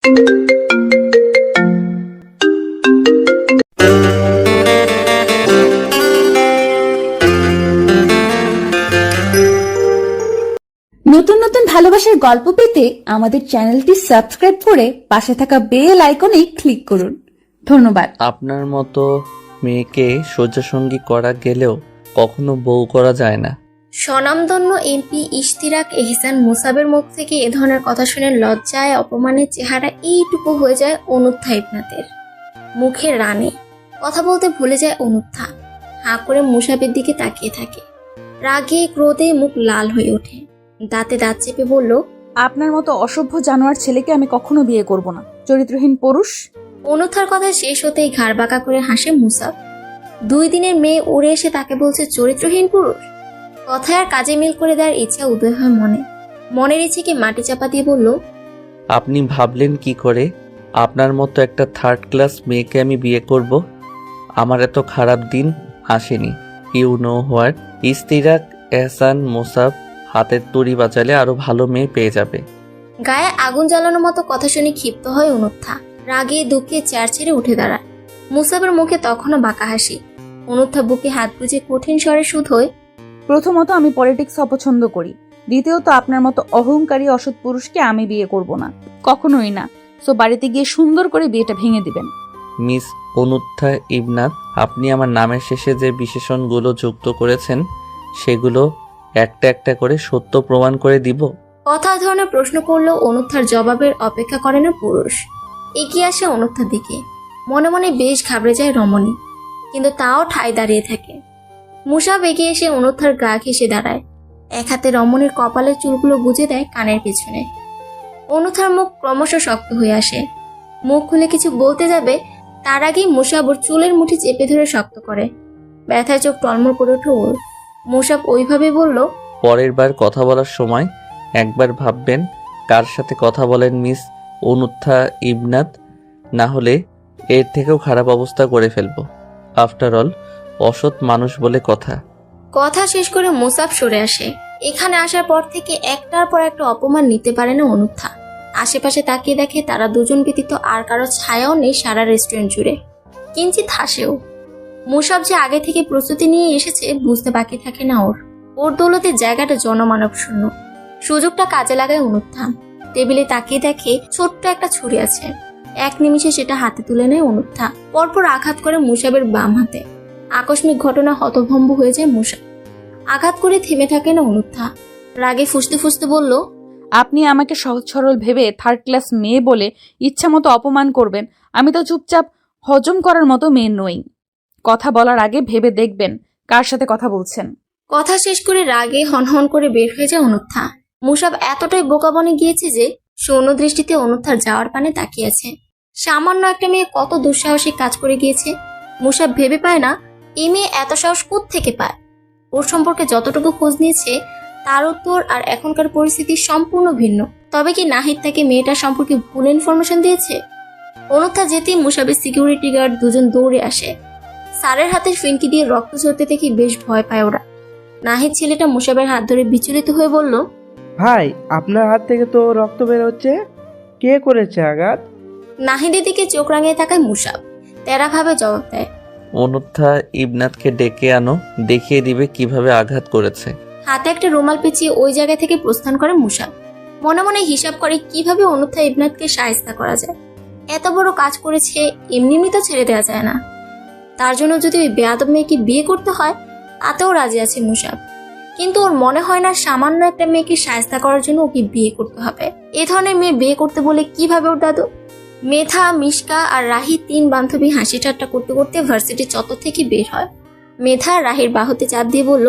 নতুন নতুন ভালোবাসার গল্প পেতে আমাদের চ্যানেলটি সাবস্ক্রাইব করে পাশে থাকা বেল আইকনে ক্লিক করুন। ধন্যবাদ। আপনার মতো মেয়েকে সোজাসঙ্গী করা গেলেও কখনো বউ করা যায় না। স্বনামধন্য এমপি ইশতিরাক এহসান মুসাবের মুখ থেকে এ ধরনের কথা শুনে লজ্জায় অপমানের চেহারা এইটুকু হয়ে যায় অনুত্থা ইবনাতের মুখের রানে। কথা বলতে ভুলে যায় অনুত্থা, হাঁ করে মুসাবের দিকে তাকিয়ে থাকে। রাগে ক্রোধে মুখ লাল হয়ে ওঠে, দাঁতে দাঁত চেপে বলল, আপনার মতো অসভ্য জানোয়ার ছেলেকে আমি কখনো বিয়ে করব না, চরিত্রহীন পুরুষ। অনুত্থার কথা শেষ হতেই ঘাড় বাঁকা করে হাসে মুসাব। 2 দিনের মেয়ে উড়ে এসে তাকে বলছে চরিত্রহীন পুরুষ। কথায় আর কাজে মিল করে দেওয়ার ইচ্ছা উদয় হয় মনের ইচ্ছেকে মাটি চাপা দিয়ে বলল, আপনি ভাবলেন কি করে আপনার মতো একটা 3rd ক্লাস মেয়েকে আমি বিয়ে করব? আমার এত খারাপ দিন আসেনি। ইউ নো হোয়াট, ইশতিরাক এহসান মুসাব হাতের তড়ি বাজালে আরো ভালো মেয়ে পেয়ে যাবে। গায়ে আগুন জ্বালানোর মতো কথা শুনে ক্ষিপ্ত হয় অনুত্থা। রাগে দুঃখে চেয়ার ছেড়ে উঠে দাঁড়ায়। মুসাবের মুখে তখনও বাঁকা হাসি। অনুত্থা বুকে হাত গুজে কঠিন স্বরে শুধোয়, প্রথমত আমি পলিটিক্স অপছন্দ করি, দ্বিতীয়ত আপনার মতো অহংকারী অসৎ পুরুষকে আমি বিয়ে করব না, কখনোই না। সো বাড়িতে গিয়ে সুন্দর করে বিয়েটা ভেঙে দিবেন। মিস অনুত্থা ইবনাত, আপনি আমার নামের শেষে যে বিশেষণগুলো যুক্ত করেছেন সেগুলো একটা একটা করে সত্য প্রমাণ করে দিব। কথা ধরনের প্রশ্ন করলেও অনুত্থার জবাবের অপেক্ষা করে না পুরুষ। এগিয়ে আসে অনুত্থার দিকে। মনে মনে বেশ ঘাবড়ে যায় রমণী, কিন্তু তাও ঠায় দাঁড়িয়ে থাকে। মুসাব এগিয়ে এসে অনুত্থার গা ঘেঁষে দাঁড়ায়। এক হাতে রমণীর কপালের চুলগুলো গুজে দেয় কানের পেছনে। অনুত্থার মুখ ক্রমশ শক্ত হয়ে আসে। মুখ খুলে কিছু বলতে যাবে, তার আগেই মুসাব ওর চুলের মুঠি চেপে ধরে শক্ত করে। ব্যথায় চোখ টলমল করে ওঠে ওর। মুসাব ওইভাবে বলল, পরের বার কথা বলার সময় একবার ভাববেন কার সাথে কথা বলেন মিস অনুত্থা ইবনাত, না হলে এর থেকেও খারাপ অবস্থা করে ফেলবো। আফটার অল অসৎ মানুষ বলে কথা। কথা শেষ করে মুসাব সরে আসে। এখানে আসার পর থেকে একটার পর একটা অপমান নিতে পারে না অনুত্থা। আশেপাশে তাকিয়ে দেখে তারা দুজন ব্যতীত আর কারো ছায়াও নেই সারা রেস্টুরেন্ট জুড়ে। কিঞ্চিত হাসেও। মুসাব যে আগে থেকে প্রস্তুতি নিয়ে এসেছে বুঝতে বাকি থাকে না ওর দৌলতে জায়গাটা জনমানব শূন্য। সুযোগটা কাজে লাগায় অনুত্থা। টেবিলে তাকিয়ে দেখে ছোট্ট একটা ছুরি আছে। এক নিমিষে সেটা হাতে তুলে নেয় অনুত্থা। পরপর আঘাত করে মুসাবের বাম হাতে। আকস্মিক ঘটনা হতভম্ব হয়ে যায় মুসাব। আঘাত করে থেমে থাকে না অনুত্থা। রাগে ফুঁসতে ফুঁসতে বলল, আপনি আমাকে সহজ সরল ভেবে 3rd ক্লাস মেয়ে বলে ইচ্ছা মতো অপমান করবেন? আমি তো চুপচাপ হজম করার মতো মেয়ে নই। কথা বলার আগে ভেবে দেখবেন কার সাথে কথা বলছেন। কথা শেষ করে রাগে হনহন করে বের হয়ে যায় অনুত্থা। মুসাব এতটাই বোকা বনে গিয়েছে যে শূন্য দৃষ্টিতে অনুত্থার যাওয়ার পানে তাকিয়ে আছে। সামান্য একটা মেয়ে কত দুঃসাহসিক কাজ করে গিয়েছে। মুসাব ভেবে পায় না এই মেয়ে এত সাহস থেকে পায়। ওর সম্পর্কে যতটুকু খোঁজ নিয়েছে তার উত্তর আর এখনকার পরিস্থিতি সম্পূর্ণ ভিন্ন। তবে কি নাহিদ তাকে মেয়েটার সম্পর্কে ভুল ইনফরমেশন দিয়েছে? অনুত্থা যেতেই মুসাবের সিকিউরিটি গার্ড দুজন দৌড়ে আসে। স্যারের হাতে ফিনকি দিয়ে রক্ত ঝরতে দেখে বেশ ভয় পায় ওরা। নাহিদ ছেলেটা মুসাবের হাত ধরে বিচলিত হয়ে বলল, ভাই, আপনার হাত থেকে তো রক্ত বের হচ্ছে, কে করেছে আঘাত? নাহিদের দিকে চোখ রাঙিয়ে তাকায় মুসাব। তেরাভাবে জবাব দেয়, অনুত্থা ইবনাতকে ডেকে আনো, দেখিয়ে দিবে কিভাবে আঘাত করেছে। হাতে একটা রুমাল পেঁচিয়ে ওই জায়গা থেকে প্রস্থান করে মুসাব। মনে মনে হিসাব করে কিভাবে অনুত্থা ইবনাতকে শায়েস্তা করা যায়। এত বড় কাজ করেছে, এমনি তো ছেড়ে দেওয়া যায় না। তার জন্য যদি ওই বেয়াদব মেয়েকে বিয়ে করতে হয় তাতেও রাজি আছে মুসাব। কিন্তু ওর মনে হয় না সামান্য একটা মেয়েকে শায়েস্তা করার জন্য ওকে বিয়ে করতে হবে। এ ধরনের মেয়ে বিয়ে করতে বলে কিভাবে ওর দাদু? মেধা, মিশকা আর রাহি 3 বান্ধবী হাসি ঠাট্টা করতে করতে ভার্সিটি চত্বর থেকে বের হয়। মেধা রাহির বাহুতে চাপ দিয়ে বলল,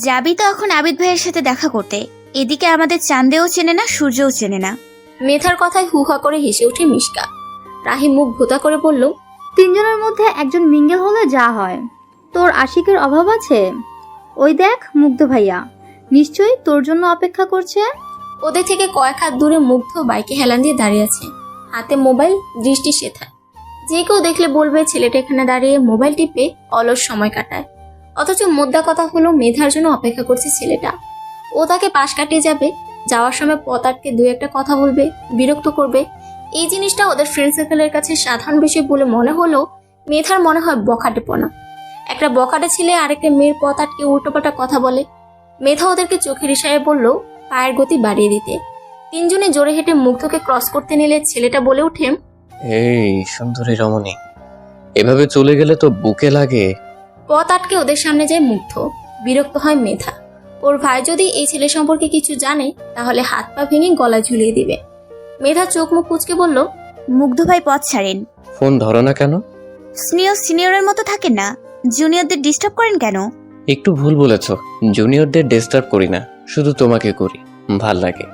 যাবি তো এখন আবিদ ভাইয়ের সাথে দেখা করতে। এদিকে আমাদের চাঁদেও চেনে না, সূর্যও চেনে না। মেধার কথায় হুহা করে হেসে ওঠে মিশকা। রাহি মুখ ভোতা করে বলল, 3 জনের মধ্যে একজন মিঙ্গেল হলে যা হয়। তোর আশিকের অভাব আছে? ওই দেখ মুগ্ধ ভাইয়া, নিশ্চয়ই তোর জন্য অপেক্ষা করছে। ওদের থেকে কয়েক হাত দূরে মুগ্ধ বাইকে হেলান দিয়ে দাঁড়িয়ে আছে, হাতে মোবাইল, দৃষ্টি সেথা। যে কেউ দেখলে বলবে ছেলেটা এখানে দাঁড়িয়ে মোবাইল টিপে অলস সময় কাটায়। অথচ মোদ্দা কথা হলো মেধার জন্য অপেক্ষা করছে ছেলেটা। ও তাকে পাশ কাটিয়ে যাবে, যাওয়ার সময় পথ আটকে 2-1 কথা বলবে, বিরক্ত করবে। এই জিনিসটা ওদের ফ্রেন্ড সার্কেলের কাছে সাধারণ বিষয় বলে মনে হলেও মেধার মনে হয় বখাটেপনা। একটা বখাটে ছেলে আরেকটা মেয়ের পথ আটকে উল্টোপাল্টা কথা বলে। মেধা ওদেরকে চোখের ইশারায় বলল পায়ের গতি বাড়িয়ে দিতে। তিনজনে জোরে হেঁটে মুগ্ধকে ক্রস করতে নিলে ছেলেটা বলে ওঠে, এই সুন্দরী রমণী, এভাবে চলে গেলে তো বুকে লাগে। পথ আটকে ওদের সামনে যায় মুগ্ধ। বিরক্ত হয় মেধা। ওর ভাই যদি এই ছেলে সম্পর্কে কিছু জানে তাহলে হাত পা ভেঙে গলা ঝুলিয়ে দিবে। মেধা চোখ মুখ কুঁচকে বলল, মুগ্ধ ভাই পথ ছাড়েন। ফোন ধরো না কেন? সিনিয়রের মতো থাকেন না, জুনিয়রদের ডিস্টার্ব করেন কেন? একটু ভুল বলেছ, জুনিয়রদের ডিস্টার্ব করি না, শুধু তোমাকে করি, ভাল লাগে।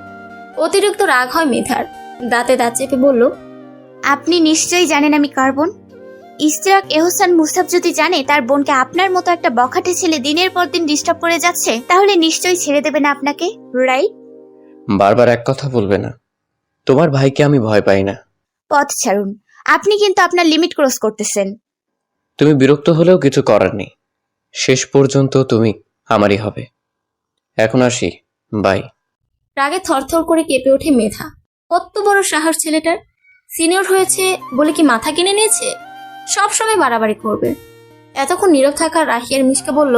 অতিরিক্ত রাগ হয় মেধার। দাঁতে দাঁত চেপে বলল, আপনি নিশ্চয়ই জানেন আমি কার বোন। ইশতিয়াক এহসান মুসাফ যদি জানে তার বোনকে আপনার মতো একটা বখাটে ছেলে দিনের পর দিন ডিস্টার্ব করে যাচ্ছে, তাহলে নিশ্চয়ই ছেড়ে দেবে না আপনাকে, রাইট? বারবার এক কথা বলবে না। তোমার ভাইকে আমি ভয় পাই না। পথ ছাড়ুন, আপনি কিন্তু আপনার লিমিট ক্রস করতেছেন। তুমি বিরক্ত হলেও কিছু করার নেই, শেষ পর্যন্ত তুমি আমারই হবে। এখন আসি, বাই। রাগে থরথর করে কেঁপে ওঠে মেধা। কত বড় সাহস ছেলেটার! সিনিয়র হয়েছে বলে কি মাথা কিনে নিয়েছে? সবসময় বাড়াবাড়ি করবে। এতক্ষণ নীরব থাকা রাহিয়ার মিশকা বলল,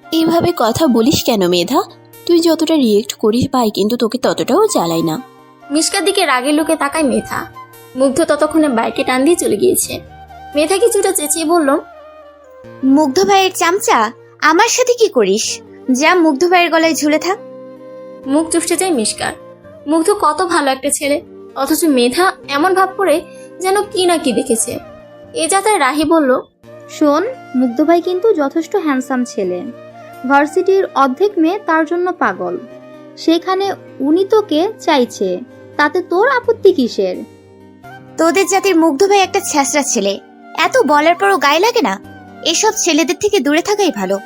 এইভাবে কথা বলিস কেন মেধা? তুই যতটা রিয়েক্ট করিস ভাই কিন্তু তোকে ততটাও জ্বালাই না। মিশকার দিকে রাগের লোকে তাকায় মেধা। মুগ্ধ ততক্ষণে বাইকে টান দিয়ে চলে গিয়েছে। মেধা কিছুটা চেঁচিয়ে বলল, মুগ্ধ ভাইয়ের চামচা, আমার সাথে কি করিস? যা মুগ্ধ ভাইয়ের গলায় ঝুলে থাক। মুখ চুপসে যায় মিশকার। মুগ্ধ কত ভালো একটা ছেলে, অথচ মেধা এমন ভাব করে যেন কি না কি দেখেছে। এ যাতায় রাহি বলল, শোন, মুগ্ধ ভাই কিন্তু যথেষ্ট হ্যান্ডসাম ছেলে। ভার্সিটির অর্ধেক মেয়ে তার জন্য পাগল। সেখানে উনি তোকে চাইছে, তাতে তোর আপত্তি কিসের? তোদের জাতির মুগ্ধ ভাই একটা ছ্যাঁচড়া ছেলে, এত বলার পরও গায়ে লাগে না। এসব ছেলেদের থেকে দূরে থাকাই ভালো।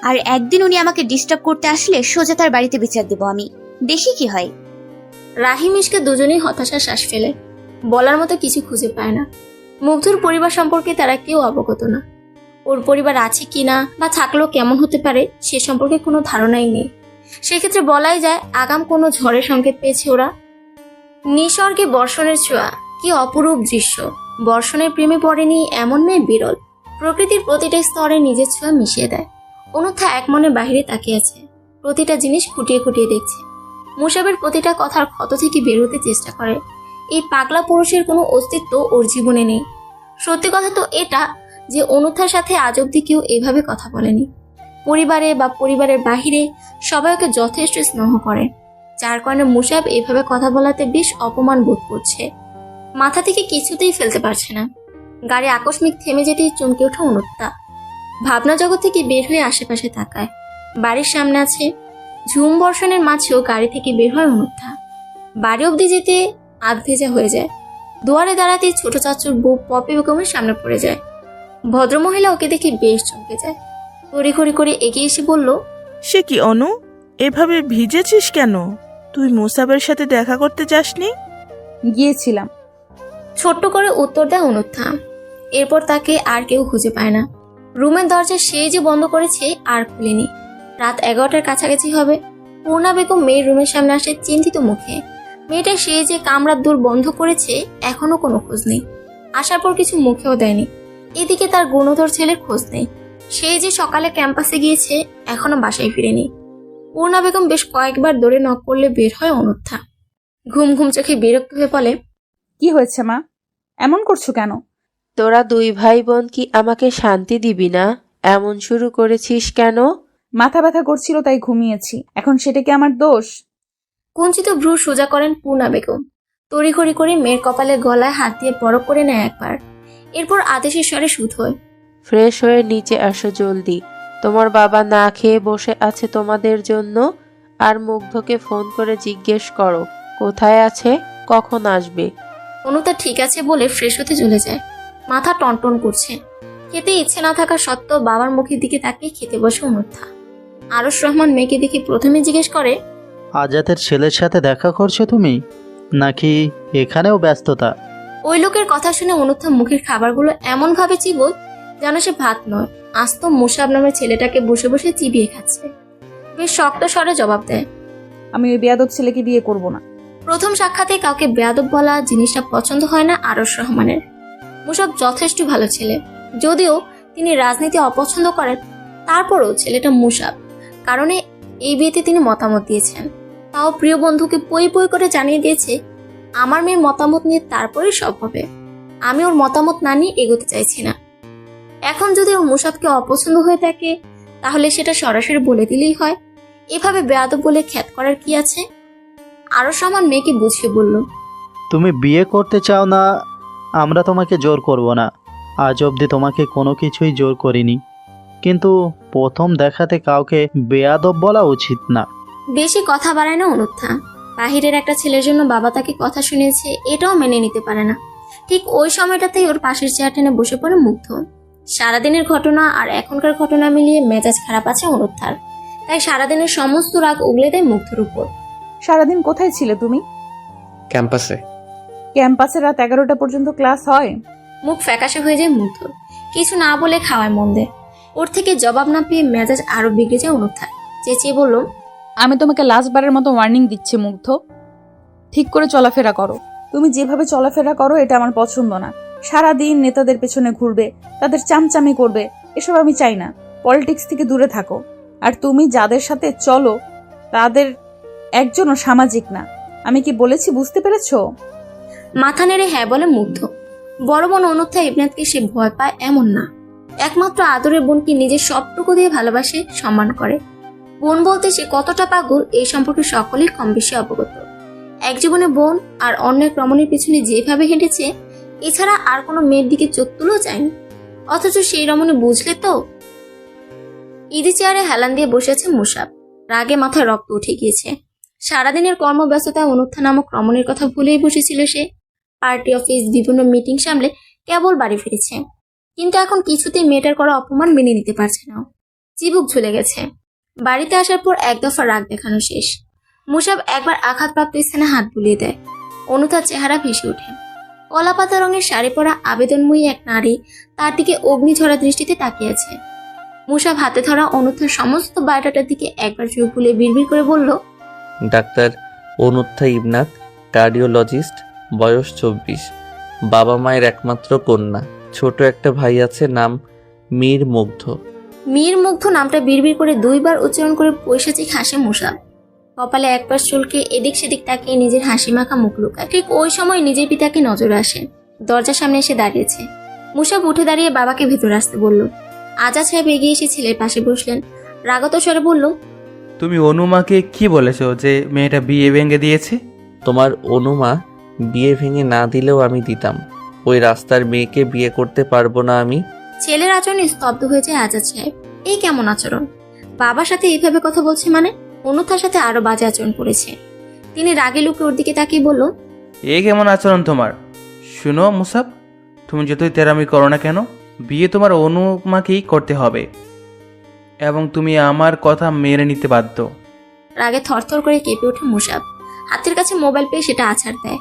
আর একদিন উনি আমাকে ডিস্টার্ব করতে আসলে সোজা তার বাড়িতে বিচার দেব আমি, দেখি কি হয়। রাহি মিশকা দুজনেই হতাশার শ্বাস ফেলে। বলার মতো কিছু খুঁজে পায় না। মুগ্ধর পরিবার সম্পর্কে তারা কেউ অবগত না। ওর পরিবার আছে কিনা বা থাকলেও কেমন হতে পারে সে সম্পর্কে কোনো ধারণাই নেই। সেক্ষেত্রে বলাই যায় আগাম কোনো ঝড়ের সংকেত পেয়েছে ওরা। নিসর্গে বর্ষণের ছোঁয়া, কি অপরূপ দৃশ্য! বর্ষণের প্রেমে পড়েনি এমন মেয়ে বিরল। প্রকৃতির প্রতিটা স্তরে নিজের ছোঁয়া মিশিয়ে দেয়। অনুথা এক মনে বাহিরে তাকিয়ে আছে, প্রতিটা জিনিস খুঁটিয়ে খুঁটিয়ে দেখছে। মুসাবের প্রতিটা কথার ক্ষত থেকে বেরোতে চেষ্টা করে। এই পাগলা পুরুষের কোনো অস্তিত্ব ওর জীবনে নেই। সত্যি কথা তো এটা যে অনুথার সাথে আজ অব্দি কেউ এভাবে কথা বলেনি। পরিবারে বা পরিবারের বাহিরে সবাই ওকে যথেষ্ট স্নেহ করে, যার কারণে মুসাব এভাবে কথা বলাতে বেশ অপমান বোধ করছে। মাথা থেকে কিছুতেই ফেলতে পারছে না। গাড়ি আকস্মিক থেমে যেতেই চমকে ওঠে অনুত্তা। ভাবনা জগৎ থেকে বের হয়ে আশেপাশে তাকায়। বাড়ির সামনে আছে। ঝুম বর্ষণের মাঝেও গাড়ি থেকে বের হয় অনুত্তা। বাড়ি অবধি যেতে আধ ভেজা হয়ে যায়। দুয়ারে দাঁড়াতেই ছোট চাচুর বউ পপি বেগমের সামনে পড়ে যায়। ভদ্রমহিলা ওকে দেখে বেশ চমকে যায়। তড়িঘড়ি করে এগিয়ে এসে বলল, সে কি অনু, এভাবে ভিজেছিস কেন? তুই মুসাবের সাথে দেখা করতে যাসনি? গিয়েছিলাম। ছোট্ট করে উত্তর দেয় অনুত্থা। এরপর তাকে আর কেউ খুঁজে পায় না। রুমের দরজা সেই যে বন্ধ করেছে আর খুলেনি। রাত 11টার কাছাকাছি হবে। পূর্ণা বেগম মেয়ের রুমের সামনে আসে চিন্তিত মুখে। মেয়েটা সেই যে কামরার দূর বন্ধ করেছে এখনো কোনো খোঁজ নেই। আসার পর কিছু মুখেও দেয়নি। এদিকে তার গুণধর ছেলের খোঁজ নেই। সেই যে সকালে ক্যাম্পাসে গিয়েছে এখনো বাসায় ফিরেনি। পূর্ণা বেগম বেশ কয়েকবার দৌড়ে নক করলে বের হয় অনুত্থা। ঘুম ঘুম চোখে বিরক্ত হয়ে বলে, কি হয়েছে মা, এমন করছো কেন? তোরা দুই ভাই বোন কি আমাকে শান্তি দিবি না? এমন শুরু করেছিস কেন? মাথা ব্যথা করছিল তাই ঘুমিয়েছি, এখন সেটা কি আমার দোষ? কুঞ্চিত ভ্রু সোজা করেন পূর্ণা বেগম। তড়িঘড়ি করে মেয়ের কপালে গলায় হাত দিয়ে বরফ করে নেয় একবার। এরপর আদেশের স্বরে শুধ হয়, ফ্রেশ হয়ে নিচে আসো জলদি। তোমার বাবা না খেয়ে বসে আছে তোমাদের জন্য। আর মুগ্ধকে ফোন করে জিজ্ঞেস করো কোথায় আছে, কখন আসবে। অনুতা ঠিক আছে বলে ফ্রেশ হতে চলে যায়। মাথা টনটন করছে। খেতে ইচ্ছে না থাকা সত্ত্বেও বাবার মুখের দিকে তাকিয়ে খেতে বসে অনুত্থা। আরশ রহমান মেয়েকে দেখে প্রথমে জিজ্ঞেস করে, আজাদের ছেলের সাথে দেখা করছো তুমি, নাকি এখানেও ব্যস্ততা? ওই লোকের কথা শুনে অনুত্থা মুখের খাবারগুলো এমন ভাবে চিবোয় যেন সে ভাত নয়, আস্ত মুসাব নামের ছেলেটাকে বসে বসে চিবিয়ে খাচ্ছে। বেশ শক্ত স্বরে জবাব দেয়, আমি ওই বেয়াদব ছেলেকে বিয়ে করব না। প্রথম সাক্ষাতে কাউকে বেয়াদব বলা জিনিসটা পছন্দ হয় না আরশ রহমানের। মুসাব যথেষ্ট ভালো ছেলে, যদিও তিনি রাজনীতি অপছন্দ করেন, তারপরও ছেলেটা মুসাব কারণে এই বিয়েতে তিনি মতামত দিয়েছেন। তাও প্রিয় বন্ধুকে পই পই করে জানিয়ে দিয়েছে, আমার মেয়ের মতামত নিয়ে তারপরেই সব হবে, আমি ওর মতামত না নিয়ে এগোতে চাইছি না। এখন যদি ওর মুসাবকে অপছন্দ হয়ে থাকে তাহলে সেটা সরাসরি বলে দিলেই হয়, এভাবে বেয়াদব বলে খ্যাত করার কি আছে? আরশ রহমান মেয়েকে বুঝিয়ে বলল, তুমি বিয়ে করতে চাও না, আমরা তোমাকে জোর করব না। আজ অবধি তোমাকে কোনো কিছুই জোর করিনি, কিন্তু প্রথম দেখাতে কাউকে বেয়াদব বলা উচিত না। বেশি কথা বাড়ায় না অনুত্থা। বাহিরের একটা ছেলের জন্য বাবা তাকে কথা শুনিয়েছে, এটাও মেনে নিতে পারে না। ঠিক ওই সময়টাতেই ওর পাশের চেয়ার টেনে বসে পড়ে মুগ্ধ। সারাদিনের ঘটনা আর এখনকার ঘটনা মিলিয়ে মেজাজ খারাপ আছে অনুত্থার, তাই সারাদিনের সমস্ত রাগ উগলে দেয় মুগ্ধর উপর। সারাদিন কোথায় ছিলে তুমি? ক্যাম্পাসে। ক্যাম্পাসে রাত 11টা পর্যন্ত ক্লাস হয়? মুখ ফ্যাকাশে হয়ে যায় মুগ্ধ, কিছু না বলে খাওয়ায় মন দেয়। ওর থেকে জবাব না পেয়ে মেজাজ আরো বিগড়ে যায় অনুত্থার। চেঁচিয়ে বলল, আমি তোমাকে লাস্টবারের মতো ওয়ার্নিং দিচ্ছি মুগ্ধ, ঠিক করে চলাফেরা করো। তুমি যেভাবে চলাফেরা করো এটা আমার পছন্দ না। সারাদিন নেতাদের পেছনে ঘুরবে, তাদের চামচামি করবে, এসব আমি চাই না। পলিটিক্স থেকে দূরে থাকো। আর তুমি যাদের সাথে চলো তাদের একজনও সামাজিক না। আমি কি বলেছি বুঝতে পেরেছো? মাথা নেড়ে হ্যাঁ বলে মুগ্ধ। বড় বোন অনুত্থা ইবনাতকে সে ভয় পায় এমন না, একমাত্র আদরের বোনকে নিজের সবটুকু দিয়ে ভালোবাসে, সম্মান করে। বোন বলতে সে কতটা পাগল এই সম্পর্কে সকলেই কম বেশি অবগত। এক জীবনে বোন আর অন্যের রমণীর পিছনে যেভাবে হেঁটেছে, এছাড়া আর কোনো মেয়ের দিকে চোখ তুলেও যায়নি। অথচ সেই রমণী বুঝলে তো। ইজি চেয়ারে হেলান দিয়ে বসে আছে মুসাব, রাগে মাথায় রক্ত উঠে গিয়েছে। সারাদিনের কর্মব্যস্ততায় অনুত্থা নামক রমণীর কথা ভুলেই বসেছিল সে। পার্টি অফিস বিভিন্ন মিটিং সামলে কেবল বাড়ি ফিরেছে, কিন্তু এখন কিছুতেই মেয়েটার করা অপমান মেনে নিতে পারছে না। চিবুক ঝুলে গেছে। বাড়িতে আসার পর এক দফা রাগ দেখানো শেষ। মুসাব একবার আঘাতপ্রাপ্ত স্থানে হাত বুলিয়ে দেয়। অনুথার চেহারা ভেসে ওঠে। কলাপাতা রঙের শাড়ি পরা আবেদনময়ী এক নারী তার দিকে অগ্নিঝরা দৃষ্টিতে তাকিয়ে আছে। মুসাব হাতে ধরা অনুথার সমস্ত বায়োডাটার দিকে একবার চোখ বুলিয়ে বিড়বিড় করে বলল, ডাক্তার অনুত্থা ইবনাত, কার্ডিওলজিস্ট, বয়স 24, বাবা মায়ের একমাত্র কন্যা, ছোট একটা ভাই আছে, নাম মীর মুগ্ধ। মীর মুগ্ধ নামটা বিড়বিড় করে 2 বার উচ্চারণ করে পৈশাচিক হাসে মুসাব। কপালে এক পাশ চুলকে এদিক সেদিক তাকিয়ে নিজের হাসি মাখা মুখ লুকায়। ঠিক ওই সময় নিজের পিতাকে নজরে আসে, দরজার সামনে এসে দাঁড়িয়েছে। মুসাব উঠে দাঁড়িয়ে বাবাকে ভেতরে আসতে বলল। আজাদ সাহেব এগিয়ে এসে ছেলের পাশে বসলেন, রাগত স্বরে বলল, তুমি অনুমাকে কি বলেছো যে মেয়েটা বিয়ে ভেঙে দিয়েছে? তোমার অনুমা বিয়ে ভেঙে না দিলেও আমি দিতাম। ওই রাস্তার মেয়েকে বিয়ে করতে পারবো না আমি। ছেলের আচরণে স্তব্ধ হয়ে যায় আজাদ সাহেব। এই কেমন আচরণ? বাবার সাথে এইভাবে কথা বলছে মানে? অনুথার সাথে আরো বাজে আচরণ করেছে। তিনি রাগে লুকে ওর দিকে তাকিয়ে বলল, এ কেমন আচরণ তোমার? শুনো মুসাব, তুমি যতই তেরামি করো না কেন, বিয়ে তোমার অনুমাকেই করতে হবে এবং তুমি আমার কথা মেনে নিতে বাধ্য। রাগে থরথর করে কেঁপে ওঠে মুসাব। হাতের কাছে মোবাইল পেয়ে সেটা আছাড় দেয়।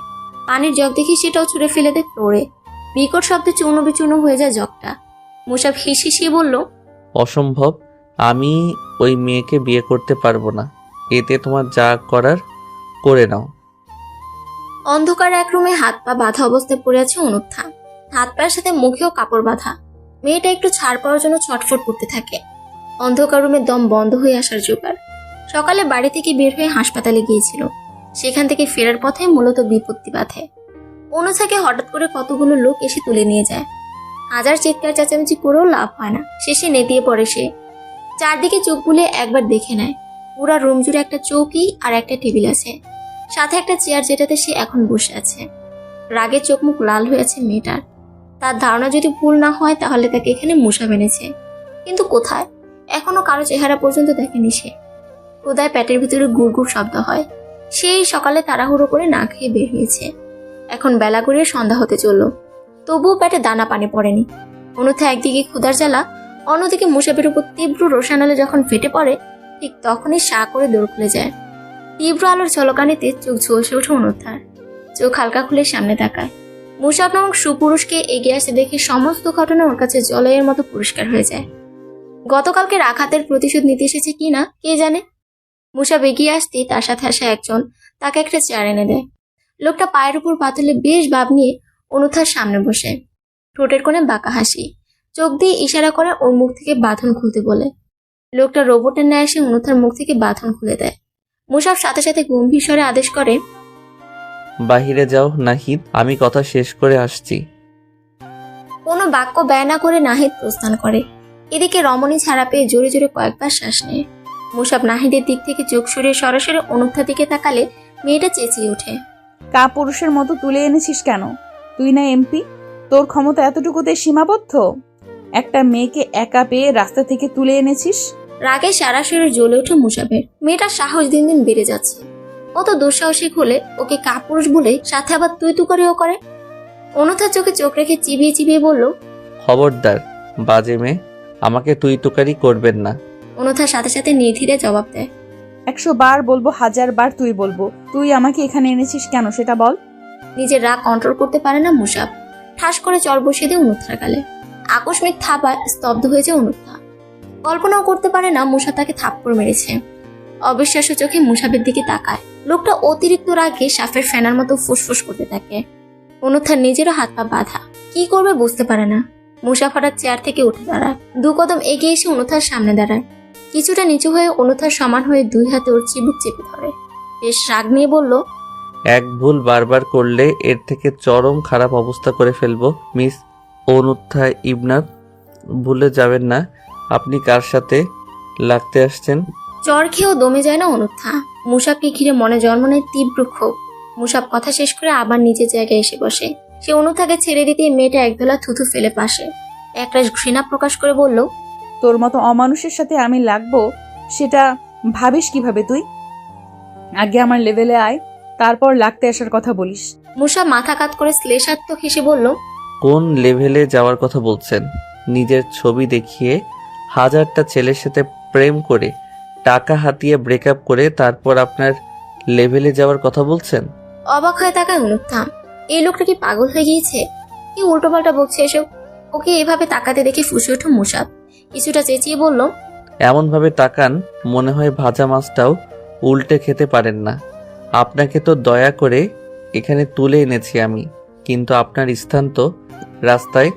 পানির জগ দেখি সেটাও ছুঁড়ে ফেলে দেয় ফ্লোরে। বিকট শব্দে চূর্ণ বিচূর্ণ হয়ে যায় জগটা। মুসাব হিসিয়ে বলল, অসম্ভব, আমি ওই মেয়েকে বিয়ে করতে পারবো না। এতে তোমার যা করার করে নাও। অন্ধকার এক রুমে হাত পা বাঁধা অবস্থায় পড়ে আছে অনুত্থা। হাত পায়ের সাথে মুখেও কাপড় বাঁধা। মেয়েটা একটু ছাড় পাওয়ার জন্য ছটফট করতে থাকে। অন্ধকার রুমে দম বন্ধ হয়ে আসার জোগাড়। সকালে বাড়ি থেকে বের হয়ে হাসপাতালে গিয়েছিল। সেখান থেকে ফেরার পথে মূলত বিপত্তি বাধে। অনু থেকে হঠাৎ করে কতগুলো লোক এসে তুলে নিয়ে যায়। হাজার চিৎকার চেঁচামেচি করেও লাভ হয় না। শেষে নেতিয়ে পড়ে সে। চারদিকে চোখ বুলে একবার দেখে নেয়। পুরা রুম জুড়ে একটা চৌকি আর একটা টেবিল আছে, সাথে একটা চেয়ার যেটাতে সে এখন বসে আছে। রাগে চোখ মুখ লাল হয়ে আছে মেয়েটার। তার ধারণা যদি ভুল না হয় তাহলে তাকে এখানে মুসাব এনেছে, কিন্তু কোথায়? এখনো কারো চেহারা পর্যন্ত দেখেনি সে। ক্ষুধায় পেটের ভিতরে গুড়গুড় শব্দ হয়। সেই সকালে তাড়াহুড়ো করে না খেয়ে বের হয়েছে। এখন বেলা গড়িয়ে সন্ধ্যা হতে চলল, তবুও পেটে দানা পানি পড়েনি। অনুথা একদিকে ক্ষুধার জ্বালা, অন্যদিকে মুসাবের উপর তীব্র রোশানালে যখন ফেটে পড়ে, ঠিক তখনই সা করে দৌড় খুলে যায়। তীব্র আলোর ঝলকানিতে চোখ ঝলসে ওঠে অনুথার। চোখ হালকা খুলে সামনে তাকায়। মুসাব নামক সুপুরুষকে এগিয়ে আসতে দেখে সমস্ত ঘটনা ওর কাছে জলের মতো পরিষ্কার হয়ে যায়। গতকালকে আঘাতের প্রতিশোধ নিতে এসেছে কিনা কে জানে। মুসাব এগিয়ে আসতেই তার সাথে আসা একজন তাকে একটা চেয়ার এনে দেয়। লোকটা পায়ের উপর পা তুলে বেশ ভাব নিয়ে অনুথার সামনে বসে, ঠোঁটের কোণে বাঁকা হাসি, চোখ দিয়ে ইশারা করে ওর মুখ থেকে বাঁধন খুলতে বলে। লোকটা রোবটের ন্যায় এসে অনুথার মুখ থেকে বাঁধন খুলে দেয়। মুসাফ সাথে সাথে গম্ভীর স্বরে আদেশ করে, বাহিরে যাও নাহিদ, আমি কথা শেষ করে আসছি। কোনো বাক্য ব্যয় না করে নাহিদ প্রস্থান করে। এদিকে রমণী ছাড়া পেয়ে জোরে জোরে কয়েকবার শ্বাস নেয়। মুসাফ নাহিদের দিক থেকে চোখ সরিয়ে সরাসরি অনুথার দিকে তাকালে মেয়েটা চেঁচিয়ে ওঠে। কাপুরুষের মতো তুলে এনেছিস কেন? তুই না এমপি, তোর ক্ষমতা এতটুকুতে সীমাবদ্ধ? একটা মেয়েকে একা পেয়ে রাস্তা থেকে তুলে এনেছিস। রাগে সারা শরীর জ্বলে ওঠে মুসাফের। মেয়েটার সাহস দিন দিন বেড়ে যাচ্ছে। কত দুঃসাহসিক হলে ওকে কাপুরুষ বলে সাথে আবার তুই তু করেও করে। অনুথার চোখে চোখ রেখে চিবিয়ে চিবিয়ে বলল, খবরদার বাজে মেয়ে, আমাকে তুই তুকারি করবেন না। অনুথার সাথে সাথে নির্ধিরে জবাব দেয়। 100 বার বলবো, 1000 বার তুই বলবো। তুই আমাকে এখানে এনেছিস কেন সেটা বল। নিজের রাগ কন্ট্রোল করতে পারে না মুসাফ। ঠাস করে চর বসিয়ে দেয় অনুথার গালে। আকস্মিক থাপায় স্তব্ধ হয়েছে অনুথা। কল্পনাও করতে পারে না মুসা তাকে থাপ্পড় মেরেছে। অবিশ্বাস্য চোখে মুসাফের দিকে তাকায়। লোকটা অতিরিক্ত রাগে সাপের ফেনার মতো ফুসফুস করতে থাকে। অনুথার নিজেরও হাত পা বাঁধা, কি করবে বুঝতে পারে না। মুসাফ হঠাৎ চেয়ার থেকে উঠে দাঁড়ায়, 2 কদম এগিয়ে এসে অনুথার সামনে দাঁড়ায়। কিছুটা নিচু হয়ে অনুথার সমান হয়ে 2 হাতে ওর চিবুক চেপে ধরে। বেশ রাগ নিয়ে বলল, এক ভুল বারবার করলে এর থেকে চরম খারাপ অবস্থা করে ফেলবো। মিস অনুথা ইবনাথ, ভুলে যাবেন না আপনি কার সাথে লাগতে আসছেন। চর খেয়েও দমে যায় না অনুথা। মুসাফকে ঘিরে মনে জন্ম নেয় তীব্র ক্ষোভ। মুসাফ কথা শেষ করে আবার নিজের জায়গায় এসে বসে। সে অনুথাকে ছেড়ে দিতে মেয়েটা একদলা থুথু ফেলে পাশে একরাশ ঘৃণা প্রকাশ করে বলল, তোর মতো অমানুষের সাথে আমি লাগবো সেটা ভাবিস কিভাবে তুই? আগে আমার লেভেলে আয়, তারপর লাগতে আসার কথা বলিস। মুসাফ মাথা কাত করে শ্লেষাত্মক হেসে বলল, কোন লেভেলে যাওয়ার কথা বলছেন? নিজের ছবি দেখিয়ে 1000টা ছেলের সাথে প্রেম করে টাকা হাতিয়ে ব্রেকআপ করে তারপর আপনার লেভেলে যাওয়ার কথা বলছেন? অবাক হয়ে তাকায় অনুথা। এই লোকটা কি পাগল হয়ে গিয়েছে? কি উল্টোপাল্টা বকছে এসব? ওকে এভাবে তাকাতে দেখে ফুঁসে ওঠে মুসাফ। কিছুটা চেঁচিয়ে বলল, এমনভাবে তাকান মনে হয় ভাজা মাছটাও উল্টে খেতে পারেন না। আপনাকে তো দয়া করে এখানে তুলে এনেছি আমি, কিন্তু আপনার স্থান তো রাস্তায়।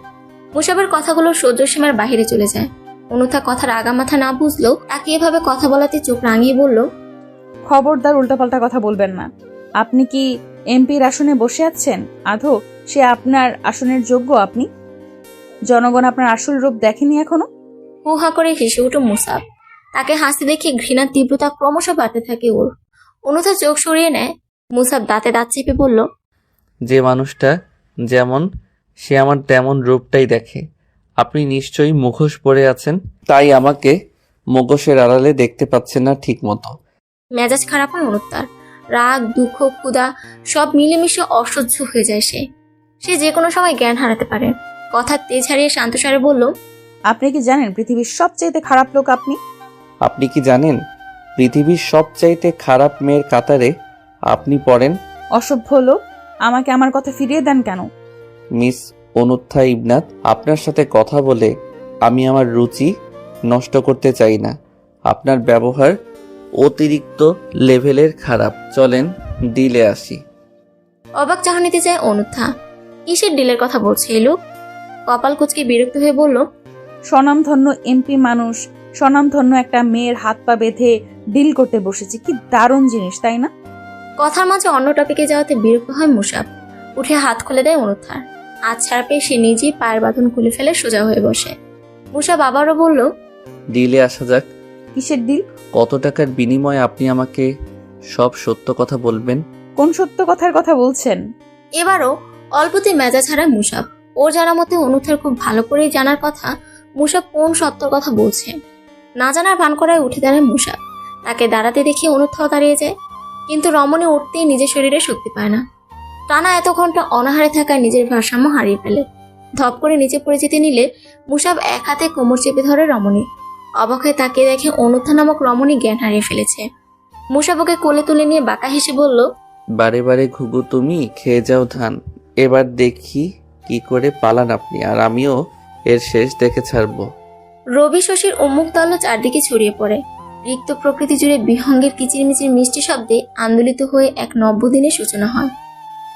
মুসাফের কথাগুলো সহ্য সীমার বাহিরে চলে যায়। অনুথা কথার আগা মাথা না বুঝলেও তাকে এভাবে কথা বলাতে চোখ রাঙিয়ে বলল, খবরদার উল্টাপাল্টা কথা বলবেন না। আপনি কি এমপির আসনে বসে আছেন? আধো সে আপনার আসনের যোগ্য? আপনি জনগণ আপনার আসল রূপ দেখেনি এখনো। হু হা করে হেসে উঠল মুসাফ। তাকে হাসি দেখে ঘৃণার তীব্রতা ক্রমশ বাড়তে থাকে ওর। অনুথা চোখ সরিয়ে নেয়। মুসাফ দাঁতে দাঁত চেপে বলল, যে মানুষটা যেমন সে আমার তেমন রূপটাই দেখে। আপনি নিশ্চয়ই মুখোশ পরে আছেন, তাই আমাকে মুখোশের আড়ালে দেখতে পাচ্ছেন না ঠিক মতো। মেজাজ খারাপ হয় অনুত্তার। রাগ, দুঃখ, ক্ষুধা সব মিলেমিশে অসহ্য হয়ে যায় সে যে কোনো সময় জ্ঞান হারাতে পারে। কথার তেজ হারিয়ে শান্তস্বরে বলল, আপনি কি জানেন পৃথিবীর সবচেয়ে খারাপ লোক আপনি? আপনি কি জানেন পৃথিবীর সবচাইতে খারাপ মেয়ের কাতারে আপনি পড়েন? অসভ্য লোক, আমাকে আমার কথা ফিরিয়ে দেন কেন? মিস অনুথা ইবনাথ, আপনার সাথে কথা বলে আমি আমার রুচি নষ্ট করতে চাই না। আপনার ব্যবহার অতিরিক্ত লেভেলের খারাপ। চলেন ডিলে আসি। অবাক চাহনিতে যায় অনুথা। কিসের ডিলের কথা বলছে এই লোক? কপাল কুঁচকে বিরক্ত হয়ে বলল, স্বনামধন্য এমপি মানুষ স্বনামধন্য একটা মেয়ের হাত পা বেঁধে ডিল করতে বসেছে। কি দারুণ জিনিস, তাই না? কথার মাঝে অন্য টপিকে যাওয়াতে বিরক্ত হয় মুসাফ। উঠে হাত খুলে দেয় অনুথার। হাত ছাড়া পেয়ে সে নিজেই পায়ের বাঁধন খুলে ফেলে সোজা হয়ে বসে। মুসাফ আবারও বলল, ডিলে আসা যাক। কিসের ডিল? কত টাকার বিনিময়ে আপনি আমাকে সব সত্য কথা বলবেন? কোন সত্য কথার কথা বলছেন? এবারও অল্পতে মেজাজ হারায় মুসাফ। ওর জানা মতে অনুথার খুব ভালো করেই জানার কথা মুসাফ কোন সত্যর কথা বলছে। না জানার ভান করায় উঠে দাঁড়ায় মুসাফ। তাকে দাঁড়াতে দেখে অনুথাও দাঁড়িয়ে যায়, কিন্তু রমণী উঠতেই নিজের শরীরে শক্তি পায় না। টানা এত ঘন্টা অনাহারে থাকায় নিজের ভারসাম্য হারিয়ে ফেলে। ধপ করে নিচে পড়ে যেতে নিলে মুসাফ এক হাতে কোমর চেপে ধরে রমণী। অবাক হয়ে তাকিয়ে দেখে অনুথা নামক রমণী জ্ঞান হারিয়ে ফেলেছে। মুসাফ ওকে কোলে তুলে নিয়ে বাঁকা হেসে বলল, বারে বারে ঘুঘু তুমি খেয়ে যাও ধান। এবার দেখি কি করে পালান আপনি, আর আমিও এর শেষ দেখে ছাড়বো। রবি শশীর উন্মুখ তল্ল চারদিকে ছড়িয়ে পড়ে। রিক্ত প্রকৃতি জুড়ে বিহঙ্গের কিচিরমিচির মিষ্টি শব্দে আন্দোলিত হয়ে এক নব্য দিনের সূচনা হয়।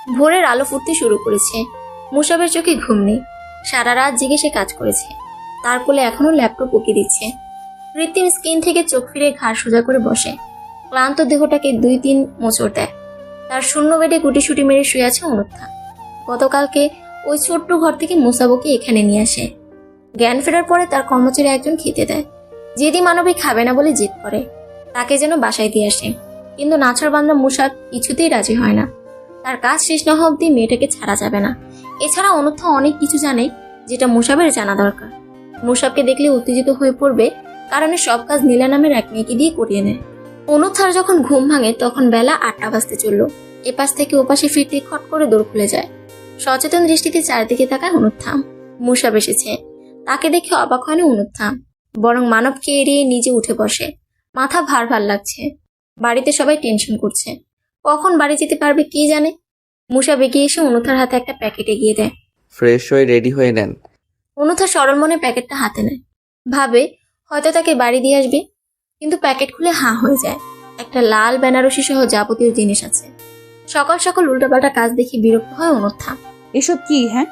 ভোরের আলো ফুটতে শুরু করেছে। মুসাবের চোখে ঘুম নেই। সারা রাত জেগে সে কাজ করেছে। তার কোলে এখনো ল্যাপটপ উকি দিচ্ছে। কৃত্রিম স্ক্রিন থেকে চোখ ফিরে ঘাড় সোজা করে বসে ক্লান্ত দেহটাকে 2-3 মোচড় দেয়। তার শূন্য বেডে গুটিসুটি মেরে শুয়ে আছে অনুত্থা। গতকালকে ওই ছোট্ট ঘর থেকে মুসাবকে এখানে নিয়ে আসে। জ্ঞান ফেরার পরে তার কর্মচারী একজন খেতে দেয়। যেদি মানবী খাবে না বলে জিদ করে, তাকে যেন বাসায় দিয়ে আসে। কিন্তু নাছরবান্দা মুসাব কিছুতেই রাজি হয় না। তার কাজ শেষ না হওয়া অব্দি মেয়েটাকে ছাড়া যাবে না। এছাড়া অনুত্থা অনেক কিছু জানে যেটা মুসাবের জানা দরকার। মুসাবকে দেখলে উত্তেজিত হয়ে পড়বে, কারণে সব কাজ নীলা নামের এক মেয়েকে দিয়ে করিয়ে নেয়। অনুত্থার যখন ঘুম ভাঙে তখন বেলা 8টা বাজতে চলল। এপাশ থেকে ওপাশে ফিরতে খট করে দৌড় খুলে যায়। সচেতন দৃষ্টিতে চারিদিকে তাকায় অনুত্থা। মুসাব এসেছে। তাকে দেখে অবাক হয় না অনুত্থা, বরং মানবকে এড়িয়ে নিজে উঠে বসে। মাথা ভার ভার লাগছে। বাড়িতে সবাই টেনশন করছে, কখন বাড়ি যেতে পারবে কে জানে। মুসাব এগিয়ে এসে অনুথার হাতে একটা প্যাকেট এগিয়ে দেয়। ফ্রেশ হয়ে রেডি হয়ে নেন। অনুথা সরল মনে প্যাকেটটা হাতে নেয়, ভাবে হয়তো তাকে বাড়ি দিয়ে আসবে। কিন্তু প্যাকেট খুলে হাঁ হয়ে যায়। একটা লাল বেনারসি সহ যাবতীয় জিনিস আছে। সকাল সকাল উল্টাপাল্টা কাজ দেখে বিরক্ত হয় অনুথা। এসব কি? হ্যাঁ,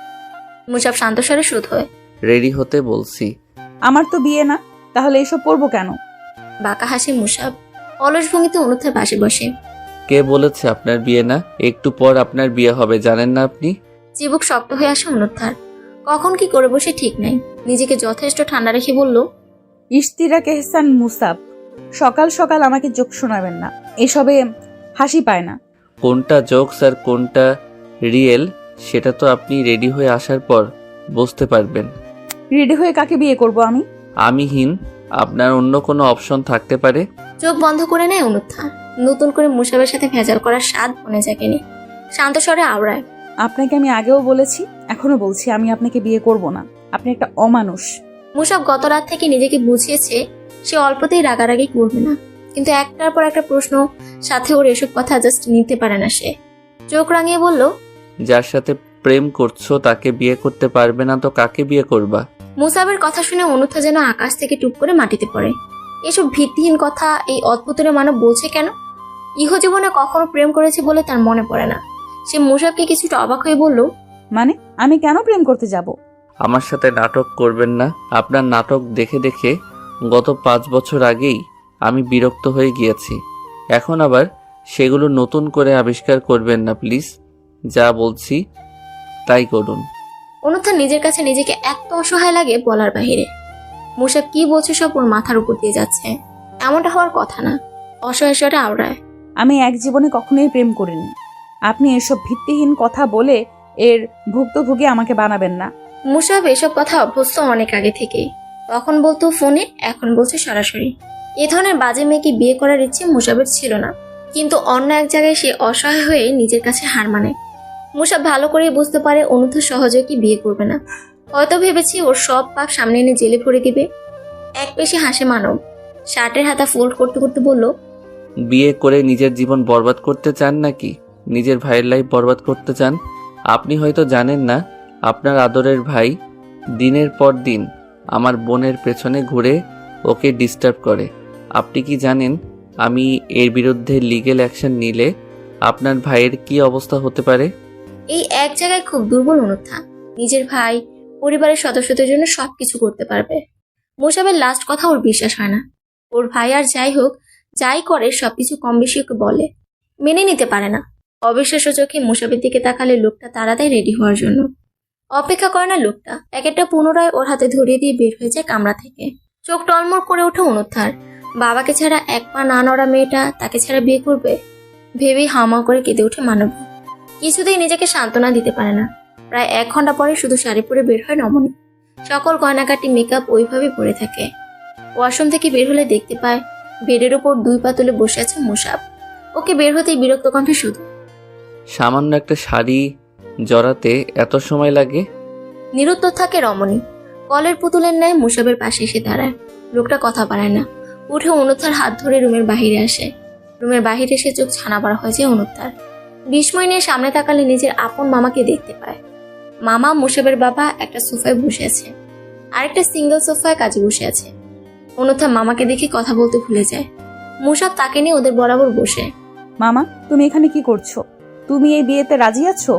মুসাব শান্তস্বরে শোধ হয়। রেডি হতে বলছি। আমার তো বিয়ে না, তাহলে এসব পরবো কেন? বাঁকা হাসি মুসাব অলস ভঙ্গিতে অনুথার পাশে বসে। কে বলেছে আপনার বিয়ে না? একটু পর আপনার বিয়ে হবে, জানেন না আপনি? চিবুক শক্ত হয়ে আসে অনুথার। কখন কি করে বসে ঠিক নাই। নিজেকে যথেষ্ট ঠান্ডা রেখে বলল, ইশতিরাক এহসান মুসাব, সকাল সকাল আমাকে জোক শোনাবেন না। এসবে হাসি পায় না। কোনটা জোকস আর কোনটা রিয়েল সেটা তো আপনি রেডি হয়ে আসার পর বুঝতে পারবেন। রেডি হয়ে কাকে বিয়ে করব আমি? আমিহীন আপনার অন্য কোনো অপশন থাকতে পারে? চোখ বন্ধ করে নেয় অনুথা। নতুন করে মুসাবের সাথে ভেজাল করার স্বাদ মনে জাগেনি। শান্ত স্বরে আওড়ায়, আপনাকে আমি আগেও বলেছি, এখনো বলছি, আমি আপনাকে বিয়ে করব না। আপনি একটা অমানুষ। মুসাব গত রাত থেকে নিজেকে বুঝিয়েছে সে অল্পতেই রাগারাগি করবে না। কিন্তু একটার পর একটা প্রশ্ন সাথে ওর এসব কথা জাস্ট নিতে পারে না সে। চোখ রাঙিয়ে বলল, যার সাথে প্রেম করছো তাকে বিয়ে করতে পারবে না তো কাকে বিয়ে করবা? মুসাবের কথা শুনে অনুথা যেন আকাশ থেকে টুপ করে মাটিতে পড়ে। এসব ভিত্তিহীন কথা এই অদ্ভুতরে মানব বলছে কেন? ইহজীবনে কখনো প্রেম করেছে বলে তার মনে পড়ে না। সে মুসাবকে কিছুটা অবাক হয়ে বলল, মানে আমি কেন প্রেম করতে যাব? আমার সাথে নাটক করবেন না। আপনার নাটক দেখে দেখে গত 5 বছর আগেই আমি বিরক্ত হয়ে গিয়েছি। এখন আবার সেগুলো নতুন করে আবিষ্কার করবেন না প্লিজ। যা বলছি তাই করুন। অনুথা নিজের কাছে নিজেকে এত অসহায় লাগে বলার বাহিরে। মুসাব কি বলছে সব ওর মাথার উপর দিয়ে যাচ্ছে। এমনটা হওয়ার কথা না। অসহায় স্বরে আওড়ায়, আমি এক জীবনে কখনোই প্রেম করিনি। আপনি এসব ভিত্তিহীন কথা বলে এর ভুক্তভোগী আমাকে বানাবেন না। মুসাব এসব কথা অভ্যস্ত অনেক আগে থেকেই। তখন বলতো ফোনে, এখন বলছে সরাসরি। এ ধরনের বাজে মেয়েকে বিয়ে করার ইচ্ছে মুসাবের ছিল না। কিন্তু অন্য এক জায়গায় সে অসহায় হয়ে নিজের কাছে হার মানে। মুসাব ভালো করে বুঝতে পারে অনুথা সহজে কি বিয়ে করবে না। হয়তো ভেবেছি ওর সব পাপ সামনে এনে জেলে ভরে দিবে। এক পেশে হাসে মানব। শার্টের হাতা ফোল্ড করতে করতে বলল, বিয়ে করে নিজের জীবন বরবাদ করতে চান নাকি নিজের ভাইয়ের লাইফ বরবাদ করতে চান? আপনি হয়তো জানেন না, আপনার আদরের ভাই দিনের পর দিন আমার বোনের পেছনে ঘুরে ওকে ডিস্টার্ব করে। আপনি কি জানেন আমি এর বিরুদ্ধে লিগ্যাল অ্যাকশন নিলে আপনার ভাইয়ের কি অবস্থা হতে পারে? এই এক জায়গায় খুব দুর্বল অনুথা। নিজের ভাই, পরিবারের সদস্যদের জন্য সবকিছু করতে পারবে। মুসাবের লাস্ট কথা ওর বিশ্বাস হয় না। ওর ভাই আর যাই হোক, যাই করে সবকিছু কম বেশি ওকে বলে। মেনে নিতে পারে না। অবিশ্বাস্য চোখে মুসাবের দিকে তাকালে লোকটা তাড়া দেয় রেডি হওয়ার জন্য। অপেক্ষা করে না লোকটা। প্যাকেটটা পুনরায় ওর হাতে ধরিয়ে দিয়ে বের হয়ে যায় কামরা থেকে। চোখ টলমল করে ওঠে অনুথার। বাবাকে ছাড়া এক পা না নড়া মেয়েটা তাকে ছাড়া বিয়ে করবে ভেবেই হামা করে কেঁদে ওঠে মানবী। কিছুতেই নিজেকে সান্ত্বনা দিতে পারে না। প্রায় 1 ঘন্টা পরে শুধু শাড়ি পরে বের হয় রমণী। সকল গয়নাকাটি মেকআপ ওইভাবে পরে থাকে। ওয়াশরুম থেকে বের হলে দেখতে পায় বেডের ওপর 2 পা তুলে বসে আছে মুসাব। ওকে বের হতেই বিরক্ত কণ্ঠে শুধু, সামান্য একটা শাড়ি জড়াতে এত সময় লাগে? নিরুত্তর থাকে রমণী। কলের পুতুলের ন্যায় মুসাবের পাশে এসে দাঁড়ায়। লোকটা কথা বাড়ায় না। উঠে অনুথার হাত ধরে রুমের বাহিরে আসে। রুমের বাহিরে এসে চোখ ছানা বড়া হয়ে যায় অনুথার। বিস্ময় নিয়ে সামনে তাকালে নিজের আপন মামাকে দেখতে পায়। মামা মুসাবের বাবা একটা সোফায় বসে আছে, আরেকটা সিঙ্গেল সোফায় কাজে বসে আছে। অনুথা মামাকে দেখে কথা বলতে ভুলে যায়। মুসাব তাকে নিয়ে ওদের বরাবর বসে। মামা, তুমি এখানে কি করছো? তুমি এই বিয়েতে রাজি আছো?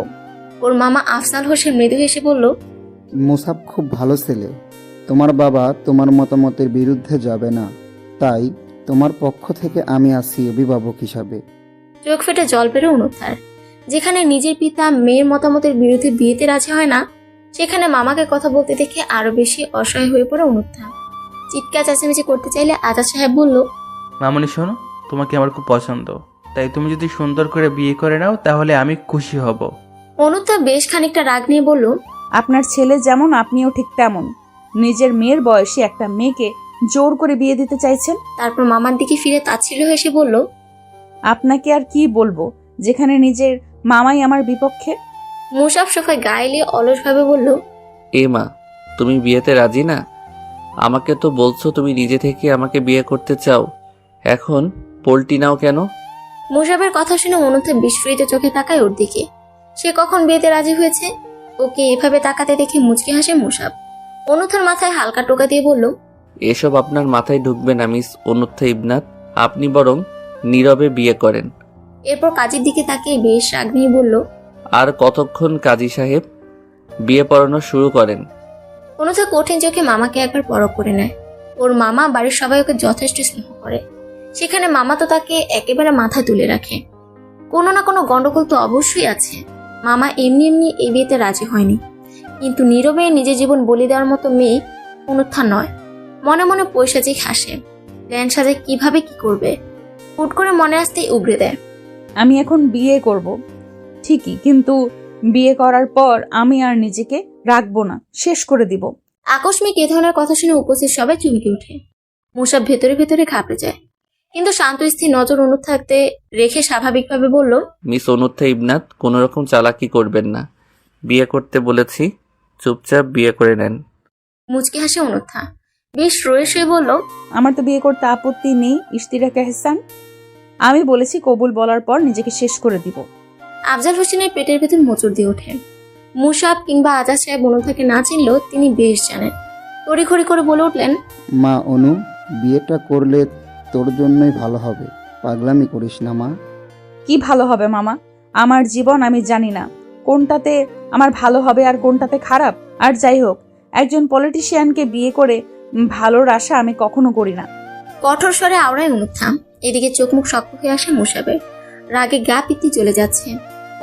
ওর মামা আফজাল হোসেন মৃদু হেসে বলল, মুসাব খুব ভালো ছেলে। তোমার বাবা তোমার মতামতের বিরুদ্ধে যাবে না, তাই তোমার পক্ষ থেকে আমি আছি অভিভাবক হিসাবে। চোখ ফেটে জল বেরো অনুত্থার। যেখানে নিজের পিতা মেয়ের মতামতের বিরুদ্ধে বিয়েতে রাজি হয় না, সেখানে মামাকে কথা বলতে দেখে আরো বেশি অসহায় হয়ে পড়ে অনুত্থান। চিৎকার চেঁচামেচি করতে চাইলে আজাদ সাহেব বলল, মামনি শোনো, তোমাকে আমার খুব পছন্দ, তাই তুমি যদি সুন্দর করে বিয়ে করে নাও তাহলে আমি খুশি হব। অনুত্থা বেশ খানিকটা রাগ নিয়ে বলল, আপনার ছেলে যেমন আপনিও ঠিক তেমন। নিজের মেয়ের বয়সী একটা মেয়েকে জোর করে বিয়ে দিতে চাইছেন। তারপর মামার দিকে ফিরে তাচ্ছিল্য হেসে বলল, আপনাকে আর কি বলবো, যেখানে নিজের মামাই আমার বিপক্ষে। মুসাফ সোফায় গায়ে এলিয়ে অলসভাবে বলল, এ মা, তুমি বিয়েতে রাজি না? আমাকে তো বলছো তুমি নিজে থেকে আমাকে বিয়ে করতে চাও, এখন পোল্টি নাও কেন? মুসাফের কথা শুনে অনুত্থা বিস্ফোরিত চোখে তাকায় ওর দিকে। সে কখন বিয়েতে রাজি হয়েছে? ওকে এভাবে তাকাতে দেখে মুচকি হাসে মুসাফ। অনুত্থার মাথায় হালকা টোকা দিয়ে বলল, এসব আপনার মাথায় ঢুকবে না মিস অনুত্থা ইবনাত, আপনি বরং নীরবে বিয়ে করেন। এরপর কাজীর দিকে তাকিয়ে বেশ রাগ নিয়ে বলল, আর কতক্ষণ কাজী সাহেব, বিয়ে পড়ানো শুরু করেন। অনুত্থা কঠিন চোখে মামাকে একবার পরখ করে নেয়। ওর মামা বাড়ির সবাই ওকে যথেষ্ট স্নেহ করে, সেখানে মামা তো তাকে একেবারে মাথায় তুলে রাখে। কোনো না কোনো গন্ডগোল তো অবশ্যই আছে। মামা এমনি এমনি এই বিয়েতে রাজি হয়নি, কিন্তু নীরবে নিজের জীবন বলি দেওয়ার মতো মেয়ে অনুত্থা নয়। মনে মনে পৈশাচিক হাসে, প্ল্যান সাজে কিভাবে কি করবে। হুট করে মনে আসতেই উগড়ে দেয়, আমি এখন বিয়ে করব ঠিকই, কিন্তু বিয়ে করার পর আমি আর নিজেকে রাখবো না, শেষ করে দিব। আকস্মিক এ ধরনের কথা শুনে উপস্থিত সবাই চমকে ওঠে। মুসাফ ভেতরে ভেতরে ঘাবড়ে যায়, কিন্তু শান্ত স্থির নজর অনুর থাকতে রেখে স্বাভাবিকভাবে বলল, মিস অনুত্থা ইবনাত, কোনো রকম চালাকি করবেন না। বিয়ে করতে বলেছি, চুপচাপ বিয়ে করে নেন। মুচকি হাসে অনুত্থা। বেশ রয়ে শুয়ে বলল, আমার তো বিয়ে করতে আপত্তি নেই ইশতিয়াক এহসান। আমি বলেছি কবুল বলার পর নিজেকে শেষ করে দিব। আফজাল হোসেনের পেটের ভেতর মোচড় দিয়ে ওঠে। মুসাফ কিংবা আজাদ সাহেব অনুত্থাকে না চিনলেও তিনি বেশ জানেন। তড়িঘড়ি করে বলে উঠলেন, মা অনু, বিয়েটা করলে তোর জন্যই ভালো হবে। পাগলামি করিস না মা। কি ভালো হবে মামা? আমার জীবন আমি জানি না কোনটাতে আমার ভালো হবে আর কোনটাতে খারাপ। আর যাই হোক, একজন পলিটিশিয়ানকে বিয়ে করে ভালোর আশা আমি কখনো করি না। কঠোর স্বরে আওড়ায় অনুত্থা। এদিকে চোখ মুখ শক্ত হয়ে আসে মুসাফের। রাগে গা পিত্তি চলে যাচ্ছে।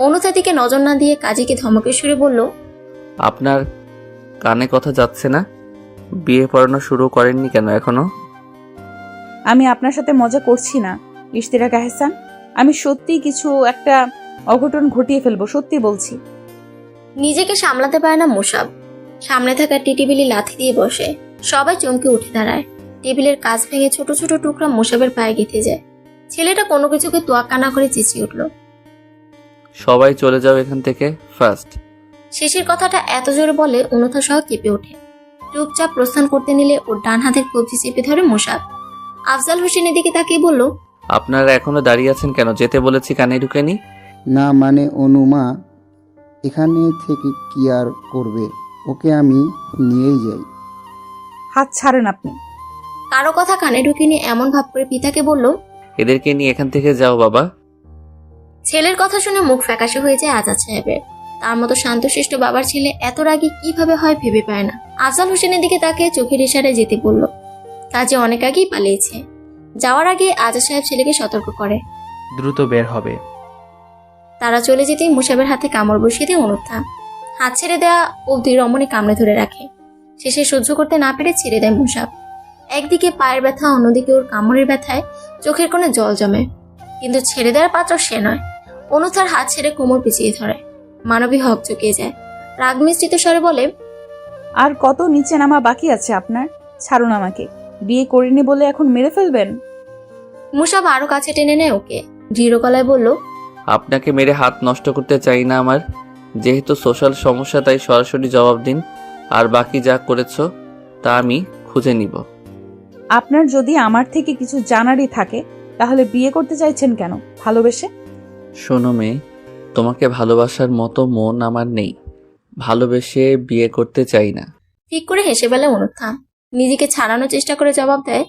অনুত্থার দিকে নজর না দিয়ে কাজীকে ধমকের সুরে বলল, আপনার কানে কথা যাচ্ছে না? বিয়ে পড়ানো শুরু করেননি কেন এখনো? আমি আপনার সাথে মজা করছি না ইশতিয়াক এহসান। আমি সত্যি কিছু একটা অঘটন ঘটিয়ে ফেলবো, সত্যি বলছি। নিজেকে সামলাতে পারে না মুসাফ। সামনে থাকা টেবিলে লাথি দিয়ে বসে। সবাই চমকে উঠে দাঁড়ায়। টেবিলের কাজ ভেঙে ছোট ছোট টুকরা মুসাফের পায়ে গেঁথে যায়। ছেলেটা কোনো কিছুকে তোয়াক্কা না করে চেঁচিয়ে উঠল, সবাই চলে যাও এখান থেকে ফার্স্ট। শেষের কথাটা এত জোরে বলে অনুথা সহ কেঁপে ওঠে। চুপচাপ প্রস্থান করতে নিলে ওর ডান হাতের কবজি চেপে ধরে মুসাফ। আফজাল হোসেনের দিকে তাকিয়ে বলল, আপনারা এখনো দাঁড়িয়ে আছেন কেন? যেতে বলেছি, কানে ঢুকেনি? না মানে অনু মা, এখানে থেকে কি আর করবে? ওকে আমি নিয়েই যাই। হাত ছাড়েন আপনি। কারো কথা কানে ঢুকিনি এমন ভাব করে পিতাকে বলল, এদেরকে নিয়ে এখান থেকে যাও বাবা। ছেলের কথা শুনে মুখ ফ্যাকাশে হয়ে যায় আজাদ সাহেবের। তার মতো শান্তশিষ্ট বাবার ছেলে এত রাগী কিভাবে হয় ভেবে পায় না। আফজাল হোসেনের দিকে তাকে চোখের ইশারায় যেতে বলল। কাজে অনেক আগেই পালিয়েছে। যাওয়ার আগে আজাদ সাহেব ছেলেকে সতর্ক করে, দ্রুত বের হবে। তারা চলে যেতেই মুসাফের হাতে কামড় বসিয়ে দিয়ে অনুত্থা। হাত ছেড়ে দেওয়া অবধি রমণী কামড়ে ধরে রাখে। শেষে সহ্য করতে না পেরে ছেড়ে দেয় মুসাফ। একদিকে পায়ের ব্যথা, অন্যদিকে ওর কামড়ের ব্যথায় চোখের কোণে জল জমে। কিন্তু ছেড়ে দেওয়ার পাত্র সে নয়। অনুথার হাত ছেড়ে কোমর পিছিয়ে ধরে। মানবী হক চুকিয়ে যায়। রাগ মিশ্রিত স্বরে বলে, আর কত নিচে নামা বাকি আছে আপনার? ছাড়ুন আমাকে। বিয়ে করিনি বলে এখন মেরে ফেলবেন? মুসাফ আরো কাছে টেনে নেয় ওকে। দৃঢ় গলায় বলল, আপনাকে মেরে হাত নষ্ট করতে চাই না আমার। যেহেতু সোশ্যাল সমস্যা, তাই সরাসরি জবাব দিন। আর বাকি যা করেছো তা আমি খুঁজে নিব। আপনার যদি আমার থেকে কিছু জানারই থাকে তাহলে বিয়ে করতে চাইছেন কেন? ভালোবেসে? শোনো মেয়ে, তোমাকে ভালোবাসার মতো মন আমার নেই। ভালোবেসে বিয়ে করতে চাই না। ঠিক করে হেসে ফেলে অনুত্থা। নিজেকে ছাড়ানোর চেষ্টা করে জবাব দেয়,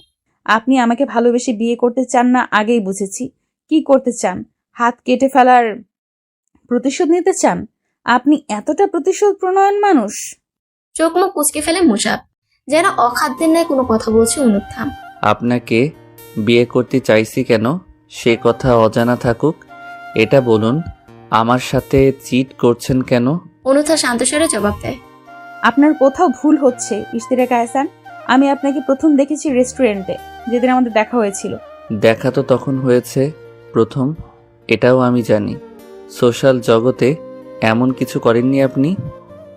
আপনি আমাকে ভালোবেসে বিয়ে করতে চান না আগেই বুঝেছি। কি করতে চান? হাত কেটে ফেলার প্রতিশোধ নিতে চান? আপনি এতটা প্রতিশোধ প্রণয়ন মানুষ? চোখ মুখ কুচকে ফেলে মুসাব, যেন অখাদ্যের ন্যায় কোনো কথা বলছে অনুত্থা। আপনাকে বিয়ে করতে চাইছি কেন সে কথা অজানা থাকুক, এটা বলুন। আমার সাথে চিট করছেন কেন? অনুত্থা শান্তস্বরে জবাব দেয়। আপনার কোথাও ভুল হচ্ছে ইশতিয়াক আহসান। আমি আপনাকে প্রথম দেখেছি রেস্টুরেন্টে, যেদিন আমাদের দেখা হয়েছিল। দেখা তো তখন হয়েছে প্রথম, এটাও আমি জানি। সোশ্যাল জগতে এমন কিছু করেননি আপনি।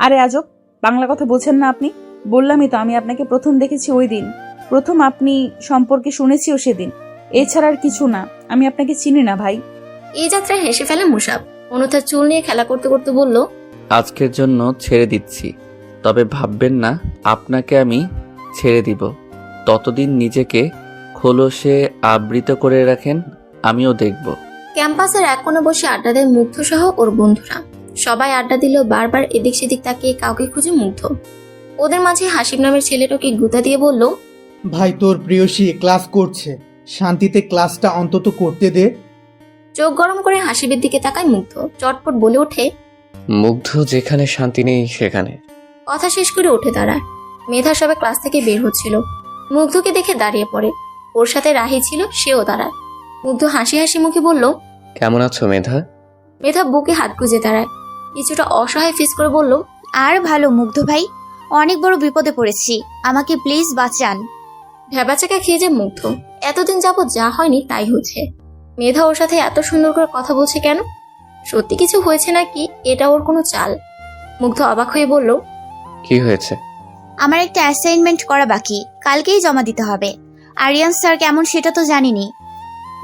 আরে আজব, বাংলা কথা বোঝেন না আপনি? বললামই তো আমি আপনাকে প্রথম দেখেছি ওই দিন, প্রথম আপনি সম্পর্কে শুনেছিও সেদিন। এছাড়া আর কিছু না, আমি আপনাকে চিনি না ভাই। এই যাত্রায় হেসে ফেলে মুসাব। অনুত্থা চুল নিয়ে খেলা করতে করতে বলল, আজকের জন্য ছেড়ে দিচ্ছি, তবে ভাববেন না আপনাকে আমি ছেড়ে দিব। ততদিন নিজেকে খোলসে আবৃত করে রাখেন, আমিও দেখব। ক্যাম্পাসের এক কোণে বসে আড্ডা দেয় মুগ্ধ সহ ওর বন্ধুরা। সবাই আড্ডা দিল, বারবার এদিক সেদিক তাকিয়ে কাউকে খুঁজে মুগ্ধ। ওদের মাঝে হাসিব নামের ছেলেটাকে গুতা দিয়ে বলল, ভাই তোর প্রিয়সী ক্লাস করছে, শান্তিতে ক্লাসটা অন্তত করতে দে। চোখ গরম করে হাসিবের দিকে তাকায় মুগ্ধ। চটপট বলে ওঠে, মুগ্ধ যেখানে শান্তি নেই সেখানে। কথা শেষ করে উঠে দাঁড়ায়। মেধা সবে ক্লাস থেকে বের হচ্ছিল, মুগ্ধকে দেখে দাঁড়িয়ে পড়ে। ওর সাথে রাহি ছিল, সেও দাঁড়ায়। মুগ্ধ হাসি হাসি মুখে বলল, কেমন আছো মেধা? মেধা বুকে হাত গুজে দাঁড়ায়, কিছুটা অসহায় ফিস করে বলল, আর ভালো মুগ্ধ ভাই, অনেক বড় বিপদে পড়েছি, আমাকে প্লিজ বাঁচান। ভেবাচাকা খেয়ে যায় মুগ্ধ। এতদিন যাবৎ যা হয়নি তাই হচ্ছে। মেধা ওর সাথে এত সুন্দর করে কথা বলছে কেন? সত্যি কিছু হয়েছে নাকি এটা ওর কোনো চাল? মুগ্ধ অবাক হয়ে বলল, কি হয়েছে? আমার একটা অ্যাসাইনমেন্ট করা বাকি, কালকেই জমা দিতে হবে। আরিয়ান স্যার কেমন সেটা তো জানিনি,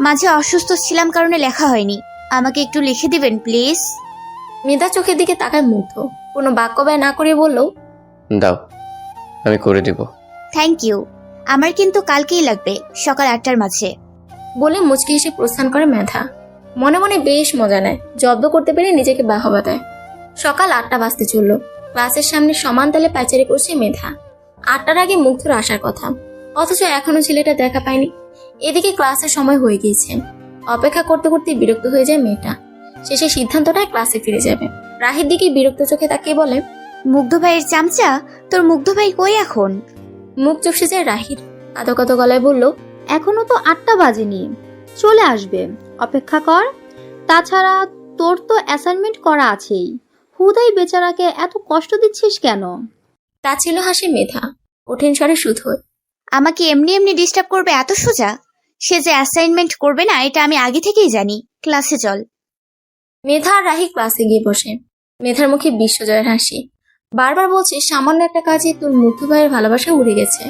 মাঝে অসুস্থ ছিলাম কারণে লেখা হয়নি, আমাকে একটু লিখে দিবেন প্লিজ। মেধা চোখের দিকে তাকায় মুগ্ধ, কোনো বাক্য ব্যয় না করে বলল, দাও, আমি করে দিব। থ্যাংক ইউ, আমার কিন্তু কালকেই লাগবে, সকাল 8টার মাঝে। বলে মুচকি হেসে প্রস্থান করে মেধা। মনে মনে বেশ মজা নেয়, জব্দ করতে পেরে নিজেকে বাহবা দেয়। সকাল 8টা বাজতে চলল। ক্লাসের সামনে সমান তালে পায়চারি করছে মেধা। 8টার আগে মুগ্ধর আসার কথা, অথচ এখনো ছেলেটা দেখা পায়নি। এদিকে ক্লাসের সময় হয়ে গিয়েছে। অপেক্ষা করতে করতে বিরক্ত হয়ে যায় মেয়েটা। শেষে সিদ্ধান্ত নেয় ক্লাসে ফিরে যাবে। রাহির দিকে বিরক্ত চোখে তাকিয়ে বলে, মুগ্ধ ভাইয়ের চামচা, তোর মুগ্ধ ভাই কই এখন? মুখ চুপসে যায় রাহির। কাঁদো কাঁদো গলায় বলল, এখনো তো 8টা বাজেনি, চলে আসবে, অপেক্ষা কর। তাছাড়া তোর তো অ্যাসাইনমেন্ট করা আছেই, হুদাই বেচারাকে এত কষ্ট দিচ্ছিস কেন? তা ছিল হাসি মেধা, কঠিন স্বরে শুধু। আমাকে এমনি এমনি ডিস্টার্ব করবে এত সোজা? সে যে অ্যাসাইনমেন্ট করবে না এটা আমি আগে থেকেই জানি। ক্লাসে চল। মেধা আর রাহি ক্লাসে গিয়ে বসে। মেধার মুখে বিশ্বজয়ের হাসি। বারবার বলছে সামান্য একটা কাজে তোর মুগ্ধ ভাইয়ের ভালোবাসা উড়ে গেছে।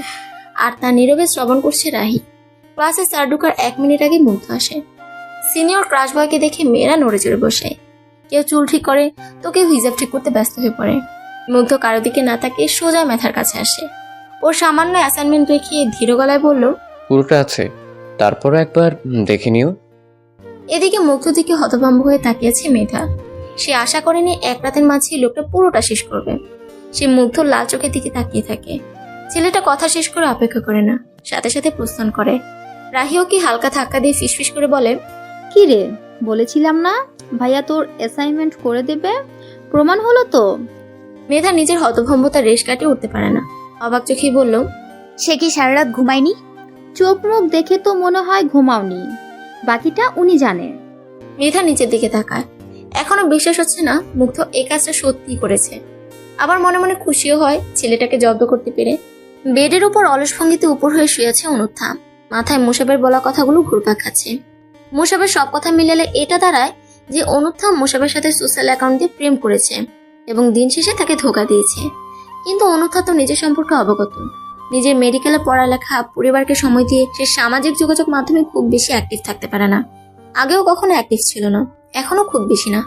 আর তা নীরবে শ্রবণ করছে রাহি। ক্লাসে স্যার ঢুকার 1 মিনিট আগে মুগ্ধ আসে। সিনিয়র ক্রাশ বয়কে দেখে মেয়েরা নড়ে চড়ে বসে। কেউ চুল ঠিক করে, তো কেউ হিজাব ঠিক করতে ব্যস্ত হয়ে পড়ে। মুগ্ধ কারো দিকে না তাকিয়ে সোজা মেধার কাছে আসে। ওর সামান্য অ্যাসাইনমেন্ট দেখিয়ে ধীর গলায় বলল, পুরোটা আছে, তারপরও একবার দেখে নিও। এদিকে মুগ্ধ দিকে হতভম্ব হয়ে তাকিয়েছে মেধা। সে আশা করেনি এক রাতের মাঝে লোকটা পুরোটা শেষ করবে। সে মুগ্ধর লাল চোখের দিকে তাকিয়ে থাকে। ছেলেটা কথা শেষ করে অপেক্ষা করে না, সাথে সাথে প্রস্থান করে। রাহিও কি হালকা ধাক্কা দিয়ে ফিসফিস করে বলে, কি রে, বলেছিলাম না ভাইয়া তোর অ্যাসাইনমেন্ট করে দেবে, প্রমাণ হলো তো। মেধা নিজের হতভম্বতার রেশ কাটিয়ে উঠতে পারে না, অবাক চোখেই বলল, সে কি সারা রাত ঘুমায়নি? চোখ মুখ দেখে তো মনে হয় ঘুমাওনি, বাকিটা উনি জানে। মেধা নিচের দিকে তাকায়। এখনো বিশ্বাস হচ্ছে না মুগ্ধ এই কাজটা সত্যি করেছে। আবার মনে মনে খুশিও হয় ছেলেটাকে জব্দ করতে পেরে। বেডের উপর অলস ভঙ্গিতে উপর হয়ে শুয়েছে অনুত্থা। মাথায় মুসাবের বলা কথাগুলো ঘুরপাক খাচ্ছে। মুসাবের সব কথা মিলালে এটা দাঁড়ায় যে অনুত্থা মুসাবের সাথে সোশ্যাল অ্যাকাউন্ট দিয়ে প্রেম করেছে এবং দিন শেষে তাকে ধোঁকা দিয়েছে। কিন্তু অনুত্থা তো নিজের সম্পর্কে অবগত। নিজের মেডিকেলে পড়ালেখা, পরিবারকে সময় দিয়ে সে সামাজিক যোগাযোগ মাধ্যমে খুব বেশি অ্যাক্টিভ থাকতে পারে না। আগেও কখনো অ্যাক্টিভ ছিল না, এখনো খুব বেশি না।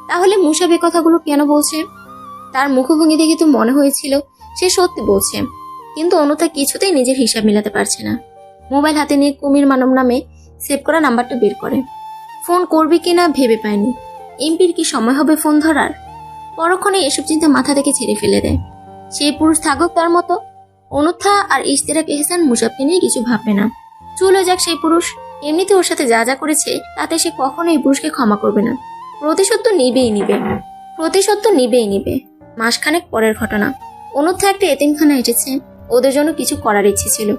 তাহলে মুসাব এই কথাগুলো কেন বলছে? তার মুখভঙ্গি দেখে তো মনে হয়েছিল সে সত্যি বলছে। কিন্তু অনুতা কিছুতেই নিজের হিসাব মিলাতে পারছে না। মোবাইল হাতে নিয়ে কুমির মানব নামে সেভ করা নাম্বারটা বের করে। ফোন করবি কিনা ভেবে পায়নি। এমপির কি সময় হবে ফোন ধরার? পরক্ষণে এসব চিন্তা মাথা থেকে ছেড়ে ফেলে দেয়। সেই পুরুষ থাকুক তার মতো। অনুত্থা আর ইশতিয়াক এহসান মুসাবকে নিয়ে কিছু ভাববে না। চলে যাক সেই পুরুষ। এমনিতে ওর সাথে যা যা করেছে তাতে সে কখনো এই পুরুষকে ক্ষমা করবে না। প্রতিশোধ তো নিবেই নিবে। মাসখানেক পরের ঘটনা। অন্যথা একটা এতিমখানা এসেছে। ওদের জন্য কিছু করার ইচ্ছে ছিল।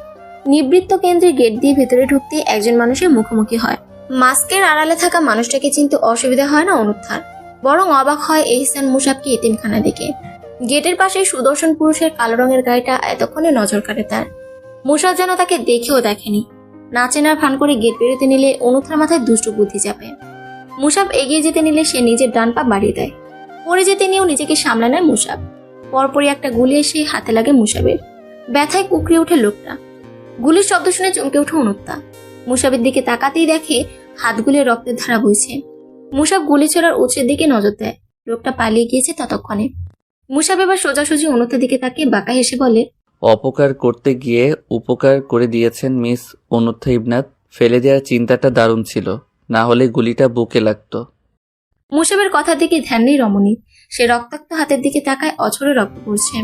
নিবৃত্ত কেন্দ্রের গেট দিয়ে ভেতরে ঢুকতে একজন মানুষের মুখোমুখি হয়। মাস্কের আড়ালে থাকা মানুষটাকে চিনতে অসুবিধা হয় না অনুত্থার, বরং অবাক হয় এহসান মুসাবকে এতিমখানা দেখে। গেটের পাশে সুদর্শন পুরুষের কালো রঙের গাড়িটা এতক্ষণে নজর কাটে তার। মুসাব যেন তাকে দেখেও দেখেনি। না চেনার ভান করে গেট পেরোতে নিলে অনুত্থার মাথায় দুষ্ট বুদ্ধি চাপে। মুসাব এগিয়ে যেতে নিলে সে নিজের ডান পা বাড়িয়ে দেয়। পড়ে যেতে নিয়েও নিজেকে সামলে নেয় মুসাব। পরপরই একটা গুলি এসে হাতে লাগে মুসাবের। ব্যথায় কুকড়ে ওঠে লোকটা। গুলির শব্দ শুনে চমকে ওঠে অনুত্তা। মুসাবের দিকে তাকাতেই দেখে হাতগুলি রক্তের ধারা বইছে। মুসাব গুলি ছোড়ার উৎসের দিকে নজর দেয়। লোকটা পালিয়ে গিয়েছে ততক্ষণে। মুসাব এবার সোজাসুজি অনুত্তার দিকে তাকিয়ে বাঁকা হেসে বলে, অপকার করতে গিয়ে উপকার করে দিয়েছেন মিস অনুত্থা ইবনাত। ফেলে দেওয়ার চিন্তাটা দারুণ ছিল, না হলে গুলিটা বুকে লাগতো। মুসাবের কথার দিকে ধ্যান নেই রমণী। সে রক্তাক্ত হাতের দিকে তাকায়, অঝরে রক্ত পড়ছে।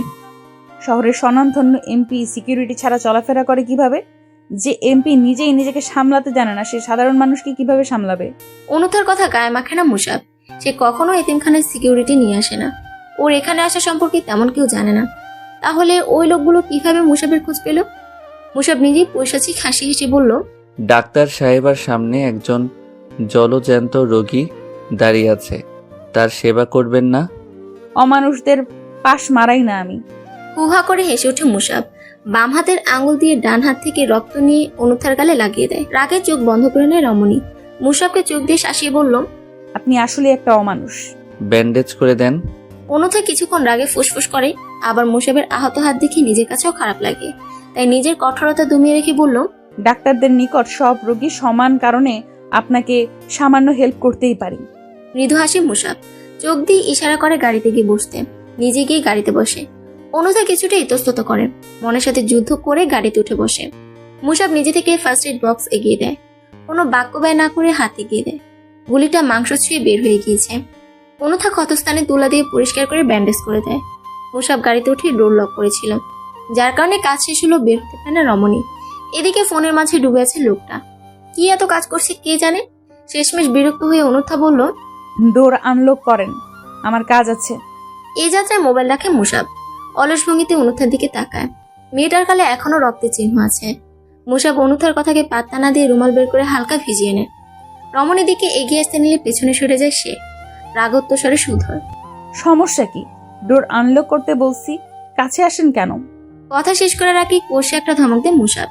শহরের স্বনামধন্য এমপি সিকিউরিটি ছাড়া চলাফেরা করে কিভাবে? যে এমপি নিজেই নিজেকে সামলাতে জানে না, সে সাধারণ মানুষকে কিভাবে সামলাবে? অনুতার কথা গায়ে মাখে না মুসাব। সে কখনো এতিমখানায় সিকিউরিটি নিয়ে আসে না। ওর এখানে আসা সম্পর্কে তেমন কেউ জানে না। তাহলে ওই লোকগুলো কিভাবে মুসাবের খোঁজ পেল? মুসাব নিজেই পৈশাচিক হাসি হেসে বলল, ডাক্তার সাহেবার সামনে একজন জলজ্যান্ত রোগী দাঁড়িয়ে আছে, তার সেবা করবেন না? অমানুষদের পাশ মারাই না আমি। হুহা করে হেসে ওঠে মুসাব। বাম হাতের আঙুল দিয়ে ডান হাত থেকে রক্ত নিয়ে অনুথার গালে লাগিয়ে দেয়। রাগে চোখ বন্ধ করে নেয় রমণী। মুসাবকে চোখ দিয়ে শাসিয়ে বলল, আপনি আসলে একটা অমানুষ। ব্যান্ডেজ করে দেন। অনুথা কিছুক্ষণ রাগে ফুসফুস করে, আবার মুসাবের আহত হাত দেখে নিজের কাছেও খারাপ লাগে। তাই নিজের কঠোরতা দমিয়ে রেখে বলল, ডাক্তারদের নিকট সব রোগী সমান, কারণে আপনাকে সামান্য হেল্প করতেই পারি। মৃদু হাসি মুসাব। চোখ দিয়ে ইশারা করে গাড়িতে গিয়ে বসতে। নিজে গিয়ে গাড়িতে বসে। অনুথা কিছুটা ইতস্তত করে, মনের সাথে যুদ্ধ করে গাড়িতে উঠে বসে। মুসাব নিজে থেকে ফার্স্ট এড বক্স এগিয়ে দেয়। কোনো বাক্য ব্যয় না করে হাত এগিয়ে দেয়। গুলিটা মাংস ছুঁয়ে বের হয়ে গিয়েছে। অনুথা ক্ষতস্থানে তুলা দিয়ে পরিষ্কার করে ব্যান্ডেজ করে দেয়। মুসাব গাড়িতে উঠে ডোর লক করেছিল, যার কারণে কাজ শেষ হলো, বের হতে পারে না রমণী। এদিকে ফোনের মাঝে ডুবে আছে লোকটা। কি এত কাজ করছে কে জানে। শেষমেশ বিরক্ত হয়ে অনুথা বলল, ডোর আনলক করেন, আমার কাজ আছে। এই যাত্রায় মোবাইল রাখে মুসাব। অলস ভঙ্গিতে অনুথার দিকে তাকায়। মেয়েটার গালে এখনো রক্তের চিহ্ন আছে। মুসাব অনুথার কথাকে পাত্তা না দিয়ে রুমাল বের করে হালকা ভিজিয়ে নেয়। রমণীর দিকে এগিয়ে আসতে নিলে পেছনে সরে যায় সে। রাগত্ব স্বরে সুধর, সমস্যা কি? ডোর আনলক করতে বলছি, কাছে আসেন কেন? কথা শেষ করার আগে কষে একটা ধমক দেয় মুসাব।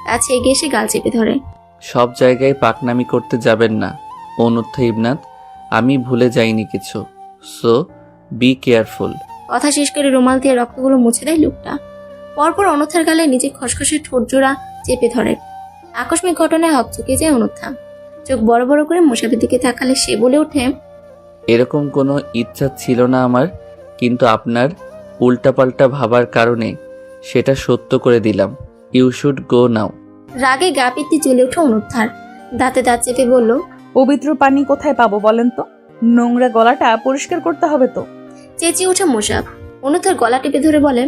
কাছে এগিয়ে এসে গাল চেপে ধরে। সব জায়গায় পাকনামি করতে যাবেন না অনুত্থা ইবনাত। আমি ভুলে যাইনি কিছু, সো বি কেয়ারফুল। কথা শেষ করে রুমাল দিয়ে রক্তগুলো মুছে দেয় লোকটা। পরপর অনুথার গালে নিজের খসখসে ঠোঁট জোড়া চেপে ধরে। আকস্মিক ঘটনায় হকচকে যায় অনুথা। চোখ বড় বড় করে মুসাবের দিকে তাকালে সে বলে ওঠে, এরকম কোনো ইচ্ছা ছিল না আমার, কিন্তু আপনার উল্টাপাল্টা ভাবার কারণে সেটা সত্য করে দিলাম। ইউ শুড গো নাও। রাগে গা পিত্তি জ্বলে ওঠে অনুথার। দাঁতে দাঁত চেপে বলল, পবিত্র পানি কোথায় পাবো বলেন তো? নোংরা গলাটা পরিষ্কার করতে হবে তো। চেঁচিয়ে ওঠে মুসাব। অনুথার গলা টিপে ধরে বলে,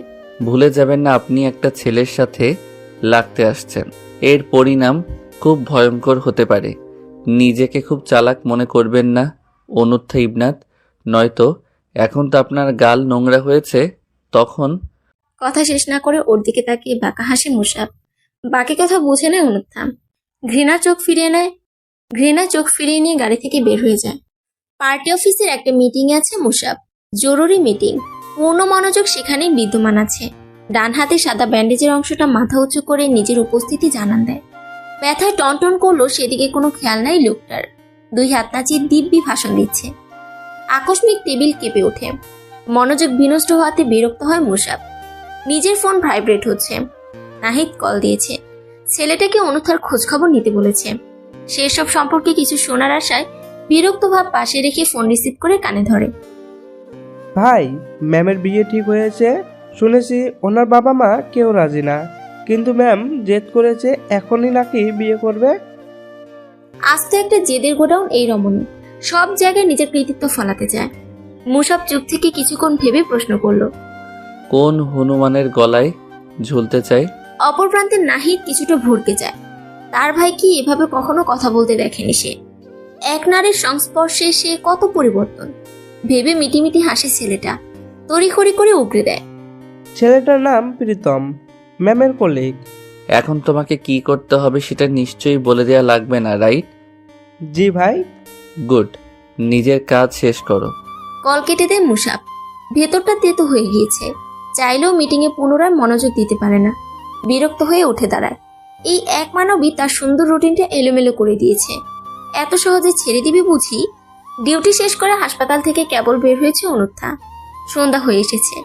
ভুলে যাবেন না আপনি একটা ছেলের সাথে লাগতে আসছেন। এর পরিণাম খুব ভয়ঙ্কর হতে পারে। নিজেকে খুব চালাক মনে করবেন না অনুত্থা ইবনাত, নয়তো এখন তো আপনার গাল নোংরা হয়েছে, তখন। কথা শেষ না করে ওর দিকে তাকিয়ে বাঁকা হাসে মুসাব। বাকি কথা বুঝে নেয় অনুত্থা। ঘৃণা চোখ ফিরিয়ে নিয়ে গাড়ি থেকে বের হয়ে যায়। পার্টি অফিসের একটা মিটিং আছে মুসাব। জরুরি মিটিং। পূর্ণ মনোযোগ সেখানেই বিদ্যমান আছে। ডান হাতে সাদা ব্যান্ডেজের অংশটা মাথা উঁচু করে নিজের উপস্থিতি জানান দেয়। ব্যথায় টনটন করলো, সেদিকে কোনো খেয়াল নাই লোকটার। দুই হাত নাচিয়ে দিব্যি ভাষণ দিচ্ছে। আকস্মিক টেবিল কেঁপে ওঠে। মনোযোগ বিনষ্ট হওয়াতে বিরক্ত হয় মুসাব। নিজের ফোন ভাইব্রেট হচ্ছে। নাহিদ কল দিয়েছে। ছেলেটাকে অনুথার খোঁজখবর নিতে বলেছে। সেসব সম্পর্কে কিছু শোনার আশায় বিরক্ত ভাব পাশে রেখে ফোন রিসিভ করে কানে ধরে। ভাই, ম্যামের বিয়ে ঠিক হয়েছে শুনেছি। ওনার বাবা মা কেউ রাজি না, কিন্তু ম্যাম জেদ করেছে এখনই নাকি বিয়ে করবে। আজ তো একটা জেদের গোডাউন এই রমণী। সব জায়গায় নিজের কৃতিত্ব ফলাতে চায়। মুসাব চুপ থেকে কিছুক্ষণ ভেবে প্রশ্ন করলো, কোন হনুমানের গলায় ঝুলতে চাই? অপর প্রান্তে নাহিদ কিছুটা ভরকে যায়। তার ভাই কি এভাবে কখনো কথা বলতে দেখেনি সে। এক নারীর সংস্পর্শে সে কত পরিবর্তন ভেবে মিটিমিটি হাসে ছেলেটা, তড়িঘড়ি করে উগরে দেয়। ছেলেটার নাম প্রীতম, ম্যামের কলিগ। এখন তোমাকে কি করতে হবে সেটা নিশ্চয়ই বলে দেওয়া লাগবে না, রাইট? জি ভাই। গুড, নিজের কাজ শেষ করো। কল কেটে দেয় মুসাব। ভেতরটা তেতো হয়ে গিয়েছে, চাইলেও মিটিংয়ে পুনরায় মনোযোগ দিতে পারে না। বিরক্ত হয়ে উঠে দাঁড়ায়। এই এক মানবী তার সুন্দর রুটিনটা এলোমেলো করে দিয়েছে। এত সহজে ছেড়ে দিবে বুঝি? ডিউটি শেষ করে হাসপাতাল থেকে কেবল বের হয়েছে অনুত্থা। সন্ধ্যা হয়ে এসেছে।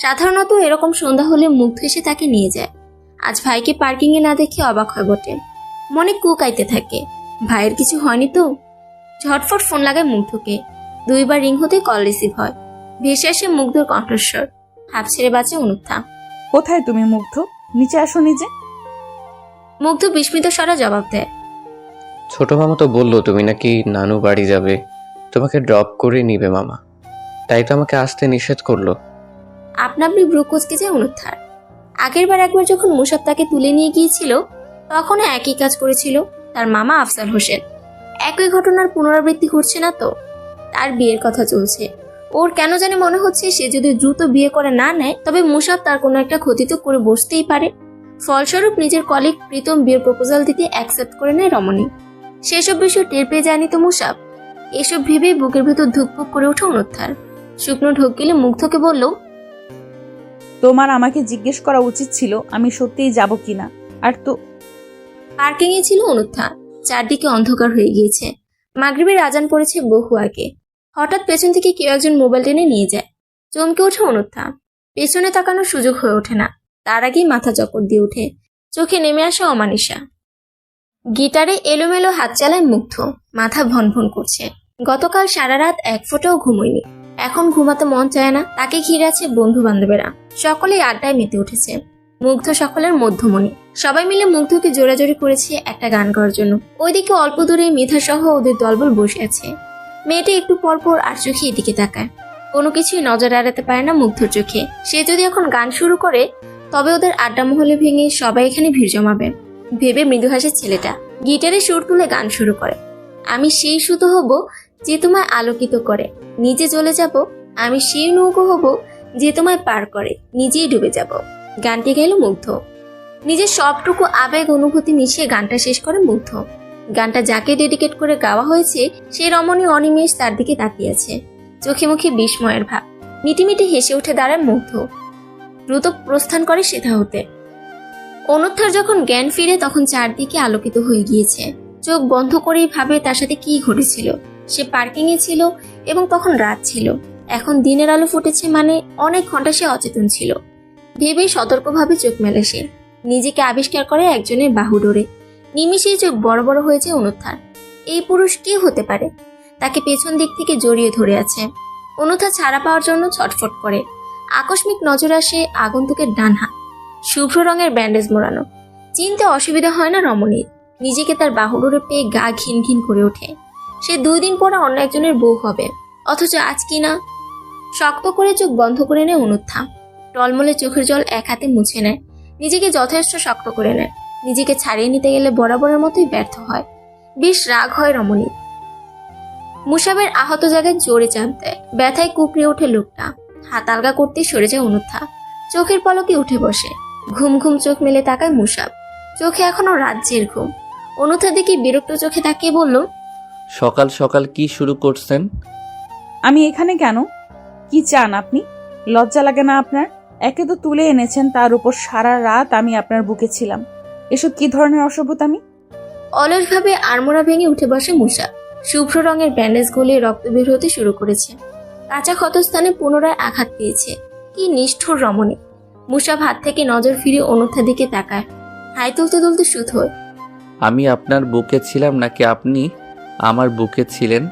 সাধারণত এরকম সন্ধ্যা হলে মুগ্ধ এসে তাকে নিয়ে যায়। আজ ভাইকে পার্কিংয়ে না দেখে অবাক হয় বটে। মনে কুকাইতে থাকে, ভাইয়ের কিছু হয়নি তো? ঝটফট ফোন লাগায় মুগ্ধকে। 2 বার রিং হতে কল রিসিভ হয়। ভেসে আসে মুগ্ধর কণ্ঠস্বর। হাফ ছেড়ে বাঁচে অনুত্থা। কোথায় তুমি মুগ্ধ? নিচে আসো নিজে। মুগ্ধ বিস্মিত স্বরে জবাব দেয়। ছোট মামা তো বললো তুমি নাকি নানু বাড়ি যাবে, তোমাকে ড্রপ করে নিবে মামা, তাই তো আমাকে আসতে নিষেধ করলো। আপনা আপনি ব্রু কুচকে যায় অনুত্থার। আগের বার একবার যখন মুসাব তাকে তুলে নিয়ে গিয়েছিল তখনও একই কাজ করেছিল তার মামা আফসার হোসেন। একই ঘটনার পুনরাবৃত্তি ঘটছে না তো? তার বিয়ের কথা চলছে। ওর কেন জানি মনে হচ্ছে সে যদি দ্রুত বিয়ে করে না নেয় তবে মুসাব তার কোনো একটা ক্ষতি তো করে বসতেই পারে। ফলস্বরূপ নিজের কলিগ প্রীতম বিয়ের প্রপোজাল দিতে অ্যাকসেপ্ট করে নেয় রমণী। সেসব বিষয় টের পেয়ে যায়নি তো মুসাব। এসব ভেবেই বুকের ভেতর ধুকপুক করে ওঠে অনুত্থার। শুকনো ঢোক গেলে মুগ্ধকে বলল, তোমার আমাকে জিজ্ঞেস করা উচিত ছিল আমি সত্যিই যাব কিনা। আর তো পার্কিংয়ে ছিল অনুত্থা। চারদিকে অন্ধকার হয়ে গিয়েছে। মাগরিবের আজান পড়েছে বহু আগে। হঠাৎ পেছন থেকে কেউ একজন মোবাইল টেনে নিয়ে যায়। চমকে ওঠে অনুত্থা। পেছনে তাকানোর সুযোগ হয়ে ওঠে না। তার আগেই মাথা চক্কর দিয়ে ওঠে। চোখে নেমে আসে অমানিসা। গিটারে এলোমেলো হাত চালায় মুগ্ধ। মাথা ভনভন করছে। গতকাল সারা রাত এক ফোঁটাও ঘুমোয়নি। এখন ঘুমাতে মন চায় না। তাকে ঘিরে আছে বন্ধু বান্ধবেরা। সকলেই আড্ডায় মেতে উঠেছে। মুগ্ধ সকলের মধ্যমণি। সবাই মিলে মুগ্ধকে জোরাজোরি করেছে একটা গান গাওয়ার জন্য। ওইদিকে অল্প দূরে মিথা সহ ওদের দলবল বসে আছে। মেয়েটি একটু পরপর আর চোখে এদিকে তাকায়। কোনো কিছুই নজর এড়াতে পারে না মুগ্ধর চোখে। সে যদি এখন গান শুরু করে তবে ওদের আড্ডা মহলে ভেঙে সবাই এখানে ভিড় জমাবে ভেবে মৃদু হাসে ছেলেটা। গিটারে সুর তুলে গান শুরু করে। আমি সেই সুতো হব যে তোমায় আলোকিত করে, নিজে চলে যাব। আমি সেই নৌকো হব যে তোমায় পার করে, নিজেই ডুবে যাব। গানটি গাইল মুগ্ধ। নিজের সবটুকু আবেগ অনুভূতি মিশিয়ে গানটা শেষ করে মুগ্ধ। গানটা যাকে ডেডিকেট করে গাওয়া হয়েছে সে রমণী অনিমেষ তার দিকে তাকিয়ে আছে। চোখে মুখে বিস্ময়ের ভাব। মিটিমিটি হেসে উঠে দাঁড়ায় মুগ্ধ। দ্রুত প্রস্থান করে সেথা হতে। অনুত্থার যখন জ্ঞান ফিরে তখন চারদিকে আলোকিত হয়ে গিয়েছে। চোখ বন্ধ করেই ভাবে তার সাথে কি ঘটেছিল। সে পার্কিংয়ে ছিল এবং তখন রাত ছিল। এখন দিনের আলো ফুটেছে মানে অনেক ঘন্টা সে অচেতন ছিল। ভেবেই সতর্কভাবে চোখ মেলে সে। নিজেকে আবিষ্কার করে একজনের বাহু ডোরে। নিমিষেই চোখ বড় বড় হয়েছে অনুত্থার। এই পুরুষ কে হতে পারে? তাকে পেছন দিক থেকে জড়িয়ে ধরে আছে। অনুত্থা ছাড়া পাওয়ার জন্য ছটফট করে। আকস্মিক নজর আসে আগন্তুকের ডান হাত, শুভ্র রঙের ব্যান্ডেজ মোড়ানো। চিনতে অসুবিধা হয় না রমণীর। নিজেকে তার বাহুডোরে পেয়ে গা ঘিন ঘিন করে ওঠে। সে 2 দিন পরে অন্য একজনের বউ হবে, অথচ আজ কি না। শক্ত করে চোখ বন্ধ করে নেয় অনুত্থা। টলমলে চোখের জল এক হাতে মুছে নেয়। নিজেকে যথেষ্ট শক্ত করে নেয়। নিজেকে ছাড়িয়ে নিতে গেলে বরাবরের মতোই ব্যর্থ হয়। বেশ রাগ হয় রমণীর। মুসাবের আহত জায়গায় জোরে চাপ দেয়। ব্যথায় কুকড়ে ওঠে লোকটা। হাত আলগা করতেই সরে যায় অনুত্থা। চোখের পলকে উঠে বসে। ঘুম ঘুম চোখ মেলে তাকায় মুসাব। চোখে এখনো রাজ্যের ঘুম। অনুত্থার দিকে বিরক্ত চোখে তাকিয়ে বলল, সকাল সকাল কি শুরু করছেন? আমি এখানে কেন? কি চান আপনি? লজ্জা লাগে না আপনার? একে তো তুলে এনেছেন, তার উপর সারা রাত আমি আপনার বুকে ছিলাম। এসব কি ধরনের অসভ্যতামি? অলসভাবে আড়মোড়া ভেঙে উঠে বসে মুসাব। শুভ্র রঙের ব্যান্ডেজ গলিয়ে রক্ত বের হতে শুরু করেছে। কাঁচা ক্ষতস্থানে পুনরায় আঘাত পেয়েছে। কি নিষ্ঠুর রমণী। মুসাব হাত থেকে নজর ফিরে অনুত্থার দিকে তাকায়। হাই তুলতে তুলতে শুধু হয়, আমি আপনার বুকে ছিলাম নাকি আপনি আমার বুকে ছিলেন?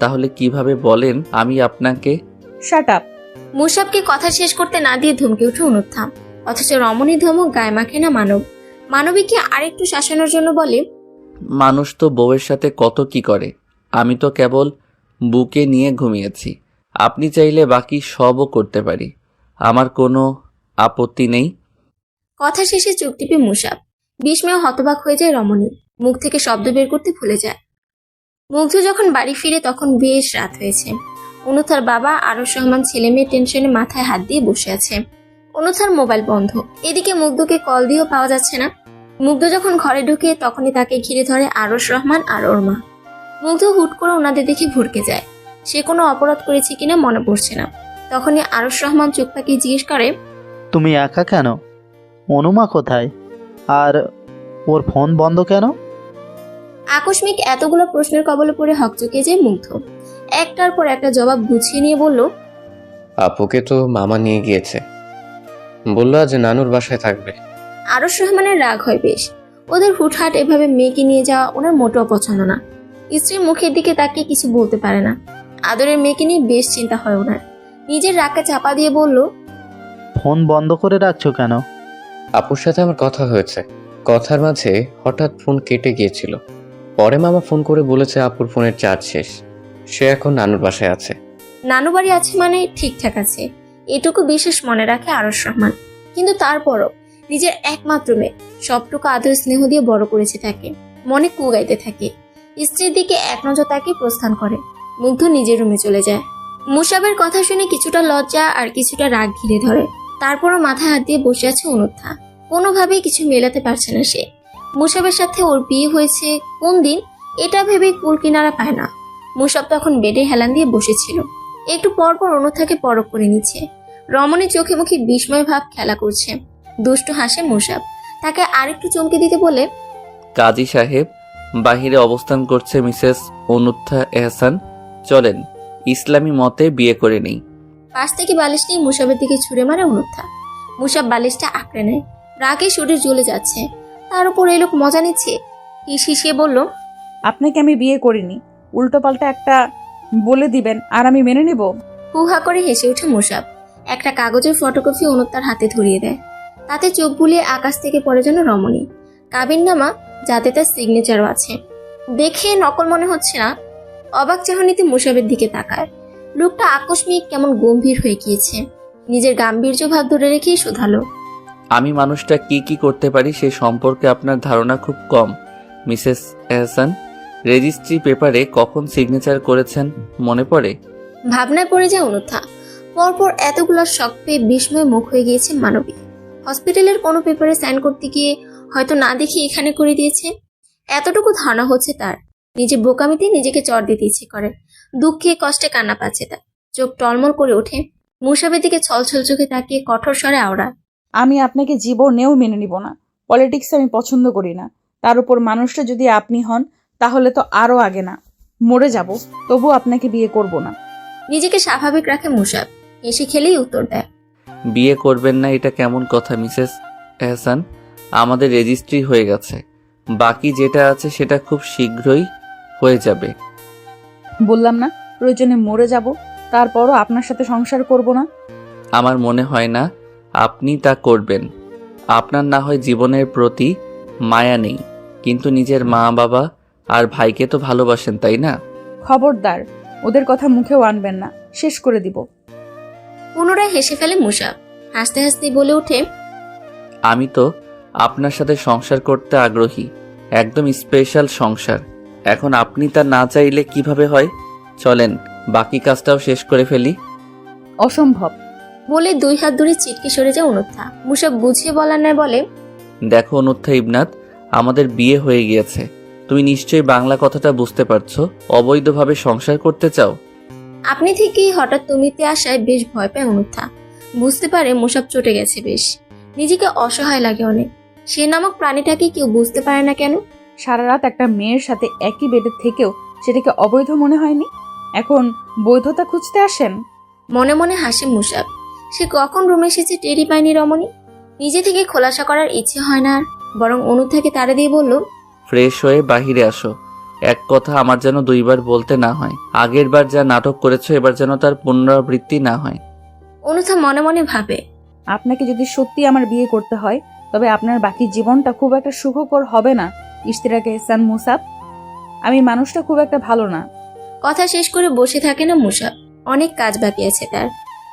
তাহলে কিভাবে বলেন আমি আপনাকে? Shut up. মুসাবকে কথা শেষ করতে না দিয়ে ধমকে উঠে অনুত্থা। অথচ রমণী ধমক গায়ে মাখে না মানব। মানবীকে আরেকটু শাসানোর জন্য বলে, মানুষ তো বউয়ের সাথে কত কি করে, আমি তো কেবল বুকে নিয়ে ঘুমিয়েছি। আপনি চাইলে বাকি সবও করতে পারি, আমার কোনো আপত্তি নেই। কথা শেষে চোখ টিপে মুসাব। বিস্ময়ে হতবাক হয়ে যায় রমণী। মুখ থেকে শব্দ বের করতে ভুলে যায়। মুগ্ধ যখন বাড়ি ফিরে তখন বেশ রাত হয়েছে। অনুথার বাবা আরশ রহমান ছেলে মেয়ে টেনশনে মাথায় হাত দিয়ে বসে আছে। অনুথার মোবাইল বন্ধ, এদিকে মুগ্ধকে কল দিয়েও পাওয়া যাচ্ছে না। মুগ্ধ যখন ঘরে ঢুকে তখনই তাকে ঘিরে ধরে আরশ রহমান আর ওর মা। মুগ্ধ হুট করে ওনাদের দেখে ভড়কে যায়। সে কোনো অপরাধ করেছে কিনা মনে পড়ছে না। তখনই আরশ রহমান চোখ পাকিয়ে জিজ্ঞেস করে, তুমি একা কেন? অনুমা কোথায়? আর ওর ফোন বন্ধ কেন? আকস্মিক এতগুলো প্রশ্নের কবলে পড়ে হকচকে যায় মুগ্ধ। একটার পর একটা জবাব গুছিয়ে নিয়ে বলল, আপুকে তো মামা নিয়ে গিয়েছে, বললো আজ নানুর বাসায় থাকবে। আরশ রহমানের রাগ হয় বেশ। ওদের হুটহাট এভাবে মেয়েকে নিয়ে যাওয়া ওনার মোটেও পছন্দ না। স্ত্রীর মুখের দিকে তাকিয়ে কিছু বলতে পারে না। আদরের মেয়েকে নিয়ে বেশ চিন্তা হয় ওনার। নিজের রাগকে চাপা দিয়ে বলল, ফোন বন্ধ করে রাখছো কেন? আপুর সাথে আমার কথা হয়েছে, কথার মাঝে হঠাৎ ফোন কেটে গিয়েছিল। পরে মামা ফোন করে বলেছে আপুর ফোনের চার্জ শেষ, সে এখন নানুর বাসায় আছে। নানু বাড়ি আছে মানে ঠিকঠাক আছে, এটুকু বিশেষ মনে রাখে আরশ রহমান। কিন্তু তারপরও নিজের একমাত্র মেয়ে, সবটুকু আদর স্নেহ দিয়ে বড় করেছে তাকে। মনে কু গাইতে থাকে। স্ত্রীর দিকে এক নজর তাকে প্রস্থান করে। মুগ্ধ নিজের রুমে চলে যায়। মুসাবের কথা শুনে কিছুটা লজ্জা আর কিছুটা রাগ ঘিরে ধরে। তারপরও মাথায় হাত দিয়ে বসে আছে অনুত্থা। কোনোভাবেই কিছু মেলাতে পারছে না সে। মুসাবের সাথে ওর বিয়ে হয়েছে কোন দিন, এটা ভেবে কুল কিনারা পায় না। মুসাব তখন বেডে হেলান দিয়ে বসেছিল। একটু পর পর অনুথাকে পরখ করে নিচ্ছে। রমণীর চোখে মুখে বিস্ময় ভাব খেলা করছে। দুষ্টু হাসে মুসাব। তাকে আরেকটু চমকে দিতে বলে, কাজী সাহেব বাহিরে অবস্থান করছে মিসেস অনুত্থা এহসান, চলেন ইসলামী মতে বিয়ে করে নেই। পাশ থেকে বালিশ নিয়ে মুসাবের দিকে ছুঁড়ে মারে অনুত্থা। মুসাব বালিশটা আঁকড়ে নেয়। রাগে শরীর জ্বলে যাচ্ছে। তার উপর এই লোক মজা নিচ্ছে। হিসিয়ে বলল, আপনাকে আমি বিয়ে করিনি, উল্টোপাল্টা একটা বলে দিবেন আর আমি মেনে নেব? হুহা করে হেসে ওঠে মুসাব। একটা কাগজের ফটোকপি অনুত্তার হাতে ধরিয়ে দেয়। তাতে চোখ বুলিয়ে আকাশ থেকে পড়ে যেন রমণী কাবিননামা, যাতে তার সিগনেচারও আছে। দেখে নকল মনে হচ্ছে না। অবাক চাহনিতে মুসাবের দিকে তাকায়। লোকটা আকস্মিক কেমন গম্ভীর হয়ে গিয়েছে। নিজের গাম্ভীর্য ভাব ধরে রেখেই শুধালো, আমি মানুষটা কি কি করতে পারি সে সম্পর্কে আপনার ধারণা খুব কম মিসেস এহসান। রেজিস্ট্রি পেপারে কখন সিগনেচার করেছেন মনে পড়ে? ভাবনায় পড়ে যায় অনুত্থা। পরপর এতগুলো শখ পেয়ে বিস্ময়ে মুখ হয়ে গিয়েছে মানবী। হসপিটালের কোনো পেপারে সাইন করতে গিয়ে হয়তো না দেখে এখানে করে দিয়েছে। এতটুকু ধারণা হচ্ছে তার। নিজের বোকামিতে নিজেকে চড় দিতে ইচ্ছে করে। দুঃখে কষ্টে কান্না পাচ্ছে তার। চোখ টলমল করে ওঠে। মুসাবের দিকে ছলছল চোখে তাকিয়ে কঠোর স্বরে আওড়া, আমি আপনাকে জীবনেও মেনে নিব না। পলিটিক্স আমি পছন্দ করি না। তার উপর মানুষটা যদি আপনি হন তাহলে তো আরো আগে না, মরে যাব, তবু আপনাকে বিয়ে করব না। নিজেকে স্বাভাবিক রাখে মুসাব। হেসে খেলেই উত্তর দেয়, বিয়ে করবেন না এটা কেমন কথা মিসেস এহসান? আমাদের রেজিস্ট্রি হয়ে গেছে, বাকি যেটা আছে সেটা খুব শীঘ্রই হয়ে যাবে। বললাম না প্রয়োজনে মরে যাব, তারপরও আপনার সাথে সংসার করব না। আমার মনে হয় না আপনি তা করবেন। আপনার না হয় জীবনের প্রতি মায়া নেই, কিন্তু নিজের মা বাবা আর ভাইকে তো ভালোবাসেন, তাই না? খবরদার, ওদের কথা মুখেও আনবেন না, শেষ করে দিব। পুনরায় হেসে ফেলে মুসাব। হাসতে হাসতে বলে ওঠে, আমি তো আপনার সাথে সংসার করতে আগ্রহী, একদম স্পেশাল সংসার। এখন আপনি তা না চাইলে কিভাবে হয়? চলেন বাকি কাজটাও শেষ করে ফেলি। অসম্ভব। বলে দুই হাত ধরে চিটকে সরে যায় অনুত্থা। মুসাব বুঝিয়ে বলার নয় বলে, দেখো অনুত্থা ইবনাথ, আমাদের বিয়ে হয়ে গিয়েছে। তুমি নিশ্চয়ই বাংলা কথাটা বুঝতে পারছো। অবৈধভাবে সংসার করতে চাও? আপনি থেকেই হঠাৎ তুমিতে আসায় বেশ ভয় পায় অনুত্থা। বুঝতে পারে মুসাব চটে গেছে বেশ। নিজেকে অসহায় লাগে অনেক। সে নামক প্রাণীটাকে কেউ বুঝতে পারে না কেন? সারা রাত একটা মেয়ের সাথে একই বেডে থেকেও সেটাকে অবৈধ মনে হয়নি, এখন বৈধতা খুঁজতে আসেন? মনে মনে হাসে মুসাব। সে কখন রুমে এসেছে টেরি পায়নি রমণী। নিজে থেকে খোলাসা করার ইচ্ছে হয় না আর, বরং অনুত্থাকে তাড়া দিয়ে বলল, ফ্রেশ হয়ে বাহিরে আসো। এক কথা আমার যেন দুইবার বলতে না হয়। আগের বার যা নাটক করেছো এবার যেন তার পুনরাবৃত্তি না হয়। অনুথা মনে মনে ভাবে, আপনাকে যদি সত্যি আমার বিয়ে করতে হয় তবে আপনার বাকি জীবনটা খুব একটা সুখকর হবে না ইশতিয়াক এহসান মুসাব। আমি মানুষটা খুব একটা ভালো না। কথা শেষ করে বসে থাকে না মুসাব। অনেক কাজ বাকি আছে তার।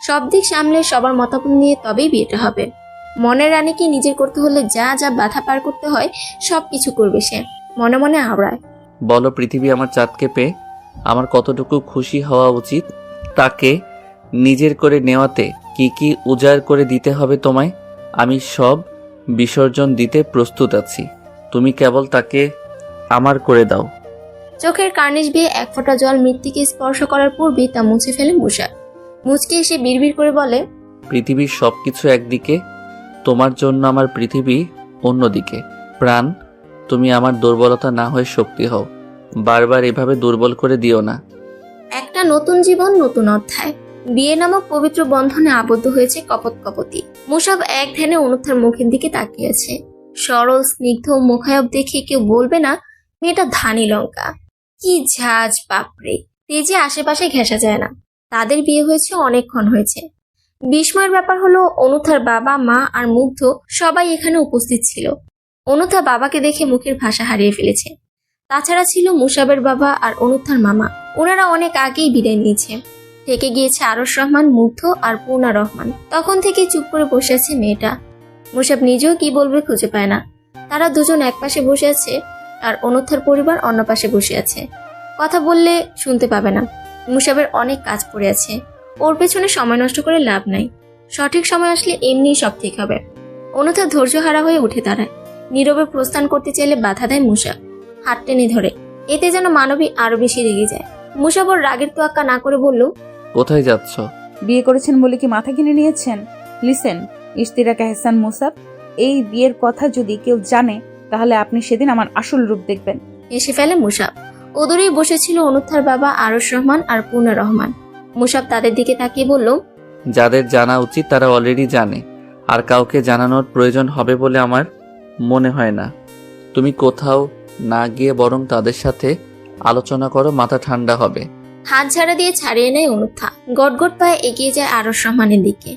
সব দিক সামলে সবার মতামত নিয়ে তবেই বিয়েটা হবে। মনের রানীকে নিজের করতে হলে যা যা বাধা পার করতে হয় সব কিছু করবে সে। মনে মনে আওড়ায়, বলো পৃথিবী আমার চাঁদকে পেয়ে আমার কতটুকু খুশি হওয়া উচিত? তাকে নিজের করে নেওয়াতে কি কি উজাড় করে দিতে হবে তোমায়? আমি সব বিসর্জন দিতে প্রস্তুত আছি। তুমি কেবল তাকে আমার করে দাও। চোখের কার্নিশ বেয়ে এক ফোঁটা জল মৃত্তিকে স্পর্শ করার পূর্বেই তা মুছে ফেলে মুসাব। মুচকে এসে বিড়বিড় করে বলে, পৃথিবীর সব কিছু একদিকে, তোমার জন্য আমার পৃথিবী অন্যদিকে। প্রাণ, তুমি আমার দুর্বলতা না হয়ে শক্তি হও। বারবার এভাবে দুর্বল করে দিও না। একটা নতুন জীবন, নতুন অধ্যায়। বিয়ে নামক পবিত্র বন্ধনে আবদ্ধ হয়েছে কপত কপতি। মুসাব এক ধ্যানে অনুত্থার মুখের দিকে তাকিয়েছে। সরল স্নিগ্ধ মুখায়ব দেখে কেউ বলবে না মেয়েটা ধানি লঙ্কা। কি ঝাঁজ বাপরে, তেজে আশেপাশে ঘেঁষা যায় না। তাদের বিয়ে হয়েছে অনেকক্ষণ হয়েছে। বিস্ময়ের ব্যাপার হলো অনুথার বাবা, মা আর মুগ্ধ সবাই এখানে উপস্থিত ছিল। অনুথা বাবাকে দেখে মুখের ভাষা হারিয়ে ফেলেছে। তাছাড়া ছিল মুসাবের বাবা আর অনুথার মামা। ওনারা অনেক আগেই বিদায় নিয়েছে। থেকে গিয়েছে আরশ রহমান, মুগ্ধ আর পূর্ণা রহমান। তখন থেকে চুপ করে বসে আছে মেয়েটা। মুসাব নিজেও কি বলবে খুঁজে পায় না। তারা দুজন এক পাশে বসে আছে আর অনুথার পরিবার অন্য পাশে বসে আছে। কথা বললে শুনতে পাবে না। মুসাবের অনেক কাজ পড়ে আছে। ওর পেছনে সময় নষ্ট করে লাভ নাই। সঠিক সময় আসলে এমনিই সব ঠিক হবে। অনুথা ধৈর্যহারা হয়ে উঠে দাঁড়ায়। নীরবে প্রস্থান করতে চাইলে বাধা দেয় মুসাব। হাত টেনে ধরে। এতে যেন মানবী আরো বেশি রেগে যায়। মুসাব ওর রাগের তোয়াক্কা না করে বলল, কোথায় যাচ্ছ? বিয়ে করেছেন বলে কি মাথা কিনে নিয়েছেন? লিসেন ইশতিরাক এহসান মুসাব, এই বিয়ের কথা যদি কেউ জানে তাহলে আপনি সেদিন আমার আসল রূপ দেখবেন। এসে ফেলে মুসাব। ওদরেই বসেছিল অনুথার বাবা আরশ রহমান আর পূর্ণা রহমান। মুসাব তাদের দিকে তাকিয়ে বলল, যাদের জানা উচিত তারা অলরেডি জানে, আর কাউকে জানানোর প্রয়োজন হবে বলে আমার মনে হয় না। তুমি কোথাও না গিয়ে বরং তাদের সাথে আলোচনা করো, মাথা ঠান্ডা হবে। হাত ঝাড়া দিয়ে ছাড়িয়ে নেয় অনুথা। গটগট পায়ে এগিয়ে যায় আরশ রহমানের দিকে।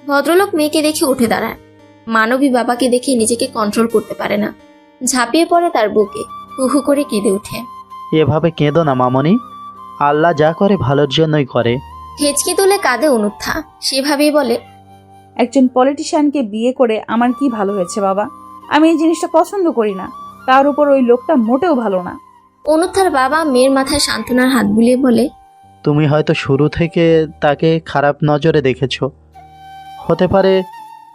ভদ্রলোক মেয়েকে দেখে উঠে দাঁড়ায়। মানবী বাবাকে দেখে নিজেকে কন্ট্রোল করতে পারে না। ঝাঁপিয়ে পড়ে তার বুকে, হুহু করে কেঁদে ওঠে। এভাবে কেঁদো না মামনি, আল্লাহ যা করে ভালোর জন্যই করে। হেঁচকি তুলে কাঁদে অনুথা। সেভাবেই বলে, একজন পলিটিশিয়ানকে বিয়ে করে আমার কি ভালো হয়েছে বাবা? আমি এই জিনিসটা পছন্দ করি না। তার উপর ওই লোকটা মোটেও ভালো না। অনুথার বাবা মেয়ের মাথায় সান্ত্বনার হাত বুলিয়ে বলে, তুমি হয়তো শুরু থেকে তাকে খারাপ নজরে দেখেছো। হতে পারে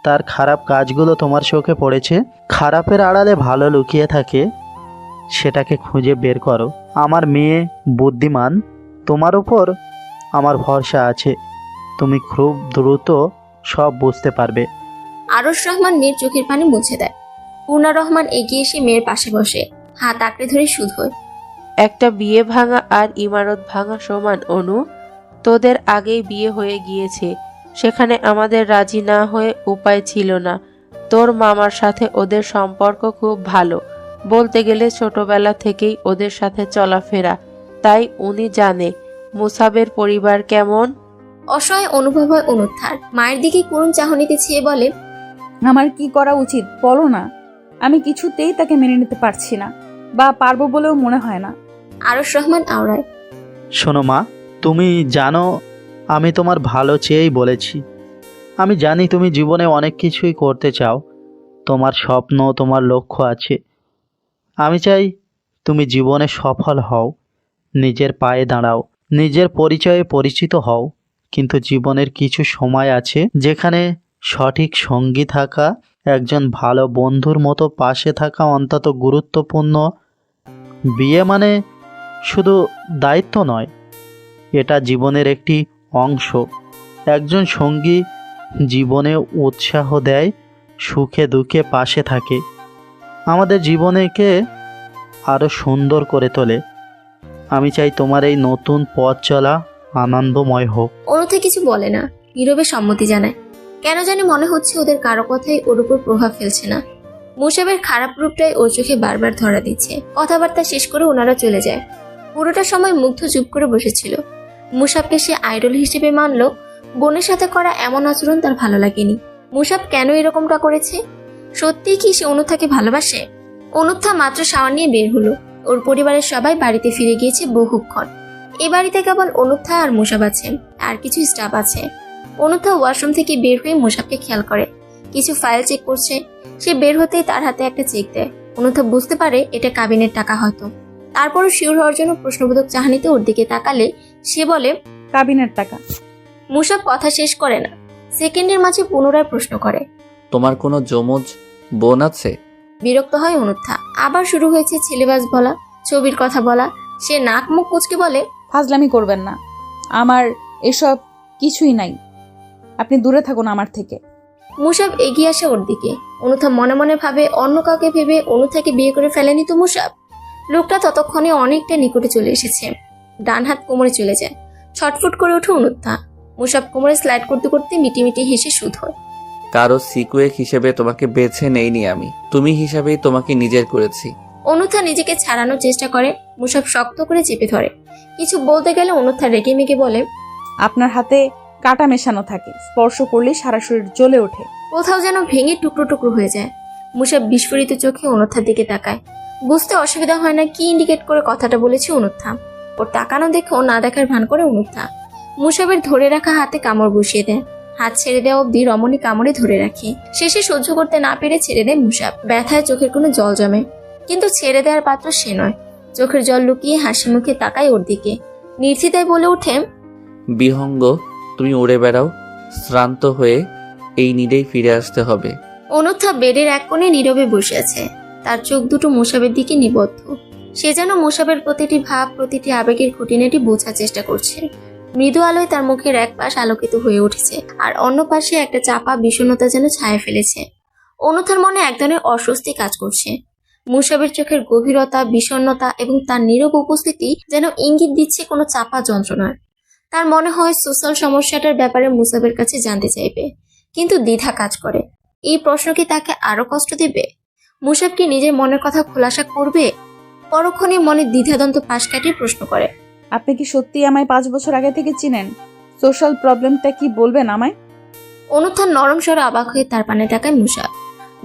তার খারাপ কাজগুলো তোমার চোখে পড়েছে। খারাপের আড়ালে ভালো লুকিয়ে থাকে, সেটাকে খুঁজে বের করো। আমার মেয়ে বুদ্ধিমান, তোমার উপর আমার ভরসা আছে। তুমি খুব দ্রুত সব বুঝতে পারবে। আরশ রহমান মেয়ের চোখের পানি মুছে দেয়। পূর্ণা রহমান এগিয়ে এসে মেয়ের পাশে বসে, হাত আঁকড়ে ধরে শুধোয়। একটা বিয়ে ভাঙা আর ইমারত ভাঙা সমান অনু। তোদের আগেই বিয়ে হয়ে গিয়েছে, সেখানে আমাদের রাজি না হয়ে উপায় ছিল না। তোর মামার সাথে ওদের সম্পর্ক খুব ভালো, বলতে গেলে ছোটবেলা থেকেই ওদের সাথে চলাফেরা। তাই উনি জানে মুসাবের পরিবার কেমন। অসহায় অনুভব হয় অনুত্থার। মায়ের দিকে করুণ চাহনিতে চেয়ে বলে, আমার কি করা উচিত বলো না? আমি কিছুতেই তাকে মেনে নিতে পারছি না, বা পারবো বলেও মনে হয় না। আরশ রহমান আওড়ায়, শোনো মা, তুমি জানো আমি তোমার ভালো চেয়েই বলেছি। আমি জানি তুমি জীবনে অনেক কিছুই করতে চাও, তোমার স্বপ্ন, তোমার লক্ষ্য আছে। আমি চাই তুমি জীবনে সফল হও, নিজের পায়ে দাঁড়াও, নিজের পরিচয়ে পরিচিত হও। কিন্তু জীবনের কিছু সময় আছে যেখানে সঠিক সঙ্গী থাকা, একজন ভালো বন্ধুর মতো পাশে থাকা অন্তত গুরুত্বপূর্ণ। বিয়ে মানে শুধু দায়িত্ব নয়, এটা জীবনের একটি অংশ। একজন সঙ্গী জীবনে উৎসাহ দেয়, সুখে দুঃখে পাশে থাকে, আমাদের জীবনকে আরও সুন্দর করে তোলে। আমি চাই তোমার এই নতুন পথ চলা আনন্দময় হোক। অনুথা কিছু বলে না, নীরবে সম্মতি জানায়। কেন জানি মনে হচ্ছে ওদের কারো কথাই ওর উপর প্রভাব ফেলছে না। মুসাবের খারাপ রূপটাই ওর চোখে বারবার ধরা দিচ্ছে। কথাবার্তা শেষ করে ওনারা চলে যায়। পুরোটা সময় মুগ্ধ চুপ করে বসেছিল। মুসাবকে সে আইডল হিসেবে মানলো। বোনের সাথে করা এমন আচরণ তার ভালো লাগেনি। মুসাব কেন এরকমটা করেছে? সত্যিই কি সে অনুথাকে ভালোবাসে? অনুথা মাত্র শাওয়ার নিয়ে বের হলো। ওর পরিবারের সবাই বাড়িতে ফিরে গিয়েছে বহুক্ষণ। এ বাড়িতে কেবল অনুথা আর মুসাব আছে, আর কিছু স্টাফ আছে। অনুথা ওয়াশরুম থেকে বের হয়ে মুসাবকে খেয়াল করে, কিছু ফাইল চেক করছে। সে বের হতেই তার হাতে একটা চেক দেয়। অনুথা বুঝতে পারে এটা কাবিনের টাকা হয়তো। তারপরও শিওর হওয়ার জন্য প্রশ্নবোধক চাহনিতে ওর দিকে তাকালে সে বলে, কাবিনের টাকা। মুসাব কথা শেষ করে না, সেকেন্ডের মাঝে পুনরায় প্রশ্ন করে। তোমার কোনো যমজ বোন আছে? বিরক্ত হয় অনুত্থা। আবার শুরু হয়েছে ছেলেবাজ বলা, ছবির কথা বলা। সে নাক মুখ কুচকে বলে, ফাজলামি করবেন না, আমার এসব কিছুই নাই, আপনি দূরে থাকুন আমার থেকে। মুসাব এগিয়ে আসে ওর দিকে। অনুথা মনে মনে ভাবে, অন্য কাউকে ভেবে অনুথাকে বিয়ে করে ফেলেনি তো মুসাব। লোকটা ততক্ষণে অনেকটা নিকটে চলে এসেছে। ডান হাত কোমরে চলে যায়। ছটফট করে ওঠে অনুথা। মুসাব কোমরে স্লাইড করতে করতে মিটিমিটি হেসে সুদ হয়। কারো সিকুয়েক হিসেবে তোমাকে বেছে নেইনি আমি, তুমি হিসাবেই তোমাকে নিজের করেছি। অনুথা নিজেকে ছাড়ানোর চেষ্টা করে। মুসাব শক্ত করে চেপে ধরে। কিছু বলতে গেলে অনুথা রেগে মেগে বলে, আপনার হাতে কাটা মেশানো থাকে, স্পর্শ করলেই সারা শরীর জ্বলে ওঠে। কোথাও যেন ভেঙে টুকরো টুকরো হয়ে যায়। মুসাব বিস্ফোরিত চোখে অনুথার দিকে তাকায়। বুঝতে অসুবিধা হয় না কি ইন্ডিকেট করে কথাটা বলেছে অনুথা। ওর তাকানো দেখেও না দেখার ভান করে অনুথা। মুসাবের ধরে রাখা হাতে কামড় বসিয়ে দেয়। হাত ছেড়ে দেওয়া অব্দি রমণী কামড়ে ধরে রাখে। শেষে সহ্য করতে না পেরে ছেড়ে দেয় মুসাব। ব্যথায় চোখের কোনো জল জমে, কিন্তু ছেড়ে দেওয়ার পাত্র সে নয়। চোখের জল লুকিয়ে হাসি মুখে তাকায় ওর দিকে। নির্দ্বিধায় বলে ওঠে, বিহঙ্গ, তুমি উড়ে বেড়াও, শ্রান্ত হয়ে এই নিরেই ফিরে আসতে হবে। অনুথা বেডের এক কোণে নীরবে বসে আছে। তার চোখ দুটো মুসাবের দিকে নিবদ্ধ। সে যেন মুসাবের প্রতিটি ভাব, প্রতিটি আবেগের খুঁটিনাটি বোঝার চেষ্টা করছে। মৃদু আলোয় তার মুখের এক পাশ আলোকিত হয়ে উঠেছে, আর অন্য পাশে একটা চাপা বিষণ্ণতা যেন ছায়া ফেলেছে। অনুথার মনে এক ধরনের অস্বস্তি কাজ করছে। মুসাবের চোখের গভীরতা, বিষণ্ণতা এবং তার নীরব উপস্থিতি যেন ইঙ্গিত দিচ্ছে কোনো চাপা যন্ত্রণার। তার মনে হয় সোশ্যাল সমস্যাটার ব্যাপারে মুসাবের কাছে জানতে চাইবে, কিন্তু দ্বিধা কাজ করে। এই প্রশ্ন কি তাকে আরো কষ্ট দেবে? মুসাব কি নিজের মনের কথা খোলাসা করবে? পরক্ষণে মনে দ্বিধাদ্বন্দ্ব পাশ কাটিয়ে প্রশ্ন করে, আপনি কি সত্যি আমায় 5 বছর আগে থেকে চিনেন? সোশ্যাল প্রবলেমটা কি বলবেন আমায়? অনুথার নরম স্বরে অবাক হয়ে তার পানে তাকায় মুসাব।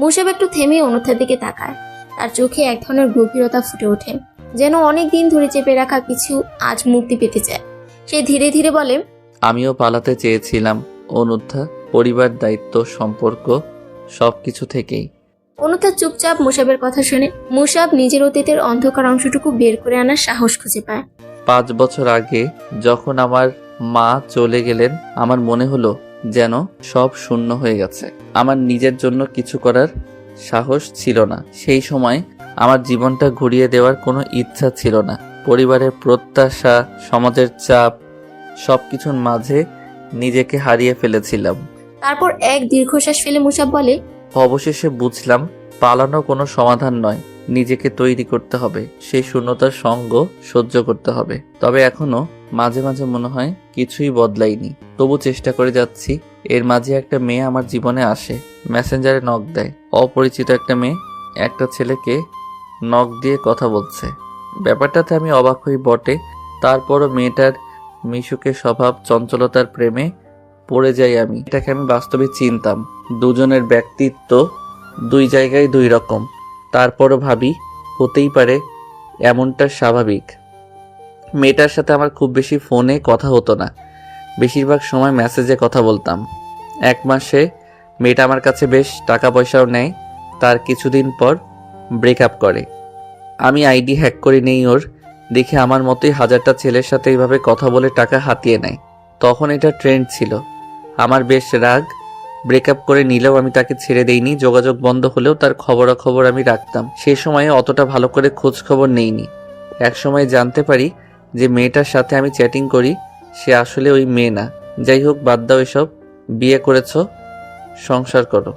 মুসাব একটু থেমে অনুথার দিকে তাকায়। তার চোখে এক ধরনের গভীরতা ফুটে ওঠে, যেন অনেক দিন ধরে চেপে রাখা কিছু আজ মুক্তি পেতে চায়। সে ধীরে ধীরে বলে, আমিও পালাতে চেয়েছিলাম অনুদ্ধা, পরিবার, দায়িত্ব, সম্পর্ক সবকিছু থেকেই। অনুথা চুপচাপ মুসাবের কথা শুনে। মুসাব নিজের অতীতের অন্ধকার অংশটুকু বের করে আনার সাহস খুঁজে পায়। 5 বছর আগে যখন আমার মা চলে গেলেন, আমার মনে হলো যেন সব শূন্য হয়ে গেছে। আমার নিজের জন্য কিছু করার সাহস ছিল না। সেই সময় আমার জীবনটা ঘুরিয়ে দেওয়ার কোনো ইচ্ছা ছিল না। পরিবারের প্রত্যাশা, সমাজের চাপ, সবকিছুর মাঝে নিজেকে হারিয়ে ফেলেছিলাম। তারপর এক দীর্ঘশ্বাস ফেলে মুসাব বলে, অবশেষে বুঝলাম পালানো কোনো সমাধান নয়, নিজেকে তৈরি করতে হবে, সেই শূন্যতার সঙ্গ সহ্য করতে হবে। তবে এখনো মাঝে মাঝে মনে হয় কিছুই বদলাইনি, তবু চেষ্টা করে যাচ্ছি। এর মাঝে একটা মেয়ে আমার জীবনে আসে, মেসেঞ্জারে নক দেয়। অপরিচিত একটা মেয়ে একটা ছেলেকে নক দিয়ে কথা বলছে। ব্যাপারটাতে আমি অবাক হই বটে, তারপরও মেয়েটার মিশুকে স্বভাব, চঞ্চলতার প্রেমে পড়ে যাই আমি। এটাকে আমি বাস্তবে চিনতাম। দুজনের ব্যক্তিত্ব 2 জায়গায় 2 রকম। তারপরও ভাবি হতেই পারে, এমনটা স্বাভাবিক। মেয়েটার সাথে আমার খুব বেশি ফোনে কথা হতো না, বেশিরভাগ সময় মেসেজে কথা বলতাম। 1 মাসে মেয়েটা আমার কাছে বেশ টাকা পয়সাও নেয়। তার কিছুদিন পর ব্রেকআপ করে। আমি আইডি হ্যাক করে নেই ওর, দেখে আমার মতোই হাজারটা ছেলের সাথে এইভাবে কথা বলে টাকা হাতিয়ে নেয়। তখন এটা ট্রেন্ড ছিল। আমার বেশ রাগ। ব্রেকআপ করে নিলেও আমি তাকে ছেড়ে দেইনি। যোগাযোগ বন্ধ হলেও তার খবরাখবর আমি রাখতাম। সেই সময়ে অতটা ভালো করে খোঁজ খবর নেইনি। এক সময় জানতে পারি যে মেয়েটার সাথে আমি চ্যাটিং করি সে আসলে ওই মেয়ে না। যাই হোক, বাদ দাও এসব। বিয়ে করেছো, সংসার করো।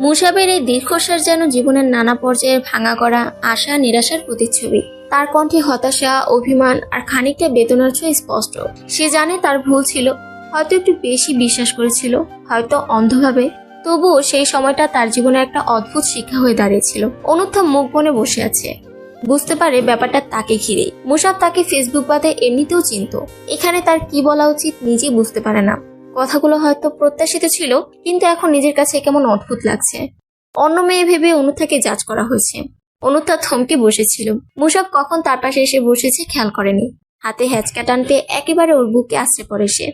মুসাবের এই দীর্ঘশ্বাস যেন জীবনের নানা পর্যায়ের ভাঙা করা আশা নিরাশার প্রতিচ্ছবি। তার কণ্ঠে হতাশা, অভিমান আর খানিকটা বেদনার ছোঁয়া স্পষ্ট। সে জানে তার ভুল ছিল, হয়তো একটু বেশি বিশ্বাস করেছিল, হয়তো অন্ধভাবে। তবুও সেই সময়টা তার জীবনে একটা অদ্ভুত শিক্ষা হয়ে দাঁড়িয়েছিল। অনুত্থা মুখ বনে বসে আছে। বুঝতে পারে ব্যাপারটা তাকে ঘিরেই। মুসাব তাকে ফেসবুক বাদে এমনিতেও চিনত। এখানে তার কি বলা উচিত নিজে বুঝতে পারে না। কথাগুলো হয়তো প্রত্যাশিত ছিল, কিন্তু এখন নিজের কাছে কেমন অদ্ভুত লাগছে। অন্য মেয়ে ভেবে অনুথাকে জাজ করা হয়েছে। অনুথা থমকে বসেছিল। মুসাব কখন তার পাশে এসে বসেছে খেয়াল করেনি। হাতে হ্যাচকা টানতে একেবারে ওর বুকে আশ্রে পড়ে সে।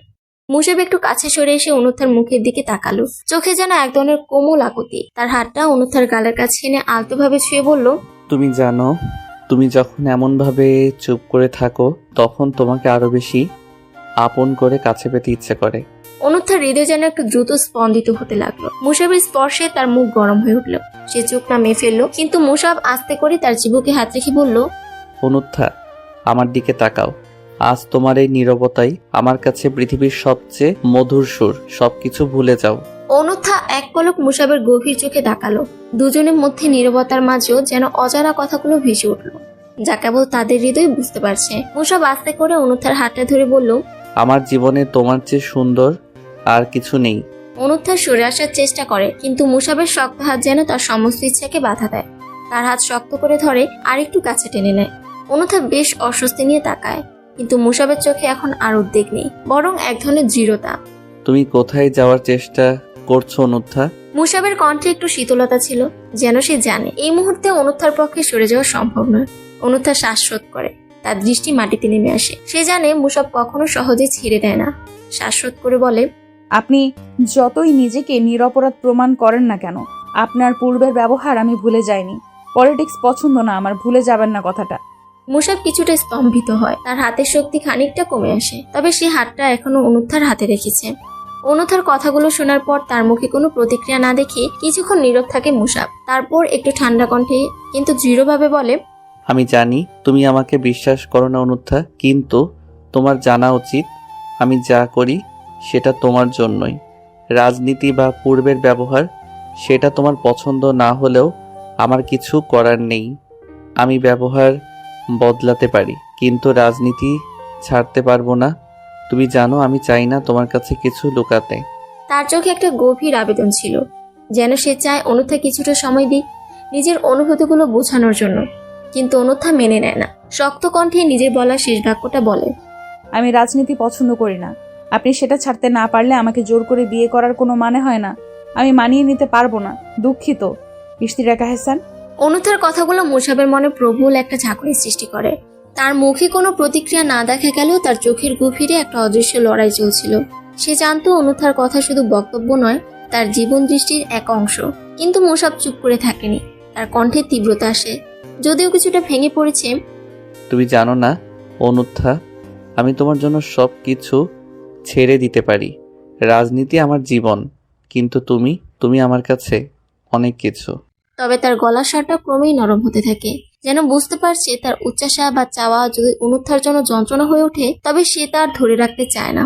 মুসাব একটু কাছে সরে এসে অনুথার মুখের দিকে তাকালো। চোখে যেন এক ধরনের কোমল আকুতি। তার হাতটা অনুথার গালের কাছে এনে আলতোভাবে ছুঁয়ে বলল, তুমি জানো তুমি যখন এমনভাবে চুপ করে থাকো তখন তোমাকে আরো বেশি আপন করে কাছে পেতে ইচ্ছে করে। অনুত্থার হৃদয় যেন একটু দ্রুত স্পন্দিত হতে লাগলো। মুসাবের স্পর্শে তার মুখ গরম হয়ে উঠল। সে চোখ নামিয়ে ফেললো, কিন্তু মুসাব আস্তে করে তার চিবুকে হাত রেখে বলল, অনুত্থা, আমার দিকে তাকাও। আজ তোমার এই নীরবতাই আমার কাছে পৃথিবীর সবচেয়ে মধুর সুর। সবকিছু ভুলে যাও। অনুত্থা এক পলক মুসাবের গভীর চোখে তাকালো। দুজনের মধ্যে নীরবতার মাঝেও যেন অজানা কথাগুলো ভেসে উঠল, যা কেবল তাদের হৃদয় বুঝতে পারছে। মুসাব আস্তে করে অনুত্থার হাতটা ধরে বলল, আমার জীবনে তোমার চেয়ে সুন্দর আর কিছু নেই। অনুত্থা সরে আসার চেষ্টা করে, কিন্তু মুসাবের শক্ত হাত যেন তার সমস্ত ইচ্ছাকে বাধা দেয়। তার হাত শক্ত করে ধরে আর একটু কাছে টেনে নেয়। অনুত্থা বেশ অস্বস্তি নিয়ে তাকায়, কিন্তু মুসাবের চোখে এখন আর উদ্বেগ নেই, বরং এক ধরনের দৃঢ়তা। তুমি কোথায় যাওয়ার চেষ্টা করছো অনুত্থা? মুসাবের কণ্ঠে একটু শীতলতা ছিল, যেন সে জানে এই মুহূর্তে অনুত্থার পক্ষে সরে যাওয়া সম্ভব নয়। অনুত্থা শ্বাসরোধ করে, তার দৃষ্টি মাটিতে নেমে আসে। সে জানে মুসাব কখনো সহজে ছেড়ে দেয় না। শ্বাসরোধ করে বলে, আপনি যতই নিজেকে নিরপরাধ প্রমাণ করেন না কেন, আপনার পূর্বের ব্যবহার আমি ভুলে যাইনি। পলিটিক্স পছন্দ না আমার, ভুলে যাবেন না কথাটা। মুসাব কিছুটা স্তম্ভিত হয়, তার হাতের শক্তি খানিকটা কমে আসে, তবে সে হাতটা এখনো অনুত্থার হাতে রেখেছে। অনুত্থার কথাগুলো শোনার পর তার মুখে কোনো প্রতিক্রিয়া না দেখে কিছুক্ষণ নীরব থাকে মুসাব। তারপর একটু ঠান্ডা কণ্ঠে কিন্তু দৃঢ়ভাবে বলে, আমি জানি তুমি আমাকে বিশ্বাস করো না অনুত্থা, কিন্তু তোমার জানা উচিত আমি যা করি সেটা তোমার জন্যই। রাজনীতি বা পূর্বের ব্যবহার সেটা তোমার পছন্দ না হলেও আমার কিছু করার নেই। আমি ব্যবহার বদলাতে পারি, কিন্তু রাজনীতি ছাড়তে পারবো না। তুমি জানো আমি চাই না তোমার কাছে কিছু লুকাতে। তার চোখে একটা গভীর আবেদন ছিল, যেন সে চায় অনুত্থা কিছুটা সময় দিক নিজের অনুভূতিগুলো বোঝানোর জন্য, কিন্তু অনুত্থা মেনে নেয় না। শক্ত কণ্ঠে নিজের বলা শেষ বাক্যটা বলে, আমি রাজনীতি পছন্দ করি না। আপনি সেটা ছাড়তে না পারলে আমাকে জোর করে বিয়ে করার কোনো মানে হয় না। আমি মানিয়ে নিতে পারবো না, দুঃখিত। ইশতিয়াক আহসান। অনুত্থার কথাগুলো মুসাবের মনে প্রবল একটা ঝাঁকুনি সৃষ্টি করে। তার মুখে কোনো প্রতিক্রিয়া না দেখা গেলেও তার চোখের গভীরে একটা অদৃশ্য লড়াই চলছিল। সে জানতো অনুত্থার কথা শুধু বক্তব্য নয়, তার জীবন দৃষ্টির এক অংশ। কিন্তু মুসাব চুপ করে থাকেনি, তার কণ্ঠে তীব্রতা আসে, যদিও কিছুটা ভেঙে পড়েছে। তুমি জানো না অনুত্থা, আমি তোমার জন্য সব কিছু ছেড়ে দিতে পারি। রাজনীতি আমার জীবন, কিন্তু তুমি আমার কাছে অনেক কিছু। তবে তার গলার স্বরটা ক্রমেই নরম হতে থাকে, যেন বুঝতে পারছে তার উচ্চাসা বা চাওয়া যদি অনুত্থার জন্য যন্ত্রণা হয়ে ওঠে, তবে সে তার ধরে রাখতে চায় না।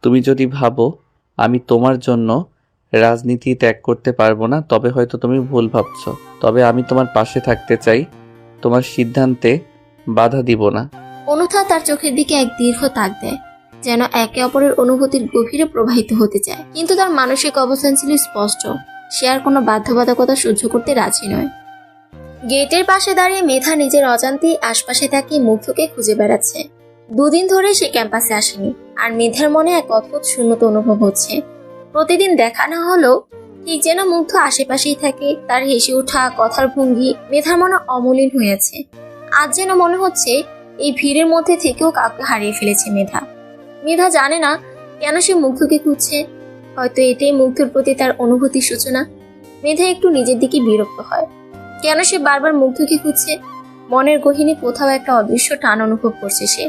তুমি যদি ভাবো আমি তোমার জন্য রাজনীতি ত্যাগ করতে পারবো না, তবে হয়তো তুমি ভুল ভাবছো। তবে আমি তোমার পাশে থাকতে চাই, তোমার সিদ্ধান্তে বাধা দিব না। অনুথা তার চোখের দিকে এক দীর্ঘ তাক দেয়, যেন একে অপরের অনুভূতির গভীরে প্রবাহিত হতে চায়। কিন্তু তার মানসিক অবস্থান ছিল স্পষ্ট, সে আর কোনো বাধ্যবাধকতা সহ্য করতে রাজি নয়। গেটের পাশে দাঁড়িয়ে মেধা নিজের অজান্তেই আশপাশে তাকিয়ে মুগ্ধকে খুঁজে বেড়াচ্ছে। দুদিন ধরে সে ক্যাম্পাসে আসেনি, আর মেধার মনে এক অদ্ভুত শূন্যতা অনুভব হচ্ছে। প্রতিদিন দেখা না হলেও ঠিক যেন মুগ্ধ আশেপাশেই থাকে। তার হেসে ওঠা, কথার ভঙ্গি মেধার মনে অমলিন হয়েছে। আজ যেন মনে হচ্ছে এই ভিড়ের মধ্যে থেকেও কাউকে হারিয়ে ফেলেছে মেধা। মেধা জানে না কেন সে মুগ্ধকে খুঁজছে, হয়তো এটাই মুগ্ধর প্রতি তার অনুভূতির সূচনা। মেধা একটু নিজের দিকে বিরক্ত হয়, কেন সে বারবার মুগ্ধকে খুঁজছে। মনের গহীনে কোথাও একটা অদৃশ্য টান অনুভব করছে সে,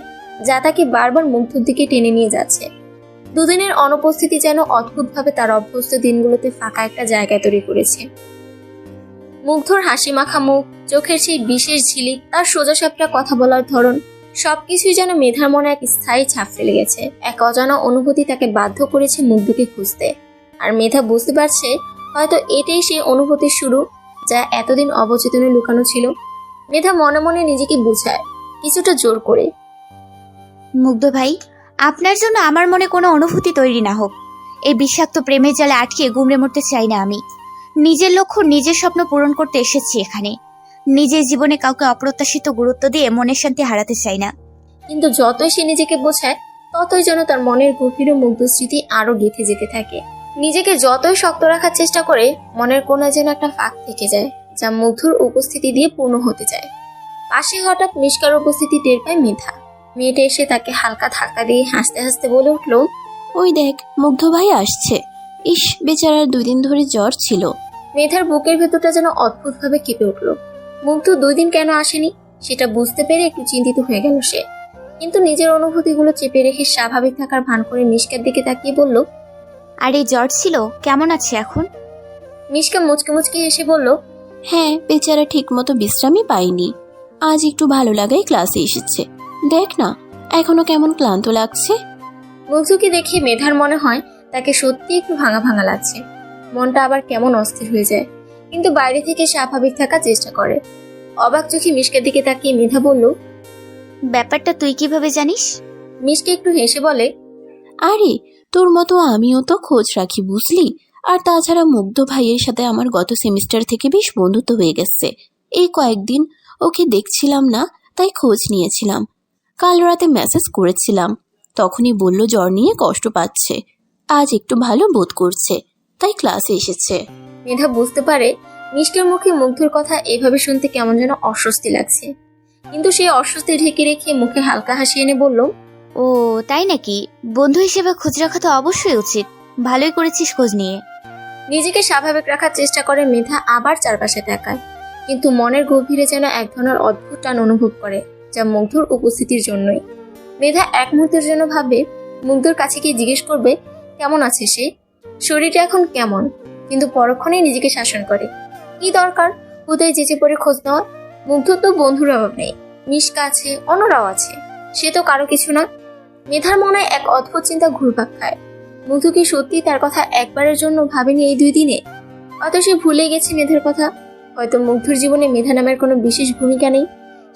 যা তাকে বারবার মুগ্ধর দিকে টেনে নিয়ে যাচ্ছে। দুদিনের অনুপস্থিতি যেন অদ্ভুতভাবে তার অভ্যস্ত দিনগুলোতে ফাঁকা একটা জায়গা তৈরি করেছে। মুগ্ধর হাসি মাখা মুখ, চোখের সেই বিশেষ ঝিলিক, তার সোজাসাপটা কথা বলার ধরন, সবকিছুই যেন মেধার মনে এক স্থায়ী ছাপ ফেলে গেছে। এক অজানা অনুভূতি তাকে বাধ্য করেছে মুগ্ধকে খুঁজতে। আর মেধা বুঝতে পারছে হয়তো এটাই সেই অনুভূতির শুরু, যা এতদিন অবচেতনে লুকানো ছিল। মেধা মনে মনে নিজেকে বুঝায়, কিছুটা জোর করে, মুগ্ধ ভাই, আপনার জন্য আমার মনে কোনো অনুভূতি তৈরি না হোক। এই বিষাক্ত প্রেমের জালে আটকে গুমড়ে মরতে চাই না আমি। নিজের লক্ষ্য, নিজের স্বপ্ন পূরণ করতে এসেছি এখানে। নিজের জীবনে কাউকে অপ্রত্যাশিত গুরুত্ব দিয়ে মনের শান্তি হারাতে চাই না। কিন্তু যতই সে নিজেকে বোঝায়, ততই যেন তার মনের গভীর মুগ্ধ স্মৃতি আরো গেঁথে যেতে থাকে। নিজেকে যতই শক্ত রাখার চেষ্টা করে, মনের কোণায় যেন একটা ফাঁক থেকে যায়, যা মুগ্ধর উপস্থিতি দিয়ে পূর্ণ হতে চায়। পাশে হঠাৎ মিষ্কার উপস্থিতি টের পায় মেধা। মেয়েটা এসে তাকে হালকা ধাক্কা দিয়ে হাসতে হাসতে বলে উঠল, ওই দেখ, মুগ্ধ ভাই আসছে। ইস, বেচারার 2 দিন ধরে জ্বর ছিল। মেধার বুকের ভেতরটা যেন অদ্ভুতভাবে কেঁপে উঠল। মুগ্ধ 2 দিন কেন আসেনি, সেটা বুঝতে পেরে একটু চিন্তিত হয়ে গেল সে। কিন্তু নিজের অনুভূতিগুলো চেপে রেখে স্বাভাবিক থাকার ভান করে মিশকার দিকে তাকিয়ে বলল, আর এই জ্বর ছিল, কেমন আছে এখন? মিশকা মুচকে মুচকে এসে বলল, হ্যাঁ, বেচারা ঠিক মতো বিশ্রামই পায়নি। আজ একটু ভালো লাগাই ক্লাসে এসেছে। দেখ না, এখনো কেমন ক্লান্ত লাগছে। মুগ্ধকে দেখে মেধার মনে হয় তাকে সত্যি একটু ভাঙা ভাঙা লাগছে। মনটা আবার কেমন অস্থির হয়ে যায়, কিন্তু বাইরে থেকে স্বাভাবিক থাকার চেষ্টা করে। অবাক চোখে মিশকার দিকে তাকিয়ে মেধা বলল, ব্যাপারটা তুই কিভাবে জানিস? মিশকা একটু হেসে বলে, আরে তোর মতো আমিও তো খোঁজ রাখি বুঝলি। আর তাছাড়া মুগ্ধ ভাইয়ের সাথে আমার গত সেমিস্টার থেকে বেশ বন্ধুত্ব হয়ে গেছে। এই কয়েকদিন ওকে দেখছিলাম না, তাই খোঁজ নিয়েছিলাম। কাল রাতে মেসেজ করেছিলাম, তখনই বলল জ্বর নিয়ে কষ্ট পাচ্ছে, আজ একটু ভালো বোধ করছে, তাই ক্লাসে এসেছে। মেধা বুঝতে পারে মিশকার মুখে মুগ্ধর কথা এভাবে শুনতে কেমন যেন অস্বস্তি লাগছে, কিন্তু সেই অস্বস্তি ঢেকে রেখে মুখে হালকা হাসি এনে বলল, ও তাই নাকি? বন্ধু হিসেবে খোঁজ রাখা তো অবশ্যই উচিত। ভালোই করেছিস খোঁজ নিয়ে। নিজেকে স্বাভাবিক রাখার চেষ্টা করে মেধা আবার চারপাশে তাকায়, কিন্তু মনের গভীরে যেন এক ধরনের অদ্ভুত টান অনুভব করে, যা মুগ্ধর উপস্থিতির জন্যই। মেধা এক মুহূর্তের জন্য ভাবে মুগ্ধর কাছে গিয়ে জিজ্ঞেস করবে কেমন আছে সে, শরীরটা এখন কেমন, কিন্তু পরক্ষণেই নিজেকে শাসন করে। কি দরকার হুদায় যেচে পড়ে খোঁজ নেওয়া? মুগ্ধ তো বন্ধুর অভাব নেই, মিশকা আছে, অন্যরাও আছে, সে তো কারো কিছু না। মেধার মনে এক অদ্ভুত চিন্তা ঘুরপাক খায়। মুগ্ধ কি সত্যি তার কথা একবারের জন্য ভাবেনি এই 2 দিনে? হয়তো সে ভুলে গেছে মেধার কথা। হয়তো মুগ্ধর জীবনে মেধা নামের কোনো বিশেষ ভূমিকা নেই,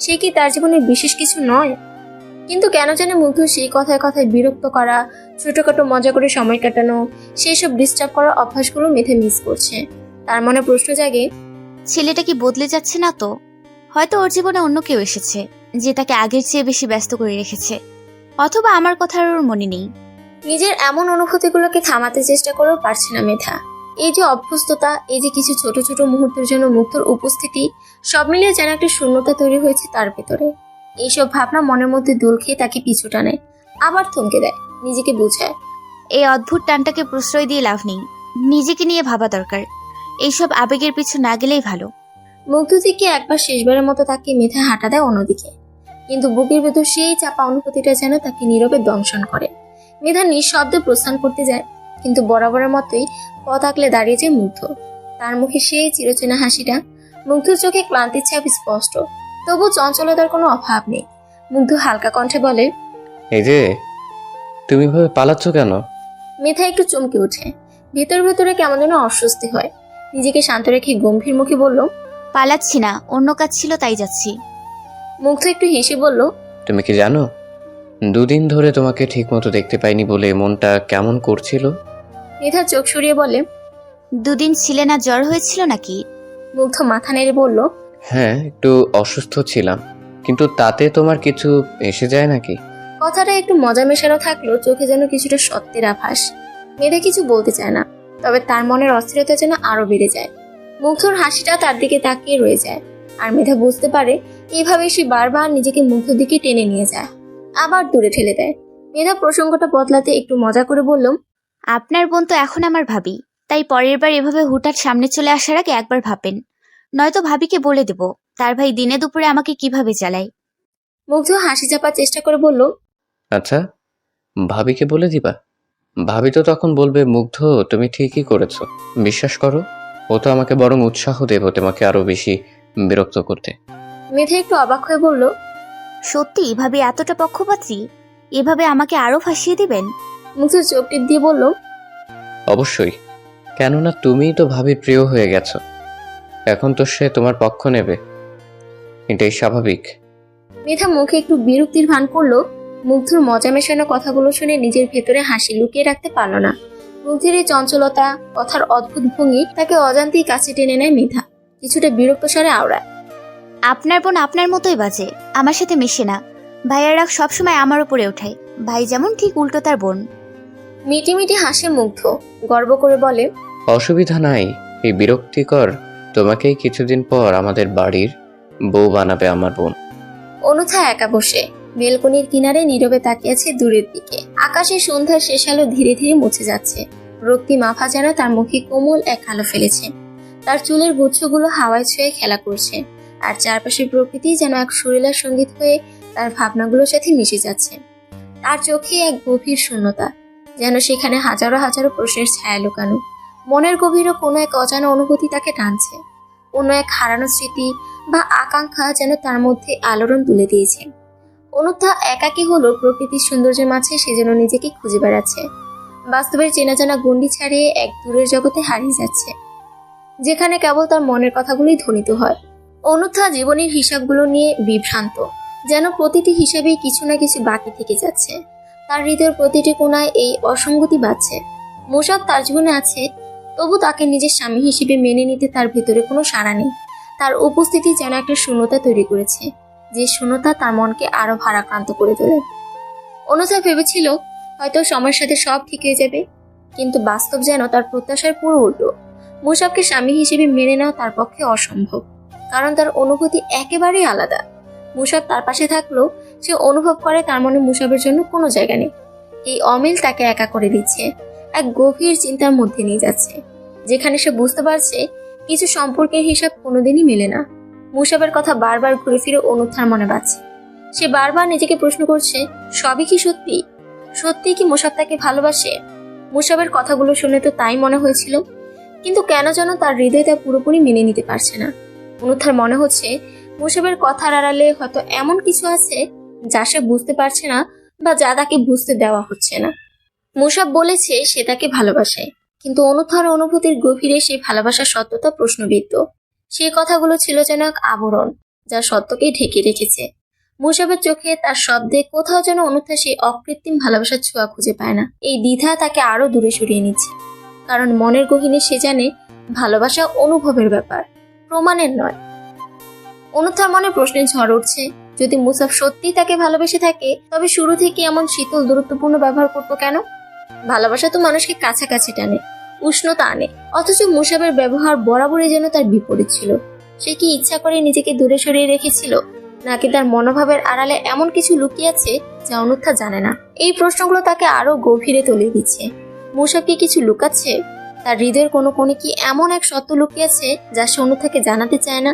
সে কি তার জীবনের বিশেষ কিছু নয়। কিন্তু কেন জানে মুগ্ধ সেই কথায় কথায় বিরক্ত করা, ছোটখাটো মজা করে সময় কাটানো, সেই সব ডিস্টার্ব করার অভ্যাসগুলো মেধা মিস করছে। তার মনে প্রশ্ন জাগে, ছেলেটা কি বদলে যাচ্ছে না তো? হয়তো ওর জীবনে অন্য কেউ এসেছে, যে তাকে আগের চেয়ে বেশি ব্যস্ত করে রেখেছে। অথবা আমার কথা আর ওর মনে নেই। নিজের এমন অনুভূতিগুলোকে থামাতে চেষ্টা করেও পারছে না মেধা। এই যে অভ্যস্ততা, এই যে কিছু ছোট ছোট মুহূর্তের জন্য মুগ্ধর উপস্থিতি, সব মিলিয়ে যেন একটা শূন্যতা তৈরি হয়েছে তার ভেতরে। এইসব ভাবনা মনের মধ্যে দোল খেয়ে তাকে পিছু টানে, আবার থমকে দেয়, নিজেকে বুঝায়। এই অদ্ভুত টানটাকে প্রশ্রয় দিয়ে লাভ নেই, নিজেকে নিয়ে ভাবা দরকার। এইসব আবেগের পিছু না গেলেই ভালো। মুগ্ধ থেকে একবার শেষবারের মতো তাকে মেধা হাঁটা দেয় অন্যদিকে, কিন্তু বুকের ভেতর সেই চাপা অনুভূতিটা যেন তাকে নীরবে দংশন করে। মেধা নিঃশব্দে প্রস্থান করতে যায়, কিন্তু বরাবরের মতোই পথ আঁকলে দাঁড়িয়ে যায় মুগ্ধ। তার মুখে সেই চিরচেনা হাসিটা, মুগ্ধর চোখে ক্লান্তির ছাপ স্পষ্ট, তবু চঞ্চলতার কোনো অভাব নেই। মুগ্ধ হালকা কণ্ঠে বলে, এই যে তুমি ভাবে পালাচ্ছ কেন? মেধা একটু চমকে ওঠে, ভেতর ভেতরে কেমন যেন অস্বস্তি হয়। নিজেকে শান্ত রেখে গম্ভীর মুখে বলল, পালাচ্ছি না, অন্য কাজ ছিল তাই যাচ্ছি। মুগ্ধ একটু হেসে বলল, তুমি কি জানো 2 দিন ধরে তোমাকে ঠিক মতো দেখতে পাইনি বলে মনটা কেমন করছিল? মেধা চোখ সরিয়ে বলে, 2 দিন ছিলে না, জ্বর হয়েছিল নাকি? মুগ্ধ মাথা নেড়ে বলল, হ্যাঁ, একটু অসুস্থ ছিলাম, কিন্তু তাতে তোমার কিছু এসে যায় নাকি? কথাটা একটু মজা মেশানো থাকলেও চোখে যেন কিছুটা সত্যের আভাস। মেধা কিছু বলতে চায় না, তবে তার মনের অস্থিরতা যেন আরো বেড়ে যায়। মুগ্ধর হাসিটা তার দিকে তাকিয়ে রয়ে যায়, আর মেধা বুঝতে পারে এইভাবে সে বারবার নিজেকে মুগ্ধর দিকে টেনে নিয়ে যায়, আবার দূরে ঠেলে দেয়। মেধা প্রসঙ্গটা বদলাতে একটু মজা করে বলল, আপনার বোন তো এখন আমার ভাবি, তাই পরের বার এভাবে হুটহাট সামনে চলে আসার আগে একবার ভাবেন, নয়তো ভাবিকে বলে দেব তার ভাই দিনে দুপুরে আমাকে কিভাবে চালায়। মুগ্ধ হাসি চাপার চেষ্টা করে বলল, আচ্ছা, ভাবিকে বলে দিবা? ভাবি তো তখন বলবে মুগ্ধ তুমি ঠিকই করেছো, বিশ্বাস করো। ও তো আমাকে বরং উৎসাহ দেব তোমাকে আরো বেশি বিরক্ত করতে। মেধা একটু অবাক হয়ে বলল, সত্যি ভাবি এতটা পক্ষপাতী? এভাবে আমাকে আরো ফাঁসিয়ে দিবেন? মুগ্ধ চোখ টিপ দিয়ে বলল, অবশ্যই, কেননা তুমিই তো ভাবির প্রিয় হয়ে গেছো, এখন তো সে তোমার পক্ষ নেবে, এটাই স্বাভাবিক। মেধা মুখে একটু বিরক্তির ভান করলো। মুগ্ধর মজা মেশানো কথাগুলো শুনে নিজের ভেতরে হাসি লুকিয়ে রাখতে পারল না। মুগ্ধের এই চঞ্চলতা, কথার অদ্ভুত ভঙ্গি তাকে অজান্তেই কাছে টেনে নেয় মেধা, কিছুটা বিরক্ত স্বরে আওড়ায়, আপনার বোন আপনার মতোই বাজে, আমার সাথে মেশে না। ভাইয়ার রাগ সবসময় আমার উপরে ওঠায়, ভাই যেমন ঠিক উল্টো তার বোন। মিটি মিটি হাসে মুগ্ধ, গর্ব করে বলে, অসুবিধা নাই, এই বিরক্তিকর তোমাকেই কিছুদিন পর আমাদের বাড়ির বউ বানাবে আমার বোন। অনুথা একা বসে বেলকনির কিনারে নীরবে তাকিয়েছে দূরের দিকে। আকাশে সন্ধ্যার শেষ আলো ধীরে ধীরে মুছে যাচ্ছে। রক্তিম আভা যেন তার মুখে কোমল এক আলো ফেলেছে। তার চুলের গুচ্ছগুলো হাওয়ায় ছুঁয়ে খেলা করছে, আর চারপাশের প্রকৃতি যেন এক সুরেলার সঙ্গীত হয়ে তার ভাবনাগুলোর সাথে মিশে যাচ্ছে। তার চোখে এক গভীর শূন্যতা, যেন সেখানে হাজারো হাজারো প্রশ্নের ছায়া লুকানো। মনের গভীরও কোনো এক অজানা অনুভূতি তাকে টানছে, কোনো এক হারানো স্মৃতি বা আকাঙ্ক্ষা যেন তার মধ্যে আলোড়ন তুলে দিয়েছে। অনুত্থা একাকী হলো প্রকৃতির সৌন্দর্যের মাঝে, সে যেন নিজেকে খুঁজে বেড়াচ্ছে, বাস্তবের চেনা জানা গণ্ডি ছাড়িয়ে এক দূরের জগতে হারিয়ে যাচ্ছে, যেখানে কেবল তার মনের কথাগুলোই ধ্বনিত হয়। অনুত্থা জীবনের হিসাবগুলো নিয়ে বিভ্রান্ত, যেন প্রতিটি হিসাবেই কিছু না কিছু বাকি থেকে যাচ্ছে। তার হৃদয়ের প্রতিটি কোণায় এই অসঙ্গতি বাজছে। মুসাব তার জীবনে আছে, তবু তাকে নিজের স্বামী হিসেবে মেনে নিতে তার ভিতরে কোনো সাড়া নেই। তার উপস্থিতি যেন একটা শূন্যতা তৈরি করেছে, যে শূন্যতা তার মনকে আরো ভারাক্রান্ত করে তোলে। অনুত্থা ভেবেছিল হয়তো সময়ের সাথে সব ঠিক হয়ে যাবে, কিন্তু বাস্তব যেন তার প্রত্যাশার পুরো উল্টো। মুসাবকে স্বামী হিসেবে মেনে নেওয়া তার পক্ষে অসম্ভব, কারণ তার অনুভূতি একেবারেই আলাদা। মুসাব তার পাশে থাকলেও সে অনুভব করে তার মনে মুসাবের জন্য কোনো জায়গা নেই। এই অমিল তাকে একা করে দিচ্ছে, এক গভীর চিন্তার মধ্যে নিয়ে যাচ্ছে, যেখানে সে বুঝতে পারছে কিছু সম্পর্কের হিসাব কোনোদিনই মেলে না। মুসাবের কথা বারবার ঘুরে ফিরে অনুত্থার মনে বাজছে। সে বারবার নিজেকে প্রশ্ন করছে, সবই কি সত্যি? সত্যি কি মুসাব তাকে ভালোবাসে? মুসাবের কথাগুলো শুনে তো তাই মনে হয়েছিল, কিন্তু কেন যেন তার হৃদয় তা পুরোপুরি মেনে নিতে পারছে না। অনুত্থার মনে হচ্ছে মুসাবের কথার আড়ালে হয়তো এমন কিছু আছে যা সে বুঝতে পারছে না, বা যা তাকে বুঝতে দেওয়া হচ্ছে না। মুসাব বলেছে সে তাকে ভালোবাসে, কিন্তু অনুত্থার অনুভূতির গভীরে সেই ভালোবাসার সত্যতা প্রশ্নবিদ্ধ। সেই কথাগুলো ছিল যেন এক আবরণ, যা সত্যকে ঢেকে রেখেছে। মুসাবের চোখে, তার শব্দে কোথাও যেন অনুত্থা সেই অকৃত্রিম ভালোবাসার ছোঁয়া খুঁজে পায় না। এই দ্বিধা তাকে আরো দূরে সরিয়ে নিচ্ছে, কারণ মনের গহীনে সে জানে ভালোবাসা অনুভবের ব্যাপার, প্রমাণের নয়। অনুত্থার মনে প্রশ্নের ঝড় উঠছে, যদি মুসাব সত্যিই তাকে ভালোবেসে থাকে, তবে শুরু থেকে এমন শীতল দূরত্বপূর্ণ ব্যবহার করতো কেন? ভালোবাসা তো মানুষকে কাছাকাছি টানে, উষ্ণতা আনে, অথচ মুসাবের ব্যবহার বরাবরই যেন তার বিপরীত ছিল। সে কি ইচ্ছা করে নিজেকে দূরে সরিয়ে রেখেছিল, নাকি তার মনোভাবের আড়ালে এমন কিছু লুকিয়ে আছে যা অনুত্থা জানে না? এই প্রশ্নগুলো তাকে আরো গভীরে তলিয়ে দিচ্ছে। মুসাব কি কিছু লুকাচ্ছে? তার হৃদয়ের কোনো কোণে কি এমন এক সত্য লুকিয়ে আছে যা সে অনুত্থাকে জানাতে চায় না?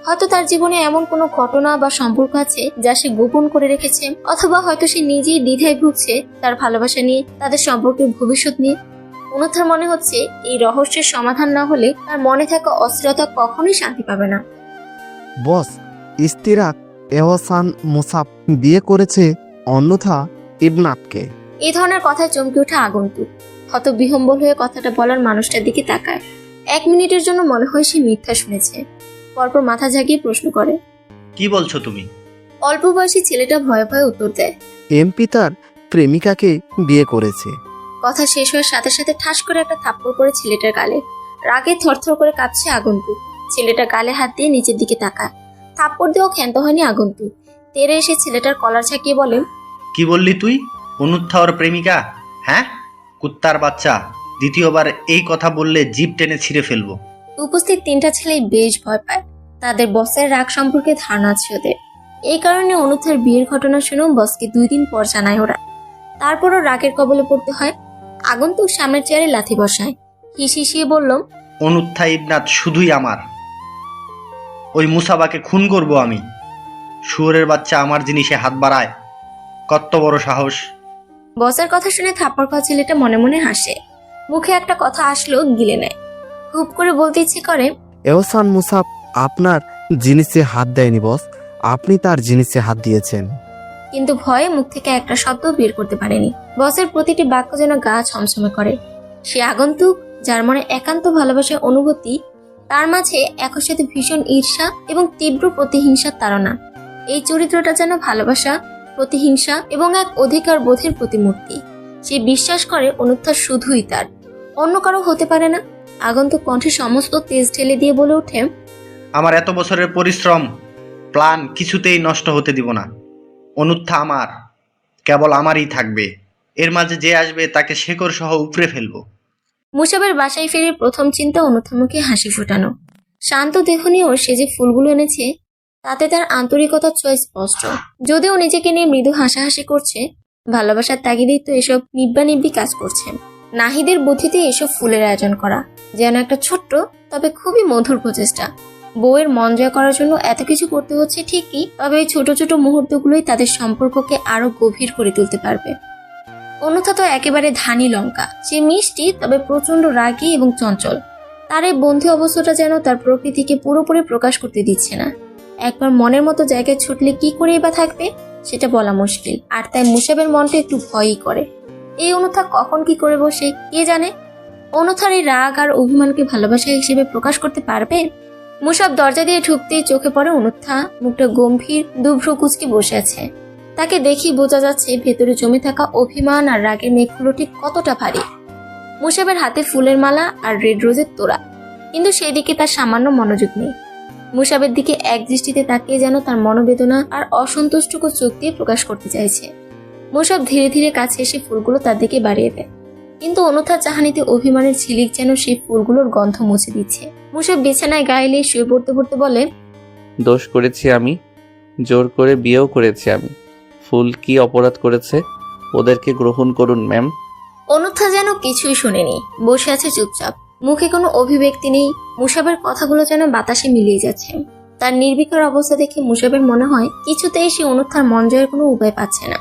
হয়তো তার জীবনে এমন কোনো ঘটনা বা সম্পর্ক আছে যা সে গোপন করে রেখেছে, অথবা হয়তো সে নিজেই দ্বিধায় ভুগছে তার ভালোবাসা নিয়ে, তাদের সম্পর্কের ভবিষ্যৎ নিয়ে। অনুত্থার মনে হচ্ছে এই রহস্যের সমাধান না হলে তার মনে থাকা অস্থিরতা কখনোই শান্তি পাবে না। বস, ইস্তিরাক এহসান মুসাব বিয়ে করেছে অন্যথা ইবনাতকে। এই ধরনের কথায় চমকে ওঠা আগন্তুক হত বিহম্বল হয়ে কথাটা বলার মানুষটার দিকে তাকায়। 1 মিনিটের জন্য মনে হয় সে মিথ্যা শুনেছে, পরপর মাথা ঝাঁকিয়ে প্রশ্ন করে, কি বলছো তুমি? অল্প বয়সী ছেলেটা ভয়ে ভয়ে উত্তর দেয়, এমপি তার প্রেমিকাকে বিয়ে করেছে। কথা শেষ হওয়ার সাথে সাথে ঠাস করে একটা থাপ্পড় পড়ে ছেলেটার গালে। রাগে থরথর করে কাঁপছে আগন্তুক। ছেলেটা গালে হাত দিয়ে নিচের দিকে তাকায়। থাপ্পড় দিয়েও ক্ষান্ত হয়নি আগন্তুক। তেরে এসে ছেলেটার কলার ঝাঁকিয়ে বলে, কি বললি তুই? অনুত্থা ওর প্রেমিকা? হ্যাঁ, কুত্তার বাচ্চা, দ্বিতীয়বার এই কথা বললে জিভ টেনে ছিঁড়ে ফেলবো। উপস্থিত 3টা ছেলেই বেশ ভয় পায়। তাদের বসের রাগ সম্পর্কে ধারণা আছে ওদের। এই কারণে অনুত্থার বিয়ের ঘটনা শুনেও বসকে 2 দিন পর জানায় ওরা। তারপরও রাগের কবলে পড়তে হয়। আগন্তুক সামনের চেয়ারে লাথি বসায়। হিসিয়ে বলল, অনুত্থা ইবনাত শুধুই আমার। ওই মুসাবাকে খুন করব আমি। শুয়োরের বাচ্চা আমার জিনিসে হাত বাড়ায়, কত বড় সাহস! বসের কথা শুনে থাপ্পড় খাওয়া ছেলেটা মনে মনে হাসে। মুখে একটা কথা আসলো গিলে নেয়। খুব করে বলতে ইচ্ছে করে, এহসান মুসাব আপনার জিনিসে হাত দেয়নি বস, আপনি তার জিনিসে হাত দিয়েছেন। কিন্তু ভয়ে মুখ থেকে একটা শব্দ বের করতে পারেনি। বসের প্রতিটি বাক্য যেন গা ছমছমে করে। সে আগন্তুক, যার মনে একান্ত ভালোবাসার অনুভূতি, তার মাঝে একই সাথে ভীষণ ঈর্ষা এবং তীব্র প্রতিহিংসার তাড়না। এই চরিত্রটা যেন ভালোবাসা, প্রতিহিংসা এবং এক অধিকার বোধের প্রতিমূর্তি। সে বিশ্বাস করে অনুত্থা শুধুই তার, অন্য কারো হতে পারে না। আগন্তুক কণ্ঠে সমস্ত তেজ ঢেলে দিয়ে বলে ওঠে, আমার এত বছরের পরিশ্রম, প্ল্যান কিছুতেই নষ্ট হতে দিব না। অনুত্থা আমার, কেবল আমারই থাকবে। এর মাঝে যে আসবে তাকে শেকড় সহ উপড়ে ফেলবো। মুসাবের বাসায় ফিরে প্রথম চিন্তা অনুত্থার মুখে হাসি ফোটানো। শান্ত দেহ নিয়েও সে যে ফুলগুলো এনেছে তাতে তার আন্তরিকতার ছোঁয়া স্পষ্ট। যদিও নিজেকে নিয়ে মৃদু হাসাহাসি করছে, ভালোবাসার তাগিদেই তো এসব নিব্বা কাজ করছে। নাহিদের বুদ্ধিতে এসব ফুলের আয়োজন করা যেন একটা ছোট্ট তবে খুবই মধুর প্রচেষ্টা। বউয়ের মন জয় করার জন্য এত কিছু করতে হচ্ছে ঠিকই, তবে এই ছোট ছোট মুহূর্তগুলোই তাদের সম্পর্ককে আরো গভীর করে তুলতে পারবে। অন্যথা তো একেবারে ধানি লঙ্কা। সে মিষ্টি, তবে প্রচন্ড রাগী এবং চঞ্চল। তার এই বন্ধু অবস্থাটা যেন তার প্রকৃতিকে পুরোপুরি প্রকাশ করতে দিচ্ছে না। একবার মনের মতো জায়গায় ছুটলে কি করে বা থাকবে সেটা বলা মুশকিল। আর তাই মুসাবের মনটা একটু ভয়ই করে। এই অন্যথা কখন কি করে বসে কে জানে। অন্যথার এই রাগ আর অভিমানকে ভালোবাসা হিসেবে প্রকাশ করতে পারবে? মুসাব দরজা দিয়ে ঢুকতেই চোখে পড়ে অন্যথা মুখটা গম্ভীর, দুভ্রু কুচকে বসে আছে। তাকে দেখি বোঝা যাচ্ছে ভেতরে জমে থাকা অভিমান আর রাগের মেঘগুলো ঠিক কতটা ভারী। মুসাবের হাতে ফুলের মালা আর রেড রোজের তোড়া, কিন্তু সেই দিকে তার সামান্য মনোযোগ নেই। মুসাবের দিকে এক দৃষ্টিতে তাকিয়ে যেন তার মনোবেদনা আর অসন্তুষ্টকে চোখ দিয়ে প্রকাশ করতে চাইছে। মুসাব ধীরে ধীরে কাছে এসে ফুলগুলো তার দিকে বাড়িয়ে দেয়, কিন্তু অন্যথার চাহানিতে অভিমানের ঝিলিক যেন সেই ফুলগুলোর গন্ধ মুছে দিচ্ছে। মুসাব বিছানায় গায়ে শুয়ে পড়তে পড়তে বলে, দোষ করেছি আমি, জোর করে বিয়েও করেছি আমি। ফুল কি অপরাধ করেছে? ওদেরকে গ্রহণ করুন ম্যাম। অন্যথা যেন কিছুই শোনেনি, বসে আছে চুপচাপ, মুখে কোনো অভিব্যক্তি নেই। মুসাবের কথাগুলো যেন বাতাসে মিলিয়ে যাচ্ছে। তার নির্বিকার অবস্থা দেখে মুসাবের মনে হয় কিছুতেই সে অন্যথার মন জয়ের কোনো উপায় পাচ্ছে না।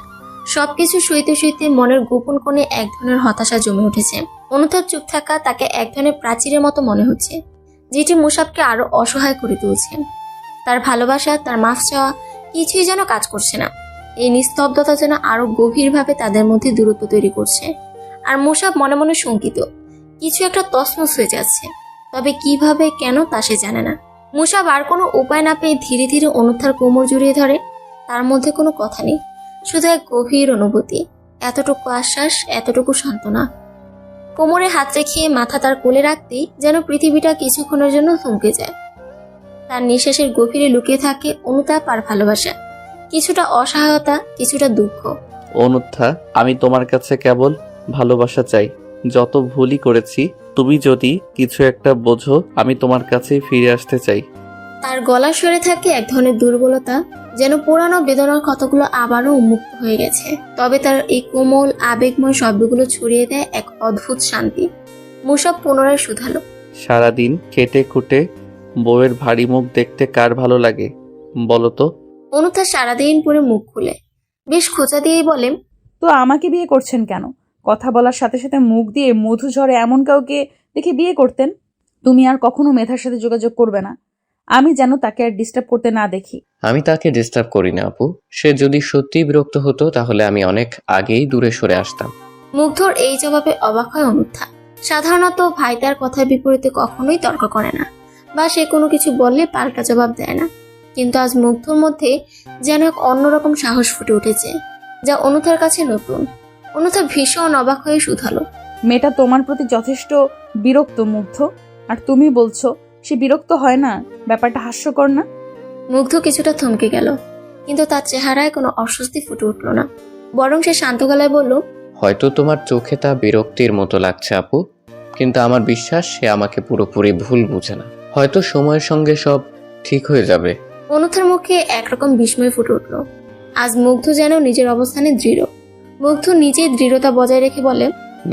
সবকিছু সইতে সইতে মনের গোপন কোণে এক ধরনের হতাশা জমে উঠেছে। অন্যথার চুপ থাকা তাকে এক ধরনের প্রাচীরের মতো মনে হচ্ছে, যেটি মুসাবকে আরো অসহায় করে তুলছে। তার ভালোবাসা, তার মাফ চাওয়া কিছুই যেন কাজ করছে না। এই নিস্তব্ধতা যেন আরো গভীরভাবে তাদের মধ্যে দূরত্ব তৈরি করছে। আর মুসাব মনে মনে শঙ্কিত, কিছু একটা তছনছ হয়ে যাচ্ছে, তবে কিভাবে কেন তা সে জানে না। মুসাব আর কোনো উপায় না পেয়ে ধীরে ধীরে অন্যথার কোমর জড়িয়ে ধরে। তার মধ্যে কোনো কথা নেই, শুধু এক গভীর অনুভূতি, এতটুকু আশ্বাস, এতটুকু সান্ত্বনা। কোমরে হাত রেখে মাথা তার কোলে রাখতেই যেন পৃথিবীটা কিছুক্ষণের জন্য থমকে যায়। তার নিঃশ্বাসের গভীরে লুকিয়ে থাকে অনুতাপ আর ভালোবাসা, কিছুটা অসহায়তা, কিছুটা দুঃখ। অনুত্থা, আমি তোমার কাছে কেবল ভালোবাসা চাই। যত ভুলই করেছি, তুমি যদি কিছু একটা বোঝো, আমি তোমার কাছেই ফিরে আসতে চাই। তার গলা সরে থাকে এক ধরনের দুর্বলতা, যেন পুরানো বেদনার ক্ষতগুলো আবারও উন্মুক্ত হয়ে গেছে। তবে তার এই কোমল আবেগময় শব্দগুলো ছড়িয়ে দেয় এক অদ্ভুত শান্তি। মুসাব পুনরায় শুধালো, সারাদিন খেটে খুঁটে বউয়ের ভারী মুখ দেখতে কার ভালো লাগে বলো তো? অনুথা সারাদিন পরে মুখ খুলে বেশ খোঁচা দিয়েই বলে, তো আমাকে বিয়ে করছেন কেন? কথা বলার সাথে সাথে মুখ দিয়ে মধু ঝরে এমন কাউকে দেখে বিয়ে করতেন। তুমি আর কখনো মেধার সাথে যোগাযোগ করবে না, আমি যেন তাকে আর ডিস্টার্ব করতে না দেখি। আমি তাকে ডিস্টার্ব করি না আপু। সে যদি সত্যিই বিরক্ত হতো তাহলে আমি অনেক আগেই দূরে সরে আসতাম। মুগ্ধর এই জবাবে অবাক হয় অনুথা। সাধারণত ভাই তার কথার বিপরীতে কখনোই তর্ক করে না, বা সে কোনো কিছু বললে পাল্টা জবাব দেয় না। কিন্তু আজ মুগ্ধর মধ্যে যেন এক অন্যরকম সাহস ফুটে উঠেছে, যা অনুথার কাছে নতুন। অনুথা ভীষণ অবাক হয়ে শুধালো, মেয়েটা তোমার প্রতি যথেষ্ট বিরক্ত মুগ্ধ, আর তুমি বলছো সে বিরক্ত হয় না? ব্যাপারটা হাস্যকর না? মুগ্ধ কিছুটা থমকে গেল, কিন্তু তার চেহারায় কোনো অস্বস্তি ফুটে উঠল না, বরং সে শান্ত গলায় বলল, হয়তো তোমার চোখে তা বিরক্তির মতো লাগছে আপু, কিন্তু আমার বিশ্বাস সে আমাকে পুরোপুরি ভুল বুঝে না। হয়তো সময়ের সঙ্গে সব ঠিক হয়ে যাবে। অনুথার মুখে একরকম বিস্ময় ফুটে উঠল। আজ মুগ্ধ যেন নিজের অবস্থানে দৃঢ়। মুগ্ধ নিজের দৃঢ়তা বজায় রেখে বলে,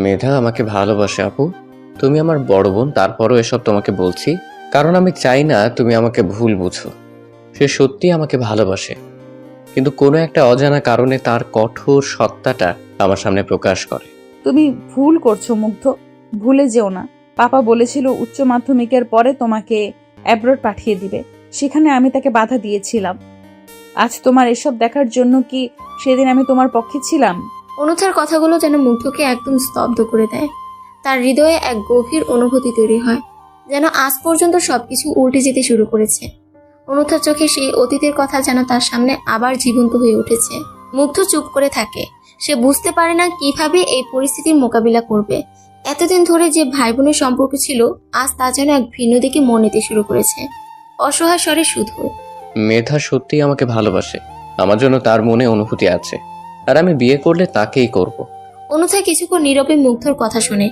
মেধা আমাকে ভালোবাসে আপু, তুমি আমার বড় বোন, তারপরও এসব তোমাকে বলছি কারণ আমি চাই না তুমি আমাকে ভুল বুঝো। সে সত্যি আমাকে ভালোবাসে, কিন্তু কোনো একটা অজানা কারণে তার কঠোর সত্তাটা আমার সামনে প্রকাশ করে। তুমি ভুল করছো মুগ্ধ, ভুলে যেও না। পাপা বলেছিল উচ্চ মাধ্যমিকের পরে তোমাকে অ্যাব্রড পাঠিয়ে দিবে, সেখানে আমি তাকে বাধা দিয়েছিলাম। আজ তোমার এসব দেখার জন্য কি সেদিন আমি তোমার পক্ষে ছিলাম? অনুথার কথাগুলো যেন মুগ্ধকে একদম স্তব্ধ করে দেয়। তার হৃদয়ে এক গভীর অনুভূতি তৈরি হয়, যেন আজ পর্যন্ত সবকিছু উল্টে যেতে শুরু করেছে। অনুথার চোখে সেই অতীতের কথা যেন তার সামনে আবার জীবন্ত হয়ে উঠেছে। মুগ্ধ চুপ করে থাকে। সে বুঝতে পারে না কিভাবে এই পরিস্থিতির মোকাবিলা করবে। এতদিন ধরে যে ভাই বোনের সম্পর্ক ছিল, আজ তা যেন এক ভিন্ন দিকে মন নিতে শুরু করেছে। অসহায় স্বরে শুধু, মেধা সত্যিই আমাকে ভালোবাসে, আমার জন্য তার মনে অনুভূতি আছে, আর আমি বিয়ে করলে তাকেই করব। অনুথা কিছুক্ষণ নীরবে মুগ্ধর কথা শুনে।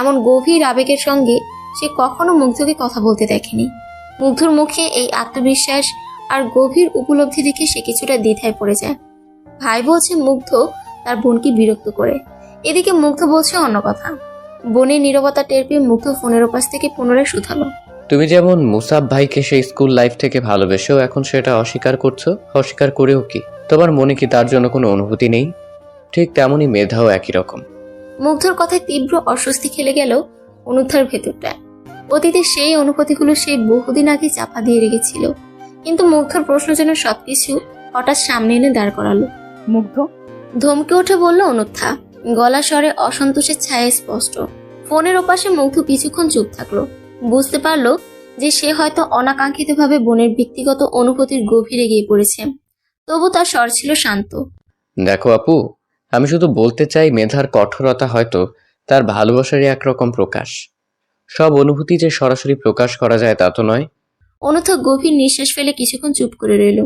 এমন গভীর আবেগের সঙ্গে সে কখনো মুগ্ধকে কথা বলতে দেখেনি। মুগ্ধর মুখে এই আত্মবিশ্বাস আর গভীর উপলব্ধি দেখে সে কিছুটা দ্বিধায় পড়ে যায়। ভাই বলছে মুগ্ধ তার বোনকে বিরক্ত করে, এদিকে মুগ্ধ বলছে অন্য কথা। বোনের নীরবতা টের পেয়ে মুগ্ধ ফোনের ওপাশ থেকে পুনরায় শুধালো, তুমি যেমন মুসাব ভাইকে সেই স্কুল লাইফ থেকে ভালোবেসেও এখন সেটা অস্বীকার করছো, অস্বীকার করেও কি তোমার মনে কি তার জন্য কোনো অনুভূতি নেই? ঠিক তেমনই মেধাও একই রকম। মুগ্ধর কথায় তীব্র অস্বস্তি খেলে গেল অনুত্থার ভেতরটা। অতীতে সেই অনুভূতিগুলো সে বহুদিন আগে চাপা দিয়ে রেখেছিল, কিন্তু মুগ্ধর প্রশ্ন যেন সবকিছু হঠাৎ সামনে এনে দাঁড় করালো। মুগ্ধ, ধমকে উঠে বলল অনুত্থা, গলা স্বরে অসন্তোষের ছায়া স্পষ্ট। ফোনের ওপাশে মুগ্ধ কিছুক্ষণ চুপ থাকলো। বুঝতে পারলো যে সে হয়তো অনাকাঙ্ক্ষিতভাবে বোনের ব্যক্তিগত অনুভূতির গভীরে গিয়ে পড়েছে, তবু তার স্বর ছিল শান্ত। দেখো আপু, আমি শুধু বলতে চাই মেধার কঠোরতা হয়তো তার ভালোবাসারই একরকম প্রকাশ। সব অনুভূতি যে সরাসরি প্রকাশ করা যায় তা তো নয়। অনুথা গভীর নিঃশ্বাস ফেলে কিছুক্ষণ চুপ করে রইল।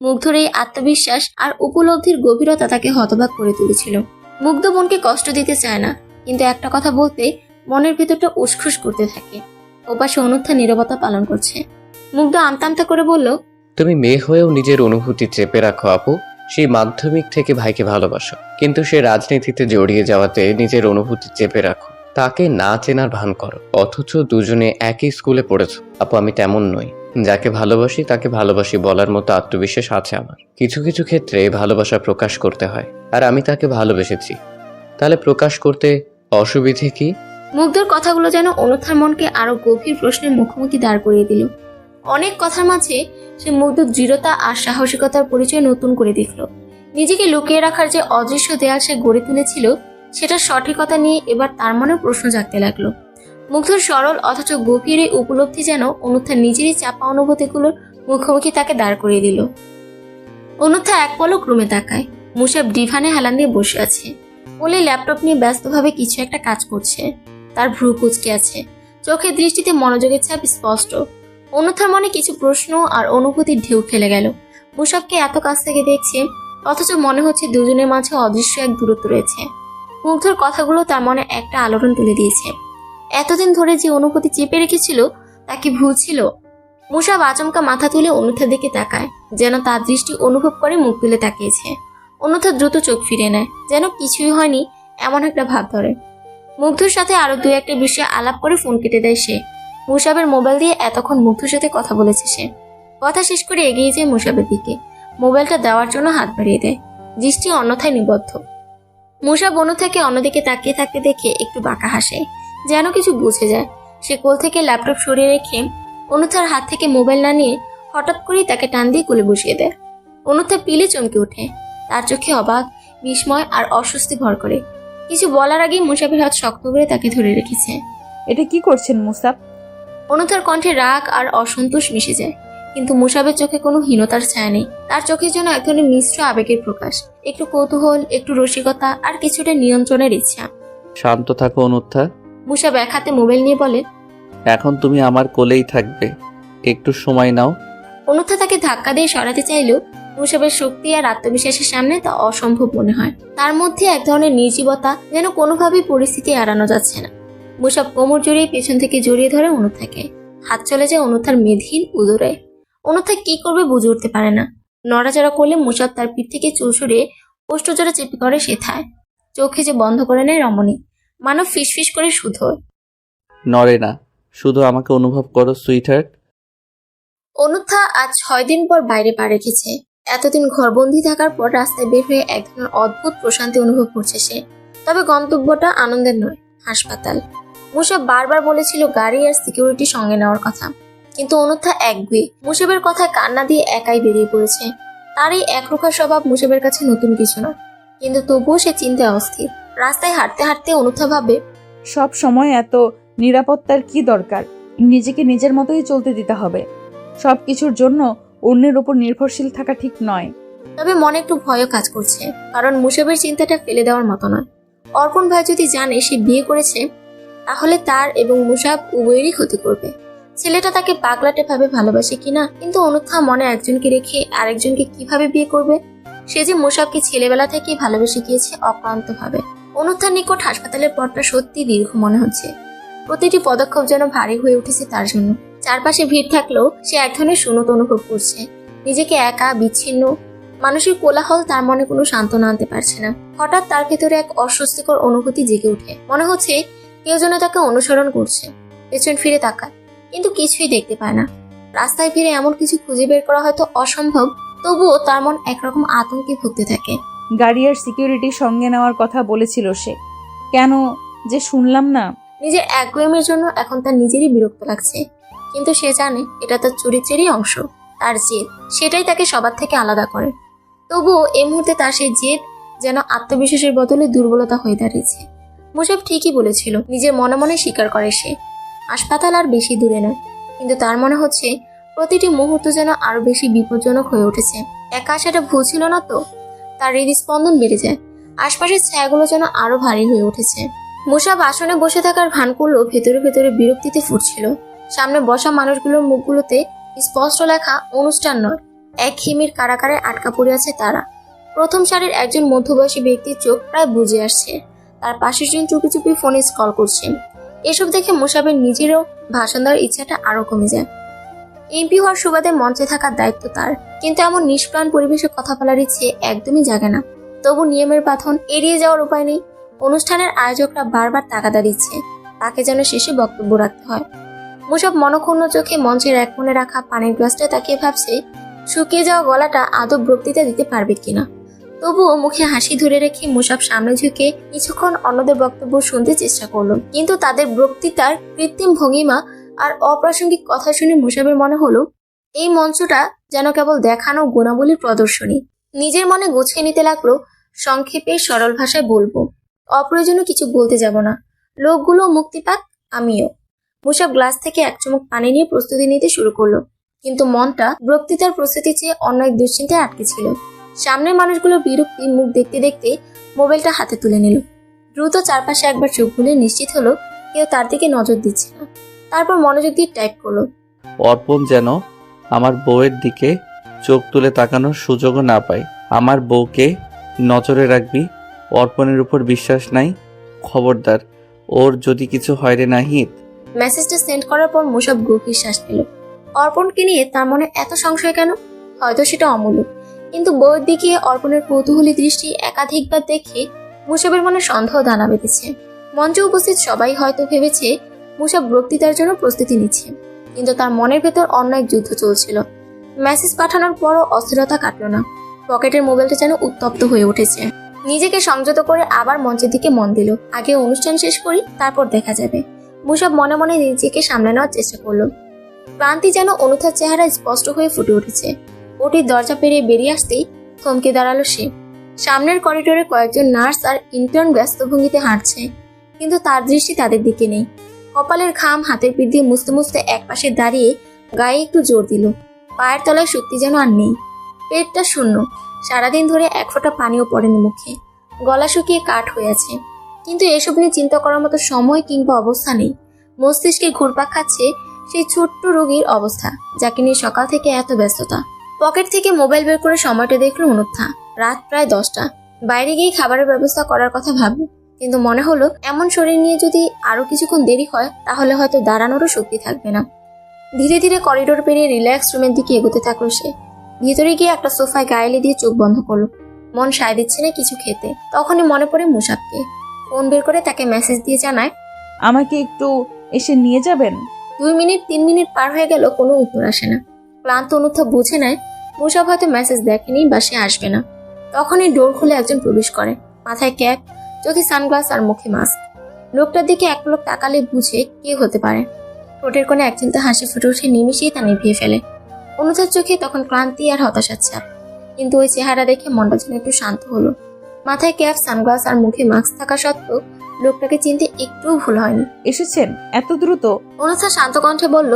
মুগ্ধর এই আত্মবিশ্বাস আর উপলব্ধির গভীরতা তাকে হতবাক করে তুলেছিল। মুগ্ধ বোনকে কষ্ট দিতে চায় না, কিন্তু একটা কথা বলতে মনের ভেতরটা উসখুস করতে থাকে। ওপাশে অনুত্থা নীরবতা পালন করছে। মুগ্ধ আমতা আমতা করে বলল, তুমি মেয়ে হয়েও নিজের অনুভূতি চেপে রাখো আপু। সেই মাধ্যমিক থেকে ভাইকে ভালোবাসো, কিন্তু সে রাজনীতিতে জড়িয়ে যাওয়াতে নিজের অনুভূতি চেপে রাখো, তাকে না চেনার ভান করো, অথচ দুজনে একই স্কুলে পড়েছো। আপু, আমি তেমন নই। যাকে ভালোবাসি তাকে ভালোবাসি বলার মতো আত্মবিশ্বাস আছে আমার। কিছু কিছু ক্ষেত্রে ভালোবাসা প্রকাশ করতে হয়, আর আমি তাকে ভালোবেসেছি, তাহলে প্রকাশ করতে অসুবিধে কি? মুগ্ধর কথাগুলো যেন অনুত্থার মনকে আরো গভীর প্রশ্নের মুখোমুখি দাঁড় করিয়ে দিল। অনেক কথার মাঝে সে মুগ্ধর দৃঢ়তা আর সাহসিকতার পরিচয় নতুন করে দেখল। নিজেকে লুকিয়ে রাখার যে অদৃশ্য দেয়াল সে গড়ে তুলেছিল, সেটার সঠিকতা নিয়ে এবার তার মনে প্রশ্ন জাগতে লাগলো। মুগ্ধর সরল অথচ গভীর এই উপলব্ধি যেন অনুত্থার নিজেরই চাপা অনুভূতিগুলোর মুখোমুখি তাকে দাঁড় করিয়ে দিল। অনুত্থা এক পলক রুমে তাকায়। মুসাব ডিভানে হেলান দিয়ে বসে আছে। কোলে ল্যাপটপ নিয়ে ব্যস্তভাবে কিছু একটা কাজ করছে। তার ভ্রু কুঁচকে আছে, চোখের দৃষ্টিতে মনোযোগের ছাপ স্পষ্ট। অনুত্থার মনে কিছু প্রশ্ন আর অনুভূতির ঢেউ খেলে গেল। মুসাবকে এত কাছ থেকে দেখছে, অথচ মনে হচ্ছে দুজনের মাঝে অদৃশ্য এক দূরত্ব রয়েছে। মুগ্ধর কথাগুলো তার মনে একটা আলোড়ন তুলে দিয়েছে। এতদিন ধরে যে অনুভূতি চেপে রেখেছিল তা কি ভুল ছিল? মুসাব আচমকা মাথা তুলে অনুত্থার দিকে তাকায়, যেন তার দৃষ্টি অনুভব করে মুখ তুলে তাকিয়েছে। অনুত্থা দ্রুত চোখ ফিরে নেয়, যেন কিছুই হয়নি এমন একটা ভাব ধরে। মুগ্ধর সাথে আরো দু একটা বিষয়ে আলাপ করে ফোন কেটে দেয় সে। মুসাবের মোবাইল দিয়ে এতক্ষণ মুগ্ধর সাথে কথা বলেছে সে। কথা শেষ করে এগিয়ে যায় মুসাবের দিকে, মোবাইলটা দেওয়ার জন্য হাত বাড়িয়ে দেয়। দৃষ্টি অন্যথায় নিবদ্ধ। মুসাব অনুত্থাকে অন্যদিকে তাকিয়ে থাকতে দেখে একটু বাঁকা হাসে, যেন কিছু বুঝে যায়। সে কোল থেকে ল্যাপটপ সরিয়ে রেখে অনুত্থার হাত থেকে মোবাইল না নিয়ে হঠাৎ করেই তাকে টান দিয়ে কোলে বসিয়ে দেয়। অনুত্থা পিলে চমকে ওঠে, তার চোখে অবাক, বিস্ময় আর অস্বস্তি ভর করে। কিছু বলার আগেই মুসাবের হাত শক্ত করে তাকে ধরে রেখেছে। এটা কি করছেন মুসাব? অনুত্থার কণ্ঠে রাগ আর অসন্তোষ মিশে যায়, কিন্তু মুসাবের চোখে কোনো হীনতার ছায়া নেই। তার চোখে যেন এক ধরনের মিশ্র আবেগের প্রকাশ, একটু কৌতূহল, একটু রসিকতা আর কিছুটা নিয়ন্ত্রণের ইচ্ছা। শান্ত থাকো অনুত্থা। মুসাব এক হাতে মোবাইল নিয়ে বলে, এখন তুমি আমার কোলেই থাকবে, একটু সময় নাও। অনুত্থা তাকে ধাক্কা দিয়ে সরাতে চাইলেও মুসাবের শক্তি আর আত্মবিশ্বাসের সামনে তা অসম্ভব মনে হয়। তার মধ্যে এক ধরনের নির্জীবতা, যেন কোনোভাবেই পরিস্থিতি এড়ানো যাচ্ছে না। মুসাব কোমর জড়িয়ে পেছন থেকে জড়িয়ে ধরে অনুত্থাকে। হাত চলে যায় অনুত্থার মেধহীন উদরে। অনুত্থা কি করবে বুঝে উঠতে পারে না। নড়াচড়া করলে মুসাব তার পিঠ থেকে চুল সরিয়ে ওষ্ঠজোড়া চেপে করে সেথায়। চোখে যে বন্ধ করে নেয় রমণী, মানব ফিসফিস করে শুধোয়। নড়ে না, শুধু আমাকে অনুভব করো সুইটহার্ট। অনুত্থা আজ 6 দিন পর বাইরে পা রেখেছে। এতদিন ঘরবন্দি থাকার পর রাস্তায় বের হয়ে এক ধরনের অদ্ভুত প্রশান্তি অনুভব করছে সে। তবে গন্তব্যটা আনন্দের নয়, হাসপাতাল। মুসাব বারবার বলেছিল গাড়ি আর সিকিউরিটি সঙ্গে নেওয়ার কথা, কিন্তু অনুত্থা একগুঁয়ে। মুসাবের কথায় কান্না দিয়ে একাই বেরিয়ে পড়েছে। তার এই একরোখা স্বভাব মুসাবের কাছে নতুন কিছু না, কিন্তু তবুও সে চিন্তায় অস্থির। রাস্তায় হাঁটতে হাঁটতে অনুত্থা ভাবে, সব সময় এত নিরাপত্তার কি দরকার? নিজেকে নিজের মতোই চলতে দিতে হবে। সব কিছুর জন্য অন্যের উপর নির্ভরশীল থাকা ঠিক নয়। তবে মনে একটু ভয়ও কাজ করছে, কারণ মুসাবের চিন্তাটা ফেলে দেওয়ার মতো নয়। অর্পণ ভাই যদি জানে সে বিয়ে করেছে, তাহলে তার এবং মুসাব উভয়েরই ক্ষতি করবে। ছেলেটা তাকে পাগলাটে ভাবে ভালোবাসে কিনা, কিন্তু অনুত্থা মনে একজনকে রেখে আরেকজনকে কিভাবে বিয়ে করবে? সে যে মুসাবকে ছেলেবেলা থেকেই ভালোবেসে গিয়েছে অক্লান্ত ভাবে। অনুত্থার নিকট হাসপাতালের পথটা সত্যি দীর্ঘ মনে হচ্ছে। প্রতিটি পদক্ষেপ যেন ভারী হয়ে উঠেছে তার জন্য। চারপাশে ভিড় থাকলেও সে এক ধরনের শূন্যতা অনুভব করছে। নিজেকে একা, বিচ্ছিন্ন। মানুষের কোলাহল তার মনে কোনো সান্ত্বনা আনতে পারছে না। হঠাৎ তার ভেতরে এক অস্বস্তিকর অনুভূতি জেগে ওঠে। মনে হচ্ছে কেউ যেন তাকে অনুসরণ করছে। পেছন ফিরে তাকায়, কিন্তু কিছুই দেখতে পায় না। রাস্তায় ফিরে এমন কিছু খুঁজে বের করা হয়তো অসম্ভব, তবুও তার মন একরকম আতঙ্কে ভুগতে থাকে। গাড়ি আর সিকিউরিটি সঙ্গে নেওয়ার কথা বলেছিল সে, কেন যে শুনলাম না। নিজের একগুয়েমের জন্য এখন তার নিজেরই বিরক্ত লাগছে, কিন্তু সে জানে এটা তার চরিত্রেরই অংশ, তার জেদ, সেটাই তাকে সবার থেকে আলাদা করে। তবুও এই মুহূর্তে তার সেই জেদ যেন আত্মবিশ্বাসের বদলে দুর্বলতা হয়ে দাঁড়িয়েছে। মুসাব ঠিকই বলেছিল, নিজের মনে মনে স্বীকার করে সে। হাসপাতাল আর বেশি দূরে নয়, কিন্তু তার মনে হচ্ছে প্রতিটি মুহূর্ত যেন আরো বেশি বিপজ্জনক হয়ে উঠেছে। একা সেটা ভুল ছিল না তো? তার হৃদস্পন্দন বেড়ে যায়, আশপাশের ছায়াগুলো যেন আরো ভারী হয়ে উঠেছে। মুসাব আসনে বসে থাকার ভান করলেও ভেতরে ভেতরে বিরক্তিতে ফুটছিল। সামনে বসা মানুষগুলোর মুখগুলোতে স্পষ্ট লেখা অনুষ্ঠান নয়, এক হিমির কারাগারে আটকা পড়ে আছে তারা। প্রথম সারির একজন মধ্যবয়সী ব্যক্তির চোখ প্রায় বুজে আসছে, তার পাশের জন চুপি চুপি ফোনে কল করছে। এসব দেখে মুসাবের নিজেরও ভাষণ দেওয়ার ইচ্ছাটা আরো কমে যায়। এমপি হওয়ার সুবাদে মঞ্চে থাকার দায়িত্ব তার, কিন্তু এমন নিষ্প্রাণ পরিবেশে কথা বলার ইচ্ছে একদমই জাগে না। তবু নিয়মের বাঁধন এড়িয়ে যাওয়ার উপায় নেই। অনুষ্ঠানের আয়োজকরা বারবার তাগাদা দিচ্ছে, তাকে যেন শেষে বক্তব্য রাখতে হয়। মুসাব মনক্ষুণ্ণ চোখে মঞ্চের এক কোণে রাখা পানির গ্লাসটা তাকিয়ে ভাবছে শুকিয়ে যাওয়া গলাটা আদৌ বক্তৃতা দিতে পারবে কিনা। তবুও মুখে হাসি ধরে রেখে মুসাব সামনে ঝুঁকে কিছুক্ষণ অন্যদের বক্তব্য শুনতে চেষ্টা করলো, কিন্তু তাদের বক্তৃতার কৃত্রিম ভঙ্গিমা আর অপ্রাসঙ্গিক কথা শুনে মুসাবের মনে হলো এই মঞ্চটা যেন কেবল দেখানো গুণাবলীর প্রদর্শনী। নিজের মনে গুছিয়ে নিতে লাগলো, সংক্ষেপে সরল ভাষায় বলবো, অপ্রয়োজনীয় কিছু বলতে যাব না, লোকগুলো মুক্তি পাক, আমিও। মুসাব গ্লাস থেকে এক চুমুক পানি নিয়ে প্রস্তুতি নিতে শুরু করলো, কিন্তু মনটা বক্তৃতার প্রস্তুতি চেয়ে অন্য এক দুশ্চিন্তায় আটকে ছিল। সামনের মানুষগুলোর বিরক্তি মুখ দেখতে দেখতে মোবাইলটা হাতে তুলে নিল। দ্রুত চারপাশে একবার চোখ খুলে নিশ্চিত হলো কেউ তার দিকে নজর দিচ্ছে না। তারপর মনোযোগ দিয়ে টাইপ করলো, অর্পণ যেন আমার বউয়ের দিকে চোখ তুলে তাকানোর সুযোগও না পায়। আমার বউকে নজরে রাখবি, অর্পণের উপর বিশ্বাস নাই, খবরদার ওর যদি কিছু হয় রে নাহিদ। মেসেজটা সেন্ড করার পর মুসাব গভীর শ্বাস নিল। অর্পণকে নিয়ে তার মনে এত সংশয় কেন? হয়তো সেটা অমূলক, কিন্তু বউয়ের দিকে অর্পণের কৌতূহলী দৃষ্টি একাধিকবার দেখে মুসাবের মনে সন্দেহ দানা বেঁধেছে। মঞ্চে উপস্থিত সবাই হয়তো ভেবেছে মুসাব বক্তৃতার জন্য প্রস্তুতি নিচ্ছে, কিন্তু তার মনের ভেতর অন্য এক যুদ্ধ চলছিল। মেসেজ পাঠানোর পরও অস্থিরতা কাটল না, পকেটের মোবাইলটা যেন উত্তপ্ত হয়ে উঠেছে। নিজেকে সংযত করে আবার মঞ্চের দিকে মন দিল। আগে অনুষ্ঠান শেষ করি, তারপর দেখা যাবে। মুসাব মনে মনে নিজেকে সামলে নেওয়ার চেষ্টা করলো। ক্লান্তি যেন অনুথার চেহারা স্পষ্ট হয়ে ফুটে উঠেছে। ওটির দরজা পেরিয়ে বেরিয়ে আসতেই থমকে দাঁড়ালো সে। সামনের করিডোরে কয়েকজন নার্স আর ইন্টার্ন ব্যস্ত ভঙ্গিতে হাঁটছে, কিন্তু তার দৃষ্টি তাদের দিকে নেই। কপালের ঘাম হাতের পিঠ দিয়ে মুছতে মুছতে একপাশে দাঁড়িয়ে গায়ে একটু জোর দিল। পায়ের তলায় শক্তি যেন আর নেই, পেটটা শূন্য। সারাদিন ধরে এক ফোঁটা পানিও পড়েনি মুখে, গলা শুকিয়ে কাঠ হয়ে আছে। কিন্তু এসব নিয়ে চিন্তা করার মতো সময় কিংবা অবস্থা নেই। মস্তিষ্কে ঘুরপাক খাচ্ছে সেই ছোট্ট রোগীর অবস্থা, যাকে নিয়ে সকাল থেকে এত ব্যস্ততা। পকেট থেকে মোবাইল বের করে সময়টা দেখলো অনুত্থা। রাত প্রায় 10টা। বাইরে গিয়ে খাবারের ব্যবস্থা করার কথা ভাবলো, কিন্তু মনে হলো এমন শরীর নিয়ে যদি আরো কিছুক্ষণ দেরি হয় তাহলে হয়তো দাঁড়ানোরও শক্তি থাকবে না। ধীরে ধীরে করিডোর পেরিয়ে রিল্যাক্স রুমের দিকে এগোতে থাকলো সে। ভিতরে গিয়ে একটা সোফায় গায়ে দিয়ে চোখ বন্ধ করলো। মন সায় দিচ্ছে না কিছু খেতে। তখনই মনে পড়ে মুসাবকে। ফোন বের করে তাকে মেসেজ দিয়ে জানায়, আমাকে একটু এসে নিয়ে যাবেন। 2 মিনিট 3 মিনিট পার হয়ে গেল, কোনো উত্তর আসে না। ক্লান্ত অনুত্থা বুঝে নেয় মুসাব হয়তো মেসেজ দেখেনি বা সে আসবে না। তখনই ডোর খুলে একজন প্রবেশ করে, মাথায় ক্যাপ, চোখে সানগ্লাস আর মুখে মাস্ক। লোকটার দিকে এক পলক তাকালে বুঝে কে হতে পারে। ঠোঁটের কোণে একচিলতে হাসি ফুটে উঠে নিমিশেই তা নিভিয়ে ফেলে। অনুথার চোখে তখন ক্লান্তি আর হতাশার ছাপ, কিন্তু ওই চেহারা দেখে মনটা যেন একটু শান্ত হলো। মাথায় ক্যাপ, সানগ্লাস আর মুখে মাস্ক থাকা সত্ত্বেও লোকটাকে চিনতে একটুও ভুল হয়নি। এসেছেন এত দ্রুত? অনুথা শান্ত কণ্ঠে বলল।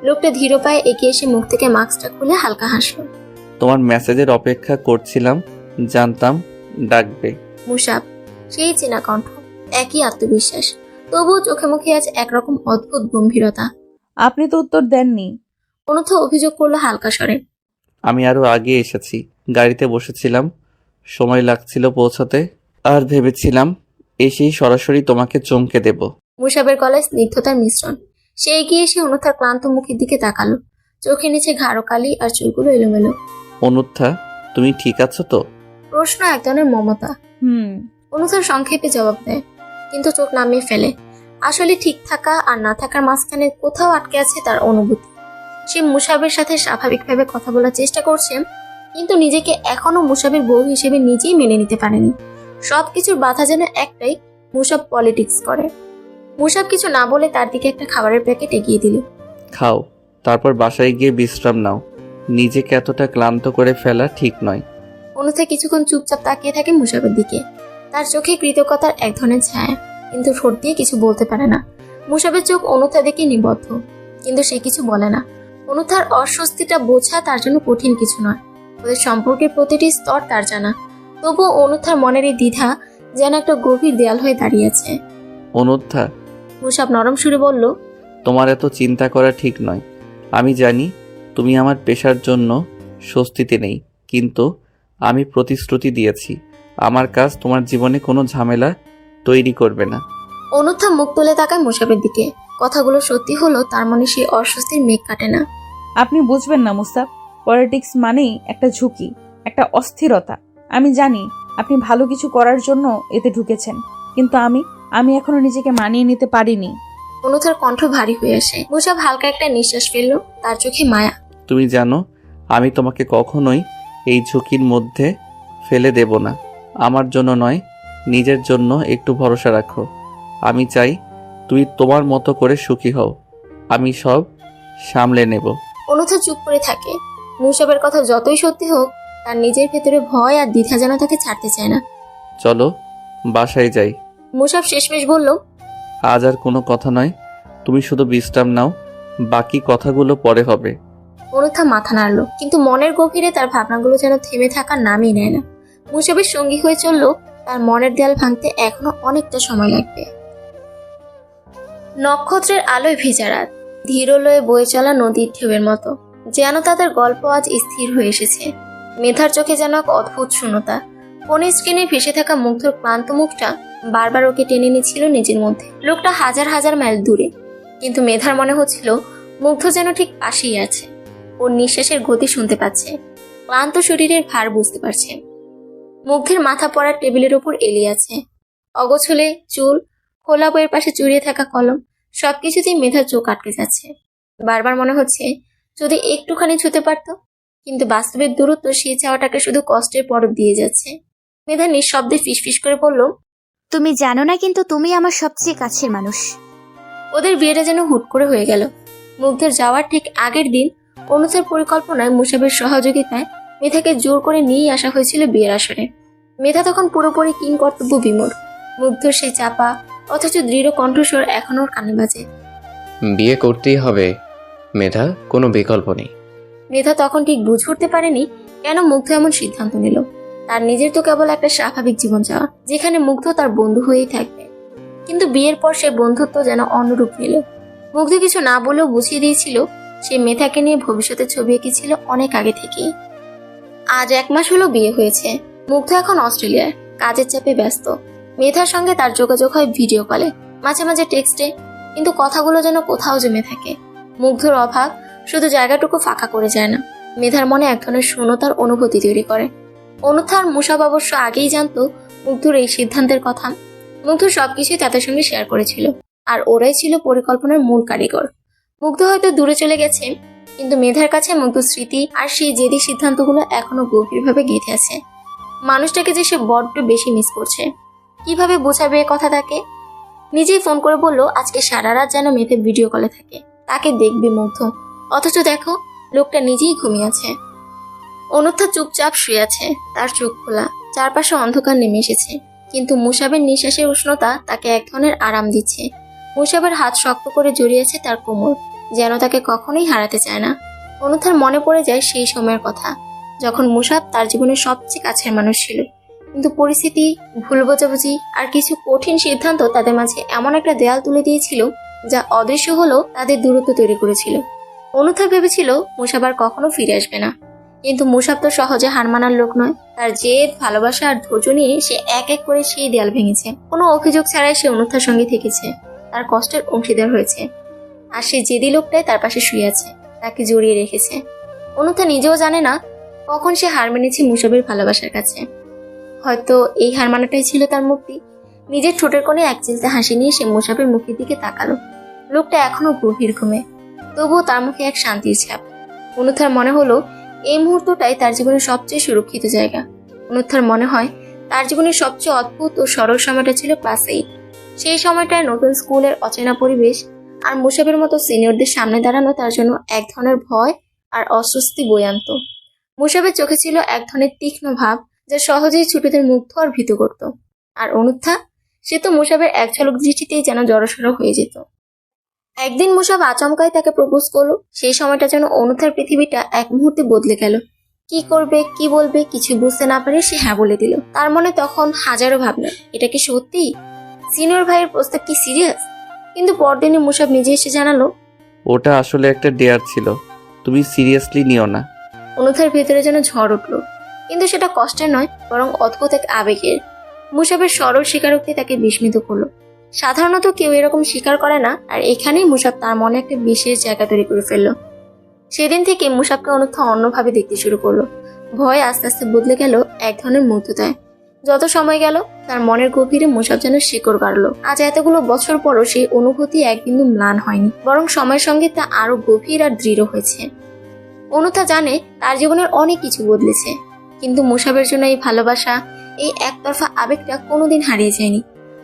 লোকটা ধীর পায়ে এগিয়ে এসে মুখ থেকে মাস্কটা খুলে হালকা হাসলো। তোমার মেসেজের অপেক্ষা করছিলাম, জানতাম ডাকবে। মুসাব, সেই চেনা কণ্ঠ, একই আত্মবিশ্বাস, তবুও চোখে মুখে আজ একরকম অদ্ভুত গম্ভীরতা। আপনি তো উত্তর দেননি। অনুথা অভিযোগ করলো হালকা স্বরে। আমি আরো আগে এসেছি, গাড়িতে বসেছিলাম, সময় লাগছিল পৌঁছাতে, আর ভেবেছিলাম এসেই সরাসরি তোমাকে চমকে দেব। মুসাবের গলায় স্নিগ্ধতার মিশ্রণ। সে এগিয়ে এসে অনুথার ক্লান্ত মুখের দিকে তাকালো। চোখের নিচে ঘাড়ো কালি আর চুলগুলো এলোমেলো। অনুত্থা, তুমি ঠিক আছো তো? প্রশ্ন এক ধরনের মমতা। অনুথার সংক্ষেপে জবাব দেয়, কিন্তু চোখ নামিয়ে ফেলে। আসলে ঠিক থাকা আর না থাকার মাঝখানে কোথাও আটকে আছে তার অনুভূতি। সে মুসাবের সাথে স্বাভাবিকভাবে কথা বলার চেষ্টা করছে, কিন্তু নিজেকে এখনো মুসাবের বউ হিসেবে নিজেই মেনে নিতে পারেনি। সবকিছুর বাধা যেন একটাই, মুসাব পলিটিক্স করে। মুসাব কিছু না বলে তার দিকে একটা খাবারের প্যাকেট এগিয়ে দিল। খাও, তারপর বাসায় গিয়ে বিশ্রাম নাও। নিজেকে এতটা ক্লান্ত করে ফেলা ঠিক নয়। অনুথা কিছুক্ষণ চুপচাপ তাকিয়ে থাকে মুসাবের দিকে। তার চোখে কৃতজ্ঞতার এক ধরনের ছায়া, কিন্তু ঠোঁট দিয়ে কিছু বলতে পারে না। মুসাবের চোখ অনুথা দেখে নিবদ্ধ, কিন্তু সে কিছু বলে না। অনুথার অস্বস্তিটা বোঝা তার জন্য কঠিন কিছু নয়। ওদের সম্পর্কের প্রতিটি স্তর তার জানা। তবুও অনুথার মনের এই দ্বিধা যেন একটা গভীর দেয়াল হয়ে দাঁড়িয়েছে। অনুত্থা, মুসাব নরম সুরে বলল, তোমার এত চিন্তা করা ঠিক নয়। আমি জানি তুমি আমার পেশার জন্য স্বস্তিতে নেই, কিন্তু আমি প্রতিশ্রুতি দিয়েছি আমার কাজ তোমার জীবনে কোনো ঝামেলা তৈরি করবে না। অনুথা মুখ তুলে তাকায় মুসাবের দিকে। কথাগুলো সত্যি হলো তার মনে সেই অস্বস্তির মেঘ কাটে না। আপনি বুঝবেন না মুসাব, পলিটিক্স মানেই একটা ঝুঁকি, একটা অস্থিরতা। আমি জানি আপনি ভালো কিছু করার জন্য এতে ঢুকেছেন, কিন্তু আমি এখনো নিজেকে মানিয়ে নিতে পারিনি। অনুথার কণ্ঠ ভারী হয়ে আসে। মুসাব হালকা একটা নিঃশ্বাস ফেললো, তার চোখে মায়া। তুমি জানো আমি তোমাকে কখনোই এই ঝুঁকির মধ্যে ফেলে দেব না। আমার জন্য নয়, নিজের জন্য একটু ভরসা রাখো। আমি চাই তুই তোমার মতো করে সুখী হও। আমি সব সামলে নেব। অনুথা চুপ করে থাকে। মুসাবের কথা যতই সত্যি হোক, তার নিজের ভেতরে ভয় আর দ্বিধা যেন তাকে ছাড়তে চায় না। চলো বাসায় যাই। মুসাব শেষমেশ বলল, আজ আর কোনো কথা নয়, তুমি শুধু বিশ্রাম নাও, বাকি কথাগুলো পরে হবে। অনুথা মাথা নাড়ল, কিন্তু মনের গভীরে তার ভাবনাগুলো যেন থেমে থাকার নামই নেয় না। মুসাবের সঙ্গী হয়ে চলল, তার মনের দেয়াল ভাঙতে এখনো অনেকটা সময় লাগবে। নক্ষত্রের আলোয় ভেজা রাত, ধীরলয়ে বয়ে চলা নদীর ঢেউয়ের মতো যেন তাদের গল্প আজ স্থির হয়ে এসেছে। মেধার চোখে যেন এক অদ্ভুত শূন্যতা। ফোনের স্ক্রিনে ভেসে থাকা মুগ্ধর ক্লান্ত মুখটা বারবার ওকে টেনে নিচ্ছিল নিজের মধ্যে। লোকটা হাজার হাজার মাইল দূরে, কিন্তু মেধার মনে হচ্ছিল মুগ্ধ যেন ঠিক পাশেই আছে। ওর নিঃশ্বাসের গতি শুনতে পাচ্ছে, ক্লান্ত শরীরের ভার বুঝতে পারছে। মুগ্ধের মাথা পড়ার টেবিলের উপর এলিয়ে আছে, অগোছলে চুল, খোলা বইয়ের পাশে জড়িয়ে থাকা কলম, সবকিছুতেই মেধার চোখ আটকে যাচ্ছে। বারবার মনে হচ্ছে যদি একটুখানি ছুতে পারত, কিন্তু বাস্তবের দূরত্ব সেই চাওয়াটাকে শুধু কষ্টের পরব দিয়ে যাচ্ছে। মেধা নিঃশব্দে ফিসফিস করে বলল, তুমি জানো না, কিন্তু তুমি আমার সবচেয়ে কাছের মানুষ। ওদের বিয়েটা যেন হুট করে হয়ে গেল। মুগ্ধের যাওয়ার ঠিক আগের দিন অনুথার পরিকল্পনায় মুসাবের সহযোগিতায় মেধাকে জোর করে নিয়েই আসা হয়েছিল বিয়ের আসরে। মেধা তখন পুরোপুরি কিংকর্তব্য বিমূঢ়। মুগ্ধর সেই চাপা অথচ দৃঢ় কণ্ঠস্বর এখনো ওর কানে বাজে। বিয়ে করতেই হবে মেধা, কোনো বিকল্প নেই। মেধা তখন ঠিক বুঝে উঠতে পারেনি কেন মুগ্ধ এমন সিদ্ধান্ত নিল। তার নিজের তো কেবল একটা স্বাভাবিক জীবন চাওয়া, যেখানে মুগ্ধ তার বন্ধু হয়েই থাকবে। কিন্তু বিয়ের পর সে বন্ধুত্ব যেন অন্যরূপ নিল। মুগ্ধ কিছু না বলেও বুঝিয়ে দিয়েছিল সে মেধাকে নিয়ে ভবিষ্যতের ছবি এঁকেছিল অনেক আগে থেকেই। আজ 1 মাস হলো বিয়ে হয়েছে। মুগ্ধ এখন অস্ট্রেলিয়ায়, কাজের চাপে ব্যস্ত। মেধার সঙ্গে তার যোগাযোগ হয় ভিডিও কলে, মাঝে মাঝে টেক্সটে, কিন্তু কথাগুলো যেন কোথাও জমে থাকে। মুগ্ধর অভাব শুধু জায়গাটুকু ফাঁকা করে যায় না, মেধার মনে এক ধরনের শূন্যতার অনুভূতি তৈরি করে। অনুথার মুসাব অবশ্য আগেই জানতো মুগ্ধর এই সিদ্ধান্তের কথা। মুগ্ধ সবকিছুই তাদের সঙ্গে শেয়ার করেছিল, আর ওরাই ছিল পরিকল্পনার মূল কারিগর। মুগ্ধ হয়তো দূরে চলে গেছে, কিন্তু মেধার কাছে মুগ্ধ স্মৃতি আর সেই জেদি সিদ্ধান্তগুলো এখনো গভীরভাবে গেঁথে আছে। মানুষটাকে যে সে বড্ড বেশি মিস করছে। কিভাবে বোঝাবে কথা তাকে? নিজেই ফোন করে বলল আজকে সারা রাত যেন মেয়েতে ভিডিও কলে থাকে, তাকে দেখবে মুগ্ধ। অথচ দেখো, লোকটা নিজেই ঘুমিয়ে আছে। অনুথা চুপচাপ শুয়ে আছে, তার চোখ খোলা, চারপাশে অন্ধকার নেমে এসেছে। কিন্তু মুসাবের নিঃশ্বাসের উষ্ণতা তাকে এক ধরনের আরাম দিচ্ছে। মুসাবের হাত শক্ত করে জড়িয়েছে তার কোমর, যেন তাকে কখনোই হারাতে চায় না। অনুথার মনে পড়ে যায় সেই সময়ের কথা, যখন মুসাব তার জীবনের সবচেয়ে কাছের মানুষ ছিল। কিন্তু পরিস্থিতি, ভুল বোঝাবুঝি আর কিছু কঠিন সিদ্ধান্ত তাদের মাঝে এমন একটা দেয়াল তুলে দিয়েছিল যা অদৃশ্য হলেও তাদের দূরত্ব তৈরি করেছিল। অনুথা ভেবেছিল মুসাব আর কখনো ফিরে আসবে না, কিন্তু মুসাব তো সহজে হার মানার লোক নয়। তার জেদ, ভালোবাসা আর ধৈর্য নিয়ে সে এক এক করে সেই দেয়াল ভেঙেছে। কোনো অভিযোগ ছাড়াই সে অনুথার সঙ্গে থেকেছে, তার কষ্টের অংশীদার হয়েছে। আর সেই জেদি লোকটাই তার পাশে শুয়ে আছে, তাকে জড়িয়ে রেখেছে। অনুথা নিজেও জানে না কখন সে হার মেনেছে মুসাবের ভালোবাসার কাছে। হয়তো এই হার মানাটাই ছিল তার মুক্তি। নিজের ঠোঁটের কোণে এক চিলতে হাসি নিয়ে সে মুসাফের মুখের দিকে তাকালো। লোকটা এখনো গভীর ঘুমে, তবুও তার মুখে এক শান্তির ছাপ। অনুথার মনে হলো এই মুহূর্তটাই তার জীবনের সবচেয়ে সুরক্ষিত জায়গা। অনুথার মনে হয় তার জীবনের সবচেয়ে অদ্ভুত ও সরল সময়টা ছিল ক্লাস 8। সেই সময়টায় নতুন স্কুলের অচেনা পরিবেশ আর মুসাফের মতো সিনিয়রদের সামনে দাঁড়ানো তার জন্য এক ধরনের ভয় আর অস্বস্তি বয়ে আনত। মুসাফের চোখে ছিল এক ধরনের তীক্ষ্ণ ভাব যা সহজেই ছোটদের মুগ্ধ আর ভীত করত। আর অনুথা, সে তো মুসাফের এক ঝলক দৃষ্টিতেই যেন জড়সড় হয়ে যেত। একদিন মুসাফ আচমকাই তাকে প্রপোজ করলো। সেই সময়টা যেন অনুথার পৃথিবীটা এক মুহূর্তে বদলে গেল। কি করবে, কি বলবে কিছু বুঝতে না পারে সে হ্যাঁ বলে দিল। তার মনে তখন হাজারো ভাবনা, এটা কি সত্যি? সিনিয়র ভাইয়ের প্রস্তাব কি সিরিয়াস? কিন্তু পরদিনে মুসাফ নিজে এসে জানালো, ওটা আসলে একটা ডেয়ার ছিল, তুমি সিরিয়াসলি নিও না। অনুথার ভেতরে যেন ঝড় উঠলো, কিন্তু সেটা কষ্টের নয়, বরং অদ্ভুত এক আবেগের। মুসাফের সরল স্বীকারোক্তি তাকে বিস্মিত করলো। সাধারণত কেউ এরকম স্বীকার করে না, আর এখানেই মুসাফ তার মনে একটা বিশেষ জায়গা তৈরি করে ফেললো। সেদিন থেকে মুসাফকে অনুথা অন্যভাবে দেখতে শুরু করলো। ভয় আস্তে আস্তে বদলে গেল এক ধরনের মুগ্ধতায়। যত সময় গেল তার মনের গভীরে মুসাফ যেন শিকড় গাড়লো। আজ এতগুলো বছর পরও সেই অনুভূতি এক বিন্দু ম্লান হয়নি, বরং সময়ের সঙ্গে তা আরো গভীর আর দৃঢ় হয়েছে। অনুথা জানে তার জীবনের অনেক কিছু বদলেছে, কিন্তু মুসাফের জন্য এই ভালোবাসা, এই একতরফা আবেগটা কোনোদিন হারিয়ে যায়নি।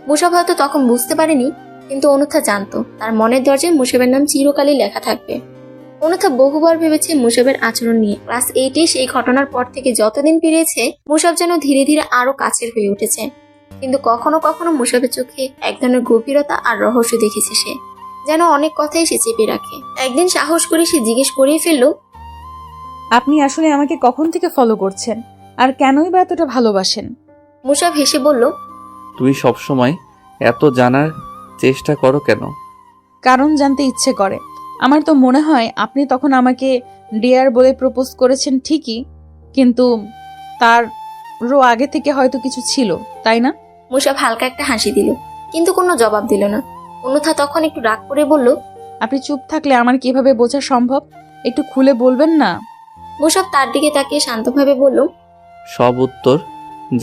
মুসাফ হয়তো তখন বুঝতে পারেনি, কিন্তু অনুথা জানতো তার মনের দরজায় মুসাফের নাম চিরকালই লেখা থাকবে। অনুথা বহুবার ভেবেছে মুসাফের আচরণ নিয়ে। ক্লাস 8-এ সেই ঘটনার পর থেকে যতদিন পেরিয়েছে মুসাফ যেন ধীরে ধীরে আরো কাছের হয়ে উঠেছে। কিন্তু কখনো কখনো মুসাফের চোখে এক ধরনের গভীরতা আর রহস্য দেখেছে সে, যেন অনেক কথাই সে চেপে রাখে। একদিন সাহস করে সে জিজ্ঞেস করেই ফেললো, আপনি আসলে আমাকে কখন থেকে ফলো করছেন, আর কেনই বা এতটা ভালোবাসেন? মুসাফ হেসে বলল, তুমি সবসময় এত জানার চেষ্টা করো কেন? কারণ জানতে ইচ্ছে করে। আমার তো মনে হয় আপনি তখন আমাকে ডিয়ার বলে প্রপোজ করেছেন ঠিকই, কিন্তু তারও আগে থেকে হয়তো কিছু ছিল, তাই না? মুসাফ হালকা একটা হাসি দিল, কিন্তু কোনো জবাব দিল না। অনুথা তখন একটু রাগ করে বলল, আপনি চুপ থাকলে আমার কিভাবে বোঝা সম্ভব? একটু খুলে বলবেন না? মুসাফ তার দিকে তাকিয়ে শান্তভাবে বলল, সব উত্তর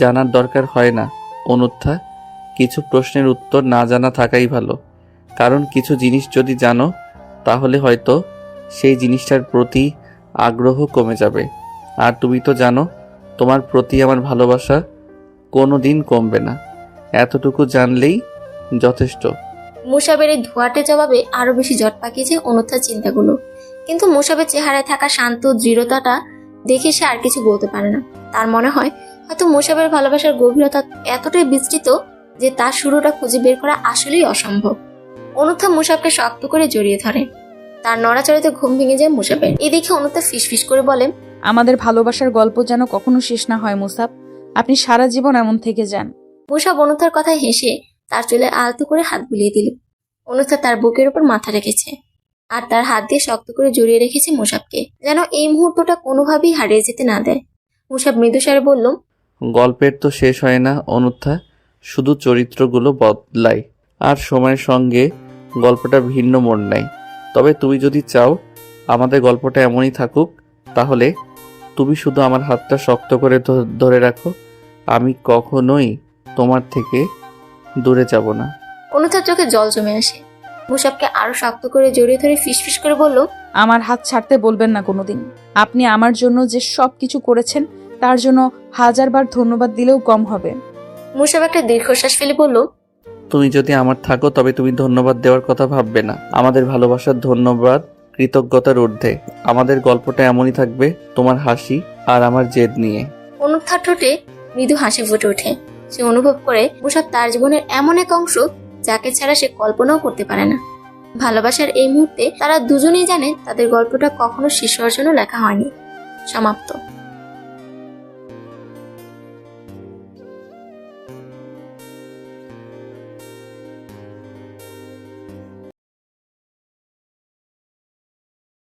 জানার দরকার হয় না অনুত্থা। কিছু প্রশ্নের উত্তর না জানা থাকাই ভালো, কারণ কিছু জিনিস যদি জানো তাহলে হয়তো সেই জিনিসটার প্রতি আগ্রহ কমে যাবে। আর তুমি তো জানো তোমার প্রতি আমার ভালোবাসা কোনো দিন কমবে না, এতটুকু জানলেই যথেষ্ট। মুসাফের এই ধোয়াটে জবাবে আরো বেশি জট পাকিয়েছে অনুথার চিন্তাগুলো। কিন্তু মুসাফের চেহারায় থাকা শান্ত দৃঢ়তাটা দেখে সে আর কিছু বলতে পারে না। তার মনে হয় হয়তো মুসাফের ভালোবাসার গভীরতা এতটাই বিস্তৃত যে তার শুরুটা খুঁজে বের করা আসলেই অসম্ভব। অনুথা মুসাফকে শক্ত করে জড়িয়ে ধরে। তার নড়াচড়াতে ঘুম ভেঙে যায় মুসাফের। এই দেখে অনুথা ফিসফিস করে বলে, আমাদের ভালোবাসার গল্প যেন কখনো শেষ না হয় মুসাফ, আপনি সারা জীবন এমন থেকে যান। মুসাফ অনুথার কথায় হেসে তার চুলে আলতো করে হাত বুলিয়ে দিল। অনুথা তার বুকের উপর মাথা রেখেছে আর তার হাত দিয়ে শক্ত করে জড়িয়ে রেখেছে মুসাফকে, যেন এই মুহূর্তটা কোনোভাবেই হারিয়ে যেতে না দেয়। মুসাফ মৃদুস্বরে বলল, গল্পের তো শেষ হয় না অনুত্থা, শুধু চরিত্রগুলো বদলায় আর সময়ের সঙ্গে গল্পটা ভিন্ন মোড় নেয়। তবে তুমি যদি চাও আমাদের গল্পটা এমনই থাকুক, তাহলে তুমি শুধু আমার হাতটা শক্ত করে ধরে রাখো, আমি কখনোই তোমার থেকে দূরে যাব না। অনুথার চোখে জল জমে আসে। মুসাফকে আরো শক্ত করে জড়িয়ে ধরে ফিসফিস করে বলল, আমার হাত ছাড়তে বলবেন না কোনোদিন। আপনি আমার জন্য যে সব কিছু করেছেন তার জন্য 1000বার ধন্যবাদ দিলেও কম হবে। মুসাফ একটা দীর্ঘশ্বাস ফেলে বলল, তুমি যদি আমার থাকো তবে তুমি ধন্যবাদ দেওয়ার কথা ভাববে না। আমাদের ভালোবাসার ধন্যবাদ কৃতজ্ঞতার ঊর্ধ্বে। আমাদের গল্পটা এমনই থাকবে, তোমার হাসি আর আমার জেদ নিয়ে। অনুথার ঠোঁটে মৃদু হাসি ফুটে ওঠে। সে অনুভব করে মুসাফ তার জীবনের এমন এক অংশ যাকে ছাড়া সে কল্পনাও করতে পারে না। ভালোবাসার এই মুহূর্তে তারা দুজনেই জানে তাদের গল্পটা কখনো শেষ হওয়ার জন্য লেখা হয়নি, সমাপ্ত।